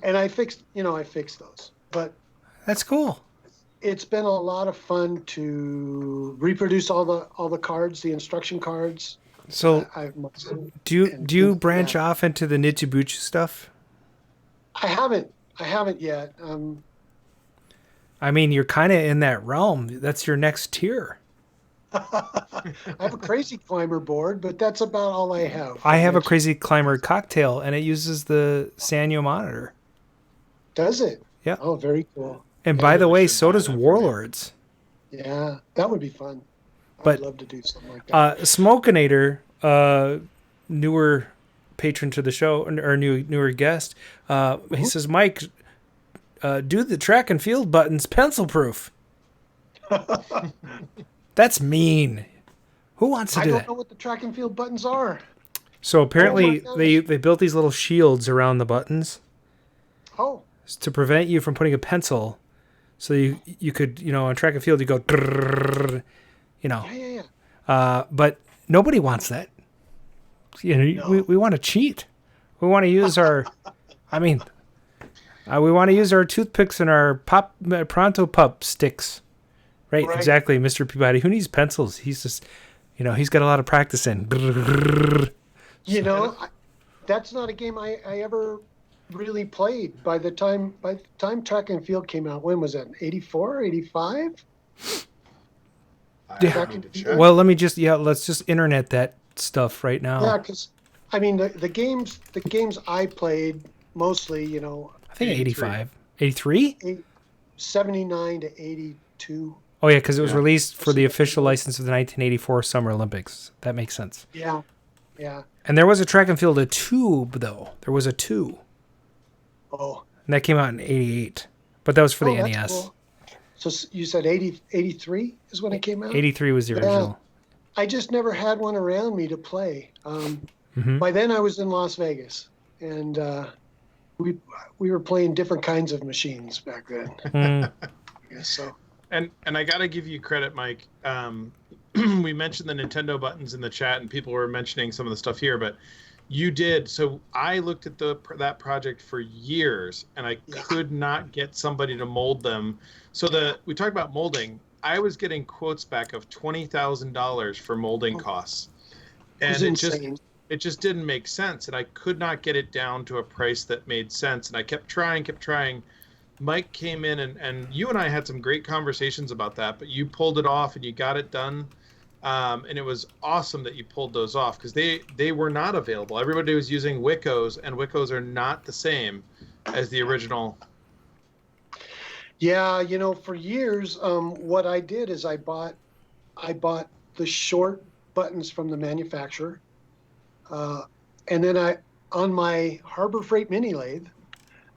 S3: And I fixed those. But
S1: that's cool.
S3: It's been a lot of fun to reproduce all the cards, the instruction cards.
S1: So, do you branch off into the Nichibuchi stuff?
S3: I haven't yet.
S1: I mean, you're kind of in that realm. That's your next tier.
S3: I have a crazy climber board, but that's about all I have.
S1: I have a crazy climber cocktail, and it uses the Sanyo monitor.
S3: Does it?
S1: Yeah.
S3: Oh, very cool.
S1: And by the way, so does Warlords.
S3: Yeah, that would be fun.
S1: But
S3: I'd love to do something like that.
S1: Smokinator, newer patron to the show, or newer guest, he says, Mike, do the track and field buttons pencil proof. That's mean. Who wants to do that?
S3: I don't know what the track and field buttons are.
S1: So apparently they built these little shields around the buttons.
S3: Oh.
S1: To prevent you from putting a pencil. So you could, you know, on track and field, you go, you know.
S3: Yeah.
S1: But nobody wants that. You know, we want to cheat. We want to use our, we want to use our toothpicks and our Pronto Pup sticks. Right, exactly, Mr. Peabody. Who needs pencils? He's just, you know, he's got a lot of practice in.
S3: You know, that's not a game I ever really played. By the time track and field came out, when was that? 84, 85?
S1: Yeah. Well, let's just internet that stuff right now.
S3: Yeah, because I mean the games I played mostly, you know,
S1: I think 85, 83,
S3: 79 to 82.
S1: Oh yeah, because it was released for the official license of the 1984 Summer Olympics. That makes sense.
S3: Yeah.
S1: And there was a track and field, a tube though. There was a 2.
S3: Oh.
S1: And that came out in 88, but that was for the NES.
S3: Cool. So you said 83 is when it came out?
S1: 83 was the original.
S3: I just never had one around me to play. By then I was in Las Vegas, and we were playing different kinds of machines back then. I guess so.
S2: And I got to give you credit, Mike. We mentioned the Nintendo buttons in the chat, and people were mentioning some of the stuff here, but you did. So I looked at that project for years, and I could not get somebody to mold them. So we talked about molding. I was getting quotes back of $20,000 for molding costs, and it just didn't make sense, and I could not get it down to a price that made sense. And I kept trying. Mike came in, and you and I had some great conversations about that, but you pulled it off and you got it done. And it was awesome that you pulled those off, because they were not available. Everybody was using Wiccos, and Wiccos are not the same as the original.
S3: Yeah, you know, for years, what I did is I bought the short buttons from the manufacturer, and then on my Harbor Freight mini lathe,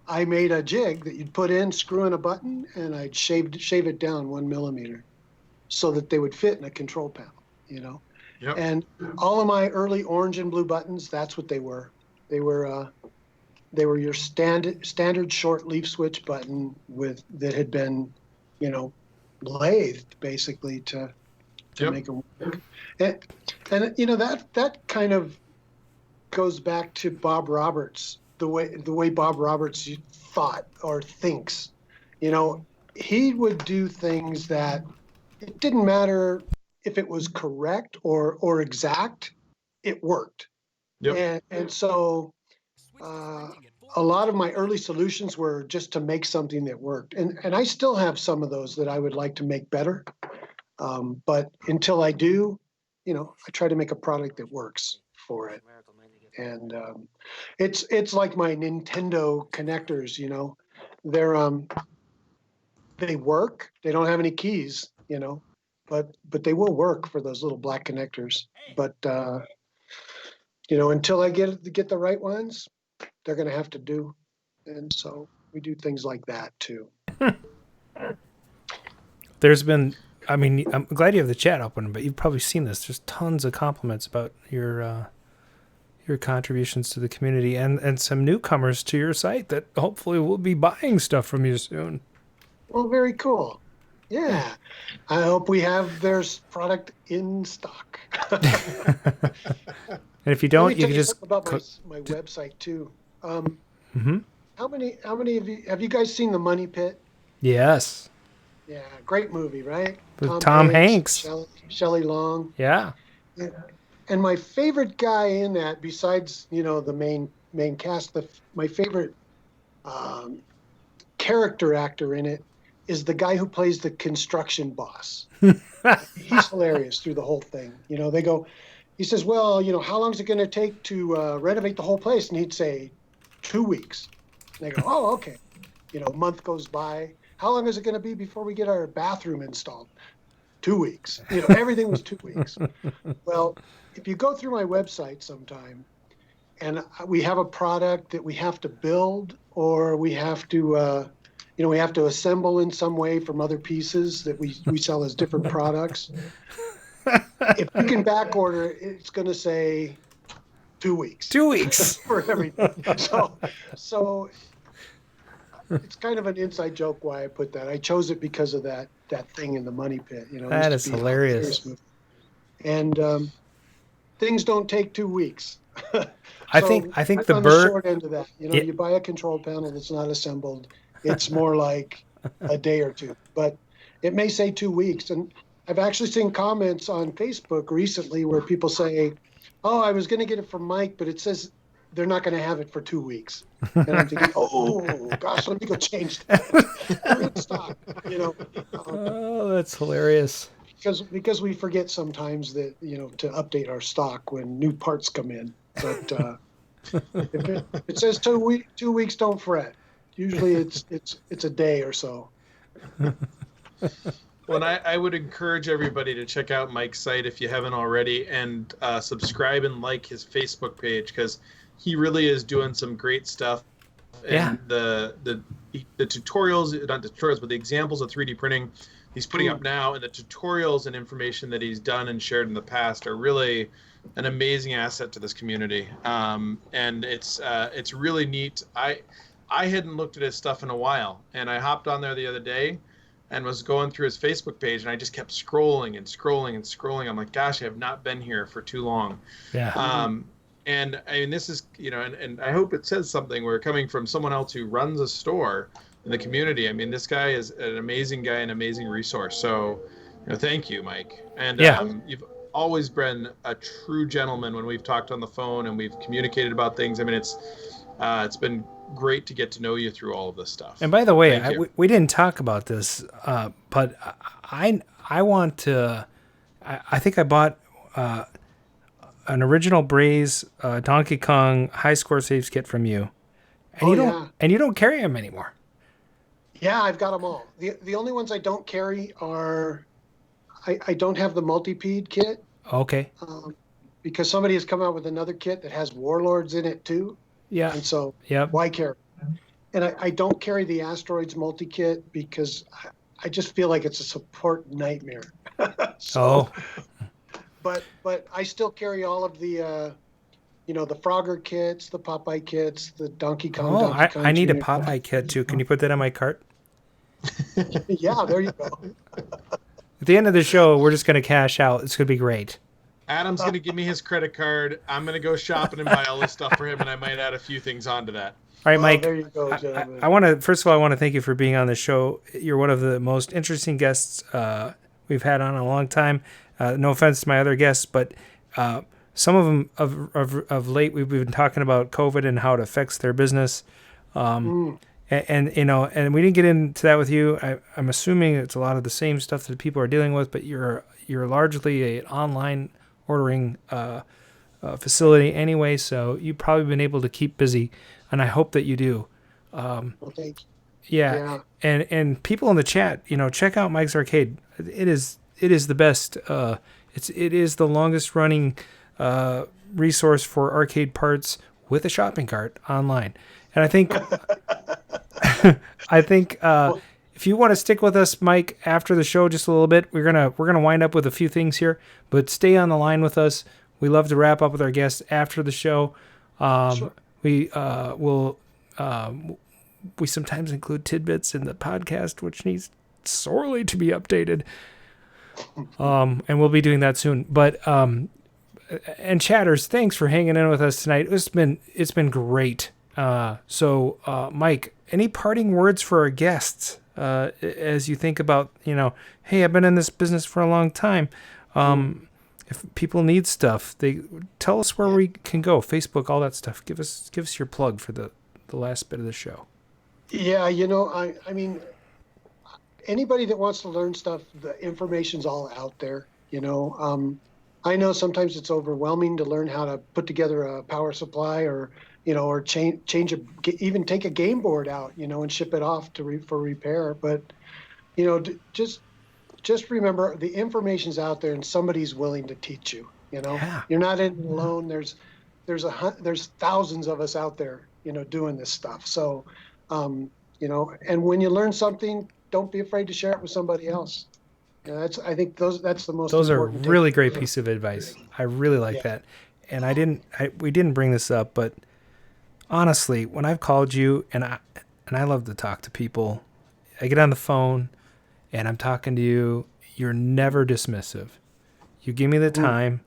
S3: I made a jig that you'd put in, screw in a button, and I'd shave it down 1 millimeter so that they would fit in a control panel, you know?
S2: Yep.
S3: And all of my early orange and blue buttons, that's what they were. They were your standard short leaf switch button that had been, you know, lathed basically to make them work. And you know, that kind of goes back to Bob Roberts. The way Bob Roberts thought or thinks, you know, he would do things that it didn't matter if it was correct or exact, it worked.
S2: Yep.
S3: And so a lot of my early solutions were just to make something that worked. And I still have some of those that I would like to make better. But until I do, you know, I try to make a product that works for it. And it's like my Nintendo connectors, you know, they work. They don't have any keys, you know, but they will work for those little black connectors. But you know, until I get the right ones, they're going to have to do. And so we do things like that too.
S1: There's been, I mean, I'm glad you have the chat open, but you've probably seen this. There's tons of compliments about your your contributions to the community and some newcomers to your site that hopefully will be buying stuff from you soon.
S3: Well, very cool. Yeah. I hope we have their product in stock.
S1: And if you don't, you can just
S3: about my website too.
S1: Mm-hmm.
S3: How many of you have you guys seen The Money Pit?
S1: Yes.
S3: Yeah, great movie, right?
S1: With Tom Hanks.
S3: Shelley Long.
S1: Yeah.
S3: And my favorite guy in that, besides the main cast, my favorite character actor in it is the guy who plays the construction boss. He's hilarious through the whole thing. He says, well, how long is it going to take to renovate the whole place? And he'd say, 2 weeks. And they go, oh, okay. A month goes by. How long is it going to be before we get our bathroom installed? 2 weeks. Everything was 2 weeks. Well, if you go through my website sometime and we have a product that we have to build or we have to, we have to assemble in some way from other pieces that we sell as different products. If you can back order, it's going to say 2 weeks.
S1: 2 weeks
S3: for everything. So it's kind of an inside joke why I put that. I chose it because of that thing in The Money Pit.
S1: That is hilarious.
S3: And things don't take 2 weeks.
S1: I think the
S3: on the short end of that. You buy a control panel that's not assembled. It's more like a day or two, but it may say 2 weeks. And I've actually seen comments on Facebook recently where people say, oh, I was going to get it from Mike, but it says they're not going to have it for 2 weeks. And I'm thinking, oh, gosh, let me go change that. They're in stock,
S1: Oh, that's hilarious.
S3: Because we forget sometimes that, to update our stock when new parts come in. But if it says 2 weeks, don't fret. Usually it's a day or so.
S2: Well, I would encourage everybody to check out Mike's site if you haven't already, and subscribe and like his Facebook page because he really is doing some great stuff.
S1: Yeah.
S2: And the tutorials, not the tutorials, but the examples of 3D printing he's putting up now, and the tutorials and information that he's done and shared in the past are really an amazing asset to this community. And it's really neat. I hadn't looked at his stuff in a while, and I hopped on there the other day and was going through his Facebook page, and I just kept scrolling and scrolling and scrolling. I'm like, gosh, I have not been here for too long.
S1: Yeah.
S2: And I mean, this is, and I hope it says something. We're coming from someone else who runs a store in the community. I mean, this guy is an amazing guy, an amazing resource. So, thank you, Mike. And you've always been a true gentleman when we've talked on the phone and we've communicated about things. I mean, it's been great to get to know you through all of this stuff.
S1: And by the way, we didn't talk about this, but I want to. I think I bought an original Braze Donkey Kong high score saves kit from you, and you don't carry them anymore.
S3: Yeah, I've got them all. The only ones I don't carry are I don't have the multi-ped kit.
S1: Okay.
S3: Because somebody has come out with another kit that has Warlords in it too.
S1: Yeah.
S3: And so why carry? And I don't carry the Asteroids multi-kit because I just feel like it's a support nightmare. But I still carry all of the, the Frogger kits, the Popeye kits, the Donkey Kong.
S1: Oh,
S3: Donkey Kong
S1: I need a
S3: Jr.
S1: Popeye kit too. Can you put that on my cart?
S3: Yeah, there you go.
S1: At the end of the show, we're just going to cash out. It's going to be great.
S2: Adam's going to give me his credit card. I'm going to go shopping and buy all this stuff for him, and I might add a few things onto that.
S1: All right, Mike.
S3: There you go, gentlemen.
S1: I want to first of all, I want to thank you for being on the show. You're one of the most interesting guests we've had on in a long time. No offense to my other guests, but some of them of late we've been talking about COVID and how it affects their business. And we didn't get into that with you. I'm assuming it's a lot of the same stuff that people are dealing with, but you're largely an online ordering facility anyway, so you've probably been able to keep busy, and I hope that you do.
S3: Well, thank you.
S1: Yeah. And people in the chat, check out Mike's Arcade. It is the best. It is the longest running resource for arcade parts with a shopping cart online, and I think if you want to stick with us, Mike, after the show just a little bit, we're gonna wind up with a few things here, but stay on the line with us. We love to wrap up with our guests after the show.
S3: Sure.
S1: We we sometimes include tidbits in the podcast, which needs sorely to be updated. And we'll be doing that soon. But and chatters, thanks for hanging in with us tonight. It's been great. So Mike, any parting words for our guests as you think about, hey, I've been in this business for a long time. If people need stuff, they tell us where we can go. Facebook, all that stuff. Give us your plug for the last bit of the show.
S3: Yeah, I mean, anybody that wants to learn stuff, the information's all out there. I know sometimes it's overwhelming to learn how to put together a power supply, or even take a game board out, and ship it off for repair. But just remember, the information's out there, and somebody's willing to teach you.
S1: Yeah.
S3: You're not in alone. There's thousands of us out there, doing this stuff. So, and when you learn something, don't be afraid to share it with somebody else. I think that's the most.
S1: Those are
S3: important
S1: really great piece of advice. I really like that. And we didn't bring this up, but honestly, when I've called you, and I love to talk to people, I get on the phone and I'm talking to you, you're never dismissive. You give me the time,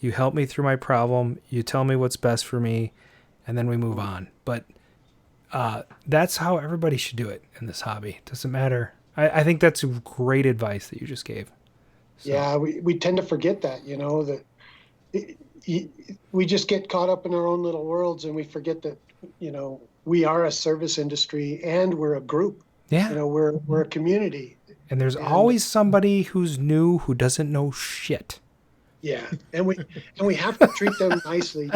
S1: you help me through my problem, you tell me what's best for me, and then we move on. But that's how everybody should do it in this hobby. Doesn't matter. I think that's great advice that you just gave. So.
S3: Yeah, we tend to forget that, that we just get caught up in our own little worlds, and we forget that, we are a service industry and we're a group.
S1: Yeah.
S3: We're a community.
S1: And there's always somebody who's new who doesn't know shit.
S3: Yeah, and we have to treat them nicely.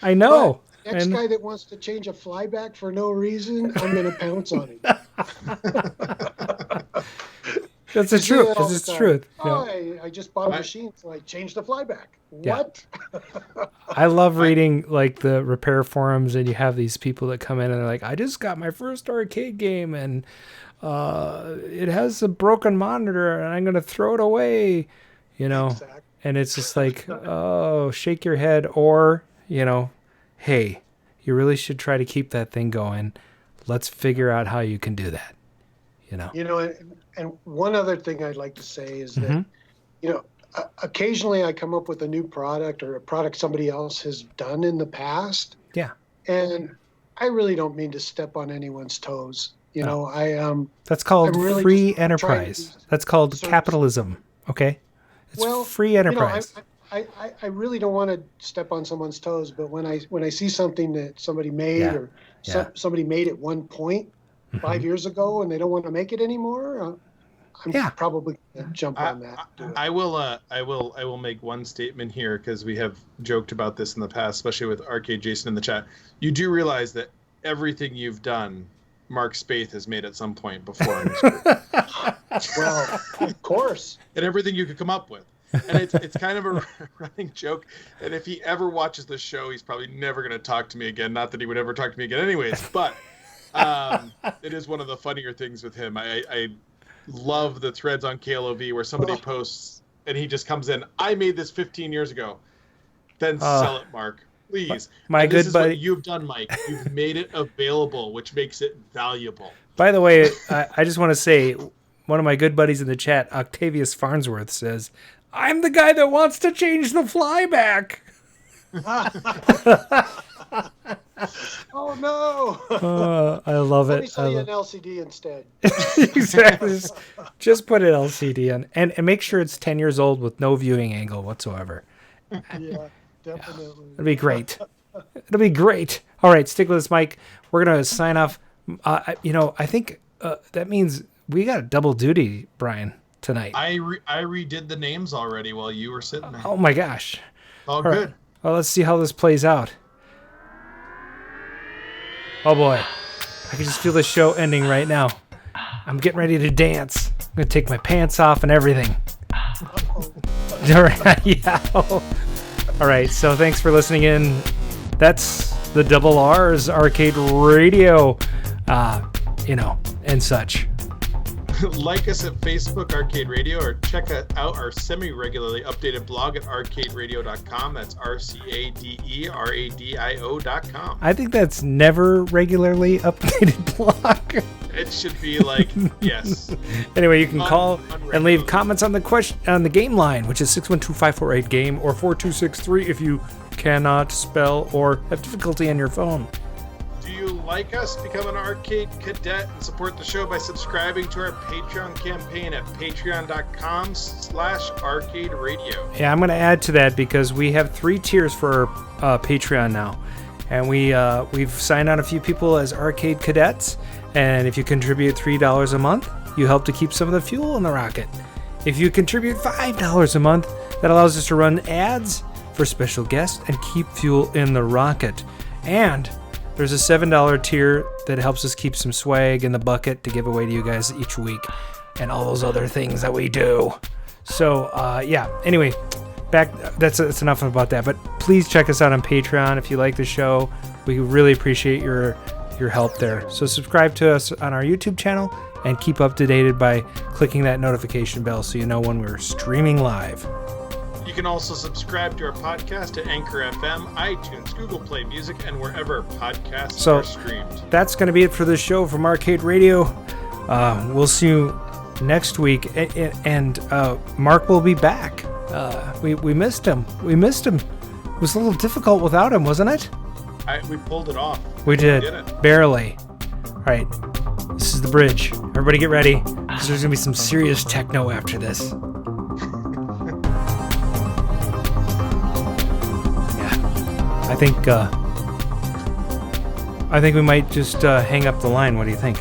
S1: I know.
S3: But next guy that wants to change a flyback for no reason, I'm going to pounce on him.
S1: That's the truth. It's the truth.
S3: Oh, I just bought a machine, so I changed the flyback.
S1: Yeah.
S3: What?
S1: I love reading like the repair forums, and you have these people that come in and they're like, I just got my first arcade game and it has a broken monitor and I'm going to throw it away,
S3: Exactly.
S1: And it's just like, oh, shake your head, or, hey, you really should try to keep that thing going. Let's figure out how you can do that,
S3: And one other thing I'd like to say is that, occasionally I come up with a new product or a product somebody else has done in the past.
S1: Yeah.
S3: And I really don't mean to step on anyone's toes.
S1: That's called
S3: really
S1: free enterprise. That's called capitalism. Okay. It's free enterprise.
S3: I really don't want to step on someone's toes, but when I see something that somebody made somebody made at one point 5 years ago and they don't want to make it anymore, I'm probably going to jump on that.
S2: I will make one statement here, because we have joked about this in the past, especially with Arcade Jason in the chat. You do realize that everything you've done, Mark Spaeth has made at some point before in his career.
S3: Well, of course.
S2: And everything you could come up with. And it's kind of a running joke. And if he ever watches the show, he's probably never going to talk to me again. Not that he would ever talk to me again anyways. But it is one of the funnier things with him. I love the threads on KLOV where somebody posts and he just comes in, I made this 15 years ago. Then sell it, Mark. Please. This is what you've done, Mike. You've made it available, which makes it valuable.
S1: By the way, I just want to say, one of my good buddies in the chat, Octavius Farnsworth, says, I'm the guy that wants to change the flyback.
S3: Oh, no.
S1: I love it.
S3: Let me sell you an LCD instead.
S1: Exactly. Just put an LCD on. And make sure it's 10 years old with no viewing angle whatsoever.
S3: Yeah, definitely.
S1: It'll be great. It'll be great. All right, stick with us, Mike. We're going to sign off. I think that means we got a double duty, Brian, tonight.
S2: I redid the names already while you were sitting there.
S1: Oh, my gosh.
S2: All good.
S1: Right. Well, let's see how this plays out. Oh, boy. I can just feel the show ending right now. I'm getting ready to dance. I'm going to take my pants off and everything. All right. Yeah. All right. So thanks for listening in. That's the Double R's Arcade Radio, and such.
S2: like us at Facebook Arcade Radio, or check out our semi-regularly updated blog at arcaderadio.com. That's RCADERADIO.com.
S1: I think that's never regularly updated blog.
S2: It should be like, yes.
S1: Anyway, you can call and leave comments on the game line, which is 612-548-GAME or 4263 if you cannot spell or have difficulty on your phone.
S2: Do you like us? Become an arcade cadet and support the show by subscribing to our Patreon campaign at patreon.com/arcaderadio.
S1: Yeah, I'm going to add to that because we have 3 tiers for Patreon now. And we've signed on a few people as arcade cadets. And if you contribute $3 a month, you help to keep some of the fuel in the rocket. If you contribute $5 a month, that allows us to run ads for special guests and keep fuel in the rocket. And there's a $7 tier that helps us keep some swag in the bucket to give away to you guys each week, and all those other things that we do. So yeah, anyway, that's enough about that, but please check us out on Patreon if you like the show. We really appreciate your help there. So subscribe to us on our YouTube channel and keep up to date by clicking that notification bell so you know when we're streaming live.
S2: You can also subscribe to our podcast at Anchor FM, iTunes, Google Play Music, and wherever podcasts are streamed.
S1: That's going to be it for this show from Arcade Radio. We'll see you next week, and Mark will be back. We missed him. It was a little difficult without him, wasn't it?
S2: We pulled it off.
S1: We did barely. All right, this is the bridge. Everybody get ready, because there's going to be some serious techno after this. I think we might just hang up the line. What do you think?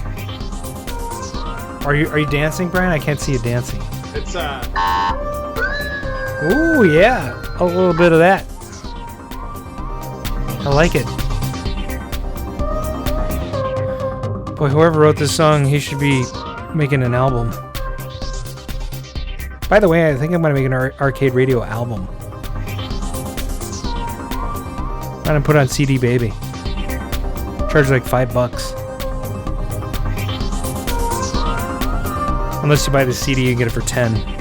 S1: Are you dancing, Brian? I can't see you dancing.
S2: It's
S1: Ooh, yeah, a little bit of that. I like it. Boy, whoever wrote this song, he should be making an album. By the way, I think I'm going to make an Arcade Radio album. I'm going to put on CD Baby. Charge like $5. Unless you buy the CD, you get it for $10.